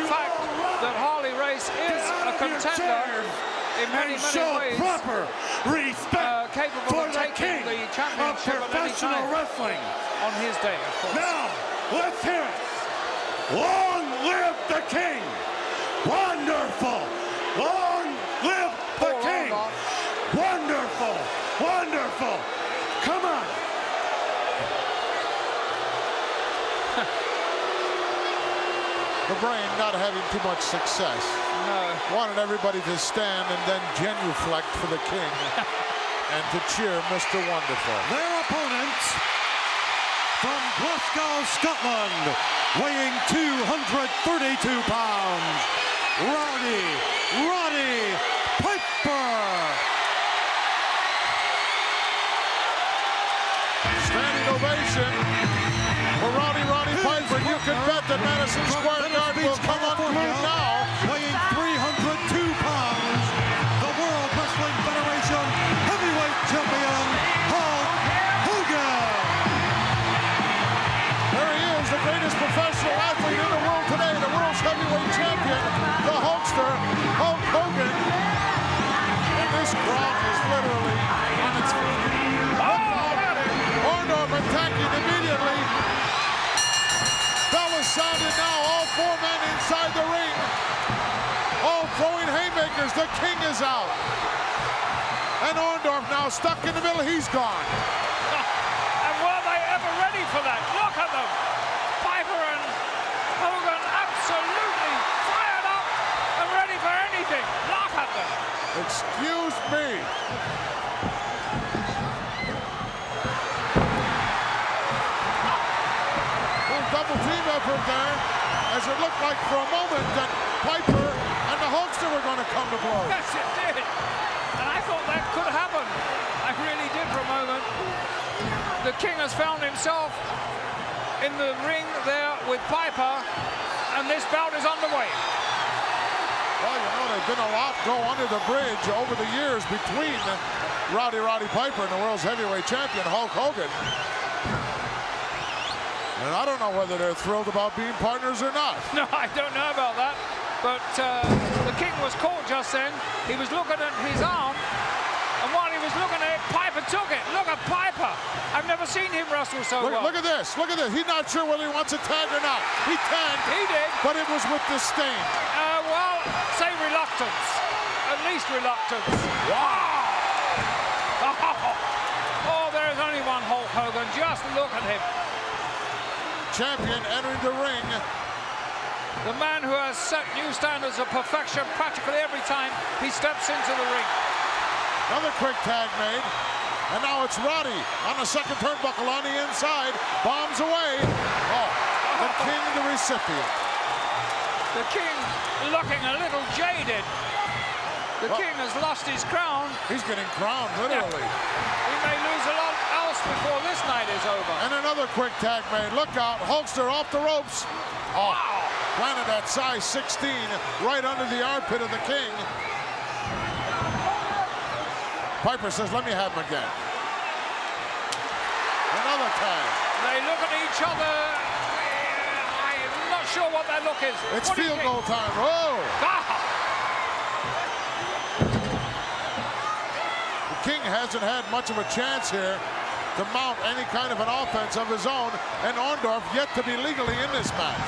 fact that Harley Race is a contender in many ways. Proper respect capable for of the taking king the of championship at any professional time wrestling. on his day, of course. Now, let's hear it. Long live the king. Wonderful. Long live the king. Wonderful. Wonderful. Come on. The Brain not having too much success. No. Wanted everybody to stand and then genuflect for the king and to cheer Mr. Wonderful. Their opponents from Glasgow, Scotland, weighing 232 pounds, Roddy Piper. Standing ovation for Roddy Piper. You can bet that Madison Square Garden will come unglued now. Weighing 302 pounds, the World Wrestling Federation heavyweight champion, Hulk Hogan. There he is, the greatest professional athlete in the world today, the world's heavyweight champion, the Hulkster, Hulk Hogan. And this crowd is literally on its feet. Orndorff attacking immediately. Bell is sounded now, all four men inside the ring. All throwing haymakers, the king is out. And Orndorff now stuck in the middle, he's gone. And were they ever ready for that? Look at them. Piper and Hogan absolutely fired up and ready for anything. Look at them. Excuse me. Double team effort there, as it looked like for a moment that Piper and the Hulkster were going to come to blows. Yes, it did. And I thought that could happen. I really did for a moment. The king has found himself in the ring there with Piper, and this bout is underway. Well, you know, there's been a lot go under the bridge over the years between Roddy Piper and the world's heavyweight champion, Hulk Hogan. And I don't know whether they're thrilled about being partners or not. No, I don't know about that. But the king was caught just then. He was looking at his arm, and while he was looking at it, Piper took it. Look at Piper. I've never seen him wrestle so well. Look at this. Look at this. He's not sure whether he wants a tag or not. He tagged. He did. But it was with disdain. Well, say reluctance. At least reluctance. Wow. Oh, there is only one Hulk Hogan. Just look at him. Champion entering the ring. The man who has set new standards of perfection practically every time he steps into the ring. Another quick tag made. And now it's Roddy on the second turnbuckle on the inside. Bombs away. Oh, the king, the recipient. The king looking a little jaded. The king has lost his crown. He's getting crowned, literally. Yeah. He may lose a lot else before this night is over. And another quick tag made. Look out, Hulkster off the ropes. Oh, wow. Planted that size 16 right under the armpit of the king. Piper says, let me have him again. Another tag. They look at each other. I'm not sure what that look is. It's field goal time. Oh! The king hasn't had much of a chance here to mount any kind of an offense of his own, and Orndorff yet to be legally in this match.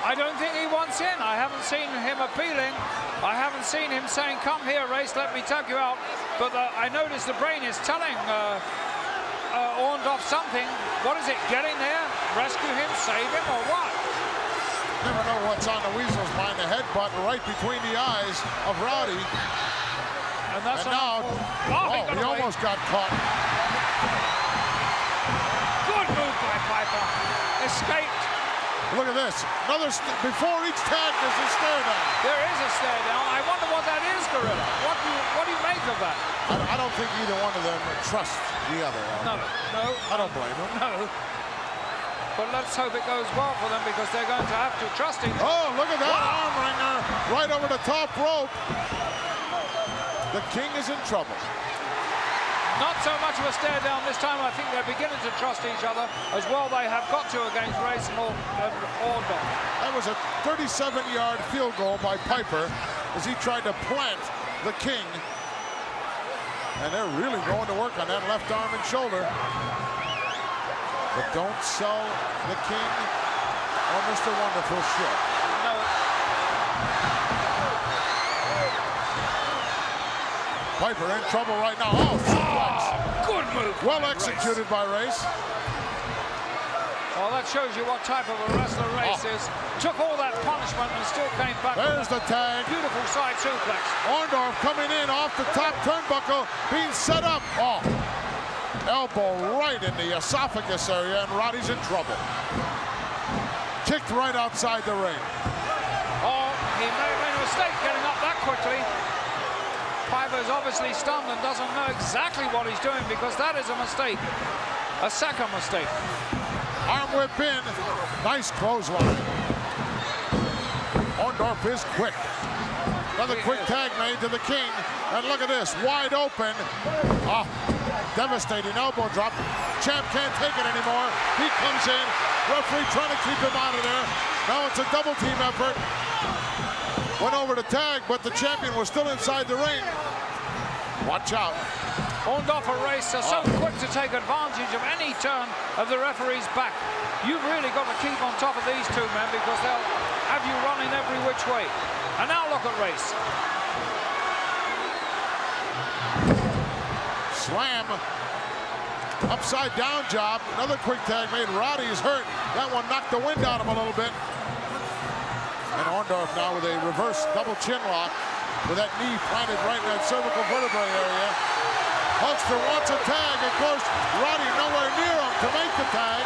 I don't think he wants in. I haven't seen him appealing. I haven't seen him saying, come here, Race, let me tug you out. But I noticed the Brain is telling Orndorff something. What is it, get in there, rescue him, save him, or what? Never know what's on the Weasel's mind. The headbutt right between the eyes of Roddy. And that's now, he almost got caught. Good move by Piper. Escaped. Look at this. Before each tag, there's a stare down. There is a stare down. I wonder what that is, Gorilla. What do you make of that? I don't think either one of them trusts the other. No. I don't blame them. No. But let's hope it goes well for them because they're going to have to trust each other. Oh, look at that arm wringer right over the top rope. The King is in trouble. Not so much of a stare down this time. I think they're beginning to trust each other as well. They have got to against Race and Orndorff. That was a 37-yard field goal by Piper as he tried to plant the King. And they're really going to work on that left arm and shoulder. But don't sell the King or Mr. Wonderful short. No. Piper in trouble right now. Oh, suplex. Good move. Well executed by Race. Well, that shows you what type of a wrestler Race is. Took all that punishment and still came back. There's the tag. Beautiful side suplex. Orndorff coming in off the top turnbuckle, being set up. Oh, elbow right in the esophagus area, and Roddy's in trouble. Kicked right outside the ring. Oh, he may have made a mistake getting up that quickly. Piper's obviously stunned and doesn't know exactly what he's doing because that is a mistake. A second mistake. Arm whip in. Nice clothesline. Orndorff is quick. Another quick tag made to the King. And look at this, wide open. Ah, devastating elbow drop. Champ can't take it anymore. He comes in. Referee trying to keep him out of there. Now it's a double team effort. Went over to tag, but the champion was still inside the ring. Watch out. Orndorff and Race are so quick to take advantage of any turn of the referee's back. You've really got to keep on top of these two men because they'll have you running every which way. And now look at Race. Slam. Upside down job. Another quick tag made. Roddy is hurt. That one knocked the wind out of him a little bit. And Orndorff now with a reverse double chin lock with that knee planted right in that cervical vertebrae area. Hulkster wants a tag. Of course, Roddy nowhere near him to make the tag.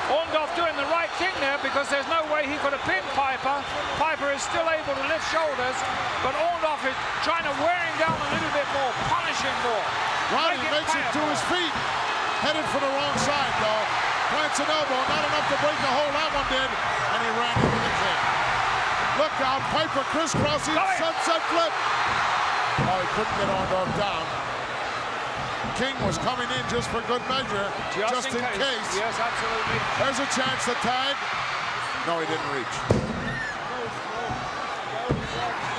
Orndorff doing the right thing there because there's no way he could have pinned Piper. Piper is still able to lift shoulders, but Orndorff is trying to wear him down a little bit more, punish him more. Roddy makes it to his feet. Headed for the wrong side, though. Plants an elbow, not enough to break the hole. That one did, and he ran into the King. Look out, Piper crisscrossing, sunset flip. Oh, he couldn't get Orndorff down. King was coming in just for good measure, just in case. Yes, absolutely. There's a chance to tag. No, he didn't reach.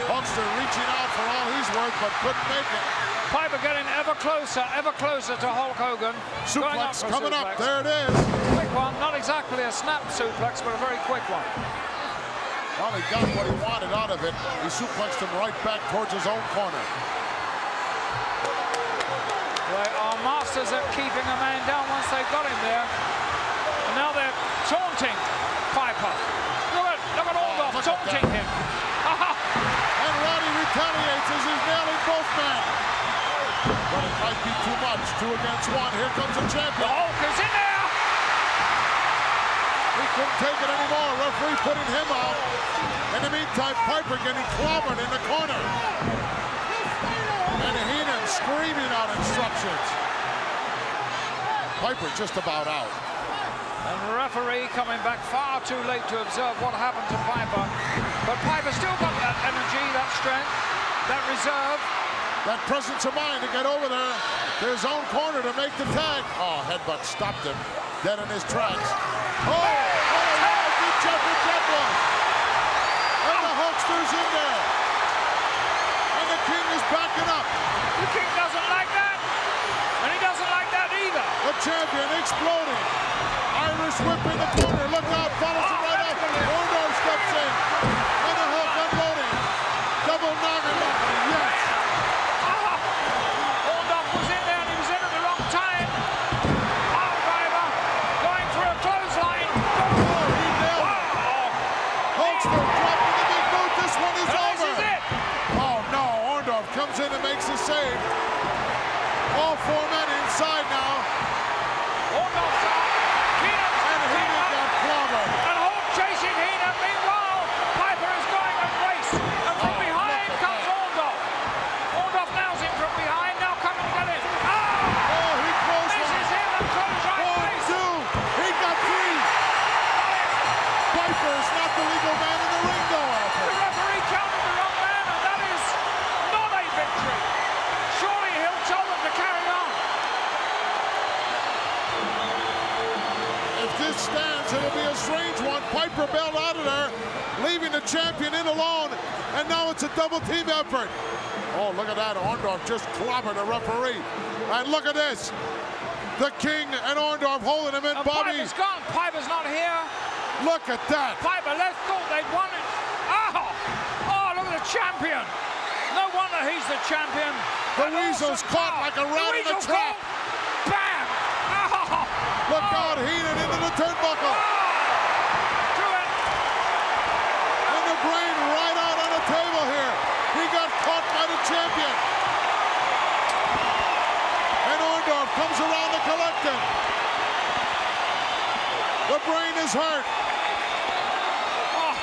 Hulkster reaching out for all he's worth, but couldn't make it. Piper getting ever closer to Hulk Hogan. Suplex coming up. There it is. Quick one, not exactly a snap suplex, but a very quick one. Well, he got what he wanted out of it. He suplexed him right back towards his own corner. They are masters at keeping a man down once they've got him there. And now they're taunting Piper. Look at Orndorff taunting him. And Roddy retaliates as he's nailing both men. But it might be too much. 2 against 1. Here comes the champion. The Hulk is in there. He couldn't take it anymore. Referee putting him out. In the meantime, Piper getting clobbered in the corner. And Heenan screaming out instructions. Piper just about out. And the referee coming back far too late to observe what happened to Piper. But Piper still got that energy, that strength, that reserve. That presence of mind to get over there to his own corner to make the tag. Oh, headbutt stopped him dead in his tracks. Oh, good Jeffrey Devlin. And the Hulkster's in there. And the King is backing up. The King doesn't like that. And he doesn't like that either. The champion exploding. Irish whip in the corner. Look out, follows him right up. Orndorff steps in. And the Hulk unloading. Double noggin lock. Yes. Orndorff was in there and he was in at the wrong time. Piledriver going for a clothesline. Oh, he nailed it. Hulkster dropping the big boot. This one is over. This is it. Oh no, Orndorff comes in and makes the save. All 4 men inside now. Orndorff's out. And Heenan got this stands, it'll be a strange one. Piper bailed out of there, leaving the champion in alone, and now it's a double team effort. Oh, look at that. Orndorff just clobbered the referee. And look at this. The King and Orndorff holding him in. Bobby. Piper's gone. Piper's not here. Look at that. Piper, let's thought they'd won it. Oh! Oh, look at the champion. No wonder he's the champion. The Weasel's caught like a rat in a trap. Bam! Oh! Look out, Heenan into the turnbuckle. Do it. And the Brain right out on the table here. He got caught by the champion. And Orndorff comes around to collect him. The Brain is hurt.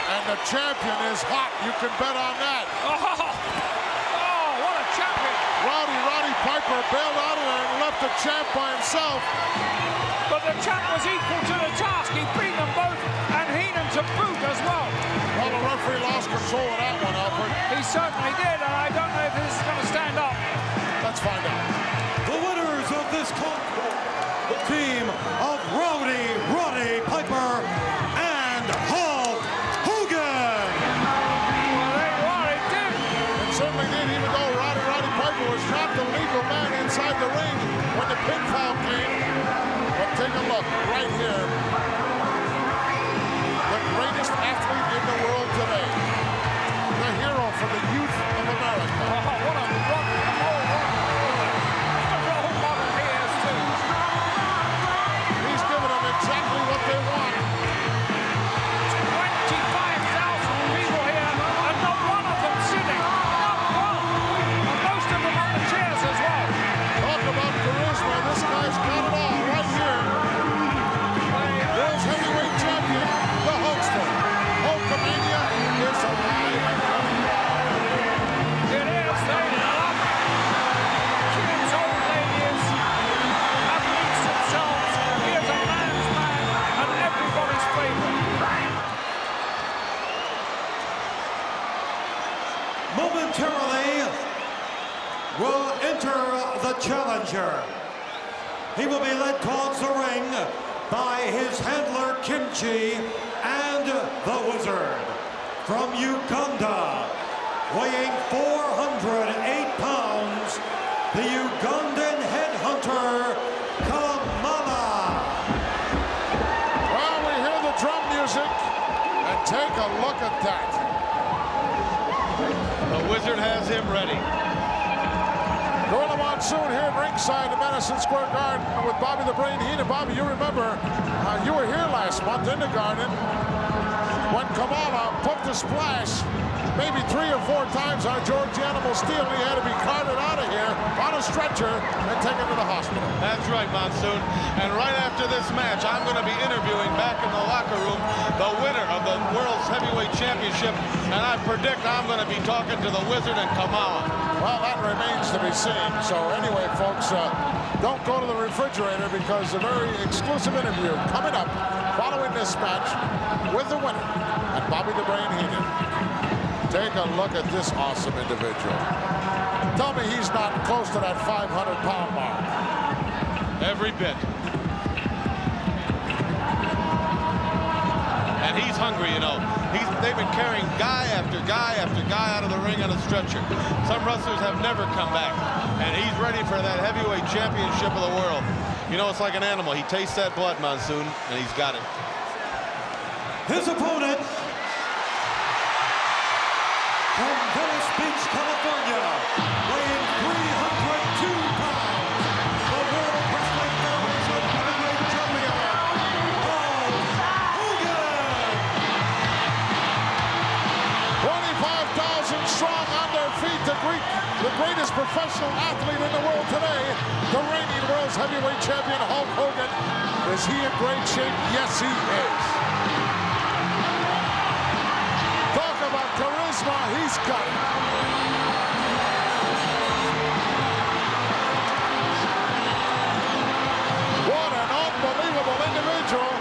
And the champion is hot. You can bet on that. Oh, what a champion. Roddy Piper bailed out of there and left the champ by himself. But the champ was equal to the task. He beat them both, and Heenan to boot as well. Well, the referee lost control of that one, Alfred. He certainly did, and I don't know if this is going to stand up. Let's find out. The winners of this the team of Roddy Piper and Hulk Hogan. Well, it did. It certainly did, even though Roddy Piper was not the legal man inside the ring when the pinfall came. But take a look right here. The greatest athlete in the world today. The hero for the youth of America. Oh, what a rock and roll. What a role model he is, too. He's giving them exactly what they want. 25,000 people here, and not one of them sitting. Not one. And most of them on the chairs as well. Talk about charisma. This guy's got it all right here. World's heavyweight champion, the Hulkster. Hulkamania is alive and well. It is. They love kids, old ladies, athletes themselves. He is a man's man and everybody's favorite. Momentarily will enter the challenger. He will be led towards the ring by his handler Kimchi and the Wizard. From Uganda, weighing 408 pounds, the Ugandan headhunter Kamala. Well, we hear the drum music, and take a look at that. The Wizard has him ready. Gorilla Monsoon here at ringside at Madison Square Garden with Bobby the Brain Heenan. Bobby, you remember, you were here last month in the Garden when Kamala put the splash maybe 3 or 4 times on George the Animal Steel. He had to be carted out of here on a stretcher and taken to the hospital. That's right, Monsoon. And right after this match, I'm going to be interviewing back in the locker room the winner of the World's Heavyweight Championship, and I predict I'm going to be talking to the Wizard and Kamala. Well, that remains to be seen. So anyway, folks, don't go to the refrigerator because a very exclusive interview coming up following this match with the winner and Bobby the Brain Heenan. Take a look at this awesome individual. Tell me he's not close to that 500-pound mark. Every bit. And he's hungry, you know. They've been carrying guy after guy after guy out of the ring on a stretcher. Some wrestlers have never come back. And he's ready for that heavyweight championship of the world. You know, it's like an animal. He tastes that blood, Monsoon, and he's got it. His opponent from Venice Beach, California, weighing 302 pounds, the World Wrestling Federation heavyweight champion, Hulk Hogan. 25,000 strong on their feet to greet the greatest professional athlete in the world today, the reigning world's heavyweight champion, Hulk Hogan. Is he in great shape? Yes, he is. Talk about charisma, he's got it. What an unbelievable individual.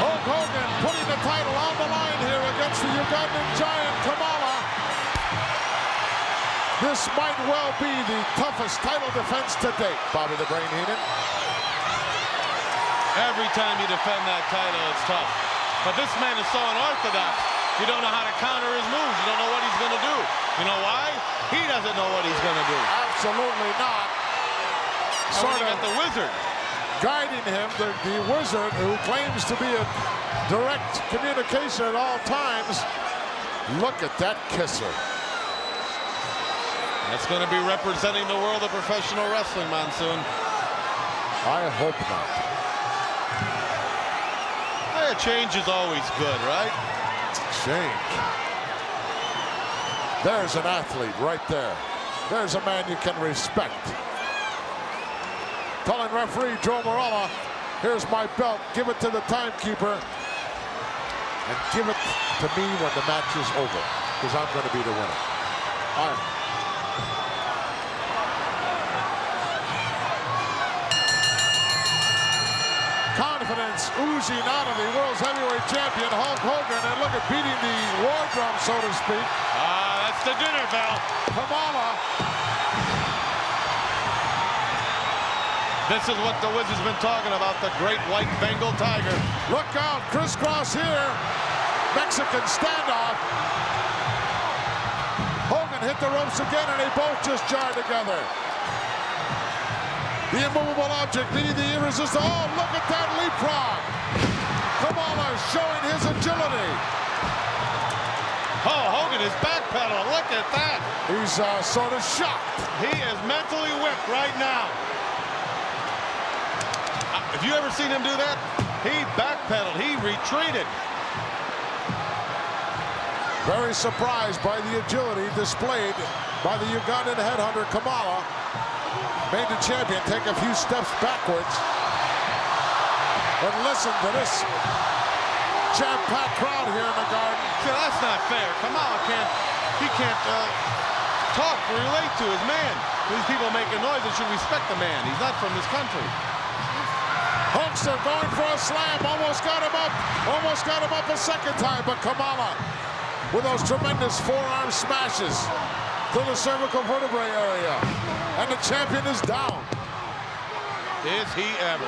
Hulk Hogan putting the title on the line here against the Ugandan giant Kamala. This might well be the toughest title defense to date, Bobby the Brain Heenan. Every time you defend that title, it's tough. But this man is so unorthodox. You don't know how to counter his moves. You don't know what he's going to do. You know why? He doesn't know what he's going to do. Absolutely not. Sort of the Wizard guiding him, the Wizard, who claims to be in direct communication at all times. Look at that kisser. That's going to be representing the world of professional wrestling, Monsoon. I hope not. Hey, a change is always good, right? Change. There's an athlete right there. There's a man you can respect. Telling referee Joe Marella, here's my belt, give it to the timekeeper, and give it to me when the match is over, because I'm going to be the winner. All right. Confidence oozing out of the world's heavyweight champion, Hulk Hogan, and look at beating the war drum, so to speak. That's the dinner bell. Kamala. This is what the Wizard's been talking about, the great white Bengal tiger. Look out, crisscross here. Mexican standoff. Hogan hit the ropes again, and they both just jarred together. The immovable object meeting the irresistible. Oh, look at that leapfrog. Kamala showing his agility. Oh, Hogan is backpedaling. Look at that. He's sort of shocked. He is mentally whipped right now. Have you ever seen him do that? He backpedaled. He retreated. Very surprised by the agility displayed by the Ugandan headhunter Kamala. Made the champion take a few steps backwards. But listen to this jam-packed crowd here in the Garden. See, that's not fair. Kamala can't talk or relate to his man. These people making noise, they should respect the man. He's not from this country. Hulkster going for a slam, almost got him up a second time, but Kamala with those tremendous forearm smashes to the cervical vertebrae area. And the champion is down. Is he ever?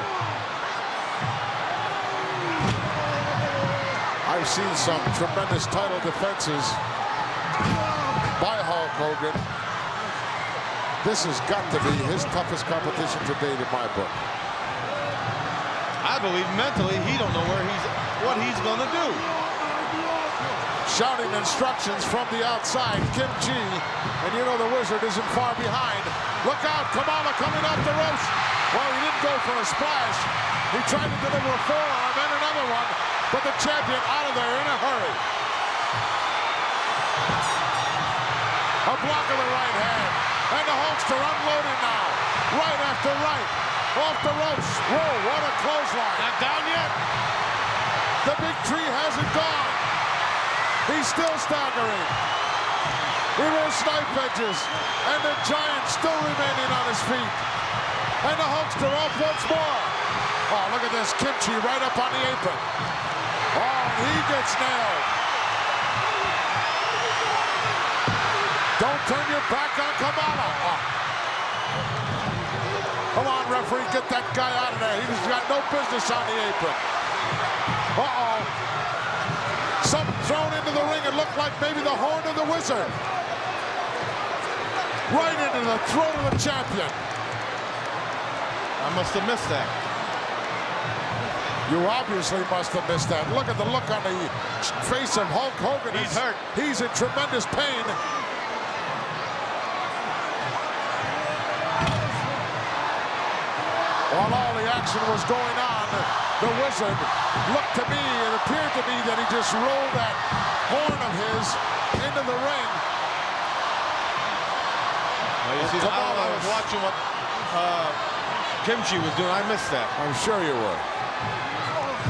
I've seen some tremendous title defenses by Hulk Hogan. This has got to be his toughest competition to date in my book. I believe mentally he don't know what he's going to do. Shouting instructions from the outside, Kim Chi, and you know the Wizard isn't far behind. Look out, Kamala coming off the ropes. Well, he didn't go for a splash. He tried to deliver a forearm and another one, but the champion out of there in a hurry. A block of the right hand, and the Hulkster unloading now. Right after right, off the ropes. Whoa, what a clothesline. Not down yet. The big tree hasn't gone. He's still staggering. Reverse knife edges, and the Giant still remaining on his feet. And the Hulkster off once more. Oh, look at this, Kim Chi right up on the apron. Oh, he gets nailed. Don't turn your back on Kamala. Oh. Come on, referee, get that guy out of there. He's got no business on the apron. Uh-oh. Something thrown into the ring. It looked like maybe the horn of the Wizard. Right into the throat of the champion. I must have missed that. You obviously must have missed that. Look at the look on the face of Hulk Hogan. He's hurt. He's in tremendous pain. While all the action was going on, the Wizard looked to me, it appeared to me that he just rolled that horn of his into the ring. Well, you see, I was watching what Kim Chi was doing. I missed that. I'm sure you were.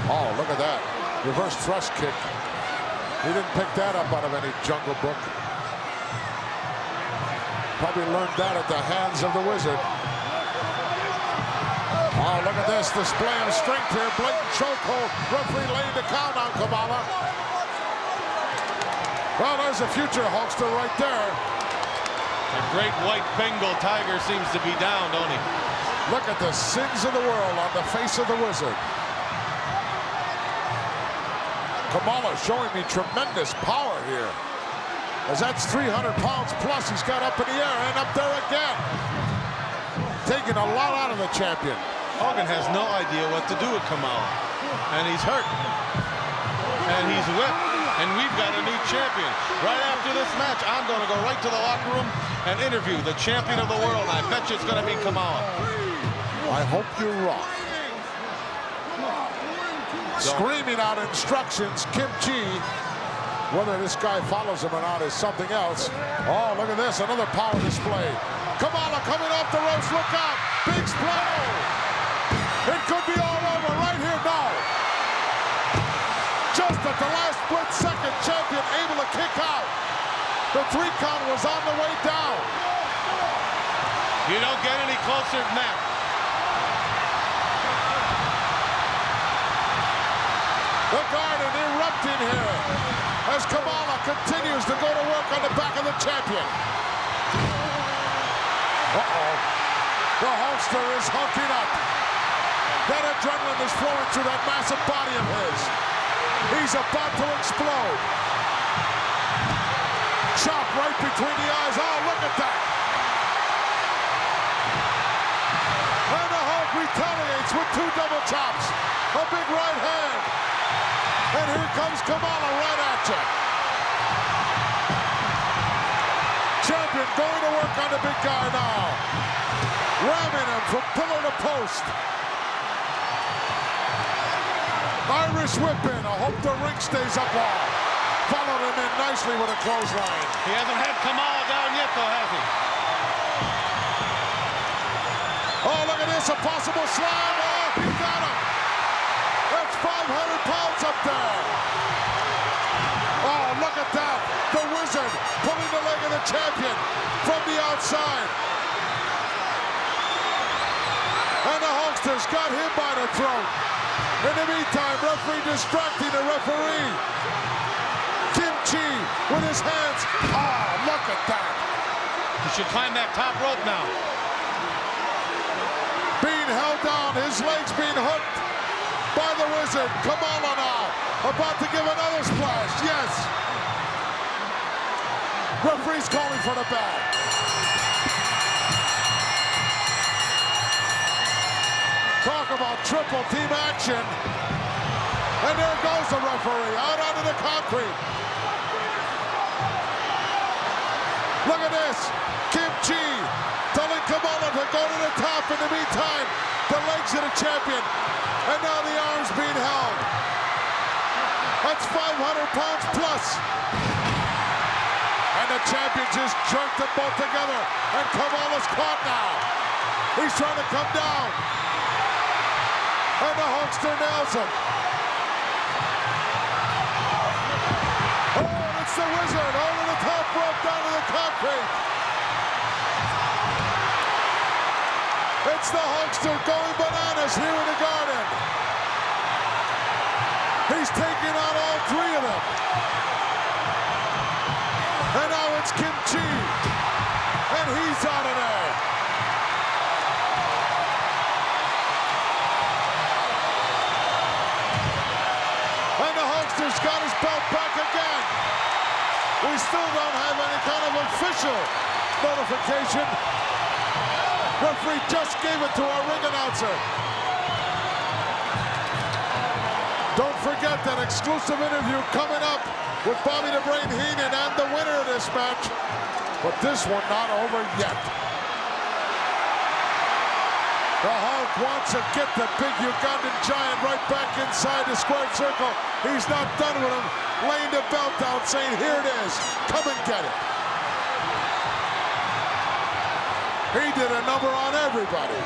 Oh, look at that. Reverse thrust kick. He didn't pick that up out of any Jungle Book. Probably learned that at the hands of the Wizard. Oh, look at this display of strength here. Blatant chokehold. Referee laying the count on Kamala. Well, there's a future Hulkster right there. The great white Bengal tiger seems to be down, don't he? Look at the sins of the world on the face of the Wizard. Kamala showing me tremendous power here. As that's 300 pounds plus he's got up in the air and up there again. Taking a lot out of the champion. Hogan has no idea what to do with Kamala. And he's hurt. And he's whipped. And we've got a new champion. Right after this match, I'm going to go right to the locker room and interview the champion of the world. I bet you it's going to be Kamala. I hope you're wrong. Screaming out instructions, Kim Chi. Whether this guy follows him or not is something else. Oh, look at this, another power display. Kamala coming off the ropes, look out. Big splash. It could be all over right here now. Just at the last split second, champion able to kick out. The 3 count was on the way down. You don't get any closer than that. The Garden erupting here as Kamala continues to go to work on the back of the champion. Uh-oh. The Hulkster is hulking up. That adrenaline is flowing through that massive body of his. He's about to explode. Chop right between the eyes. Oh, look at that. And the Hulk retaliates with 2 double chops. A big right hand. And here comes Kamala right at you. Champion going to work on the big guy now. Ramming him from pillar to post. Irish whip in. I hope the ring stays up all. Followed him in nicely with a clothesline. He hasn't had Kamala down yet, though, has he? Oh, look at this. A possible slam. Oh, he got him. That's 500 pounds up there. Oh, look at that. The Wizard pulling the leg of the champion from the outside. And the Hulkster's got him by the throat. In the meantime, referee distracting the referee. Kim Chi with his hands. Oh, look at that. He should climb that top rope now. Being held down, his legs being hooked by the Wizard. Kamala now, about to give another splash. Yes. Referee's calling for the bell. Talk about triple team action. And there goes the referee out onto the concrete. Look at this. Kim Chi telling Kamala to go to the top. In the meantime, the legs of the champion. And now the arms being held. That's 500 pounds plus. And the champion just jerked them both together. And Kamala's caught now. He's trying to come down. And the Hulkster nails him. Oh, it's the Wizard over the top rope down to the concrete. It's the Hulkster going bananas here in the Garden. He's taking out all 3 of them. And now it's Kim Chi. And he's out of there. And the Hulkster's got his belt back again. We still don't have any kind of official notification. Referee just gave it to our ring announcer. Don't forget that exclusive interview coming up with Bobby the Brain Heenan and the winner of this match. But this one not over yet. The Hulk wants to get the big Ugandan giant right back inside the squared circle. He's not done with him. Laying the belt down, saying, here it is. Come and get it. He did a number on everybody.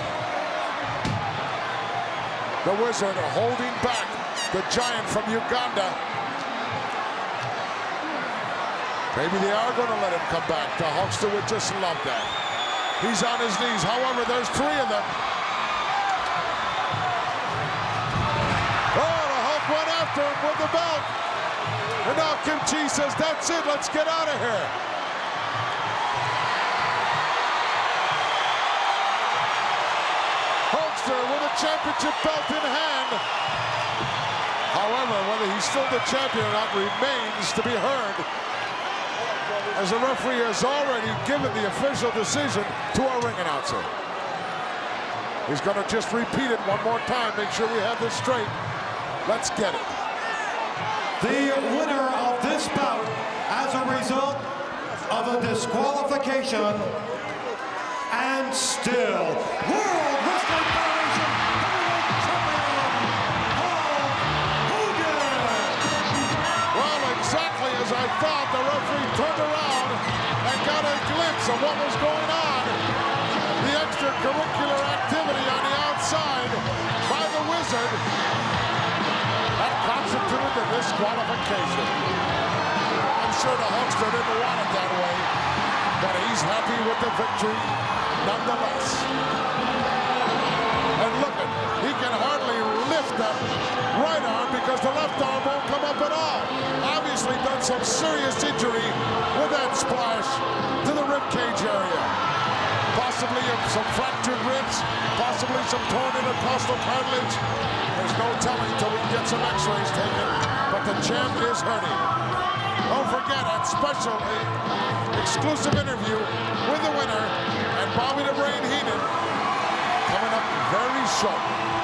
The Wizard holding back the giant from Uganda. Maybe they are going to let him come back. The Hulkster would just love that. He's on his knees. However, there's 3 of them. Oh, the Hulk went after him with the belt. And now Kim Chi says, that's it, let's get out of here. championship belt in hand. However, whether he's still the champion or not remains to be heard, as the referee has already given the official decision to our ring announcer. He's going to just repeat it one more time, make sure we have this straight. Let's get it. The winner of this bout as a result of a disqualification and still World Wrestling Federation Heavyweight Champion, Hulk Hogan. Well, exactly as I thought, the referee turned around and got a glimpse of what was going on. The extracurricular activity on the outside by the Wizard that constituted the disqualification. I'm sure the Hulkster didn't want it that way, but he's happy with the victory nonetheless. And look at, he can hardly lift that right arm because the left arm won't come up at all. Obviously done some serious injury with that splash to the rib cage area. Possibly some fractured ribs, possibly some torn intercostal cartilage. There's no telling till we get some x-rays taken, but the champ is hurting. Don't forget that special exclusive interview with the winner and Bobby the Brain Heenan coming up very shortly.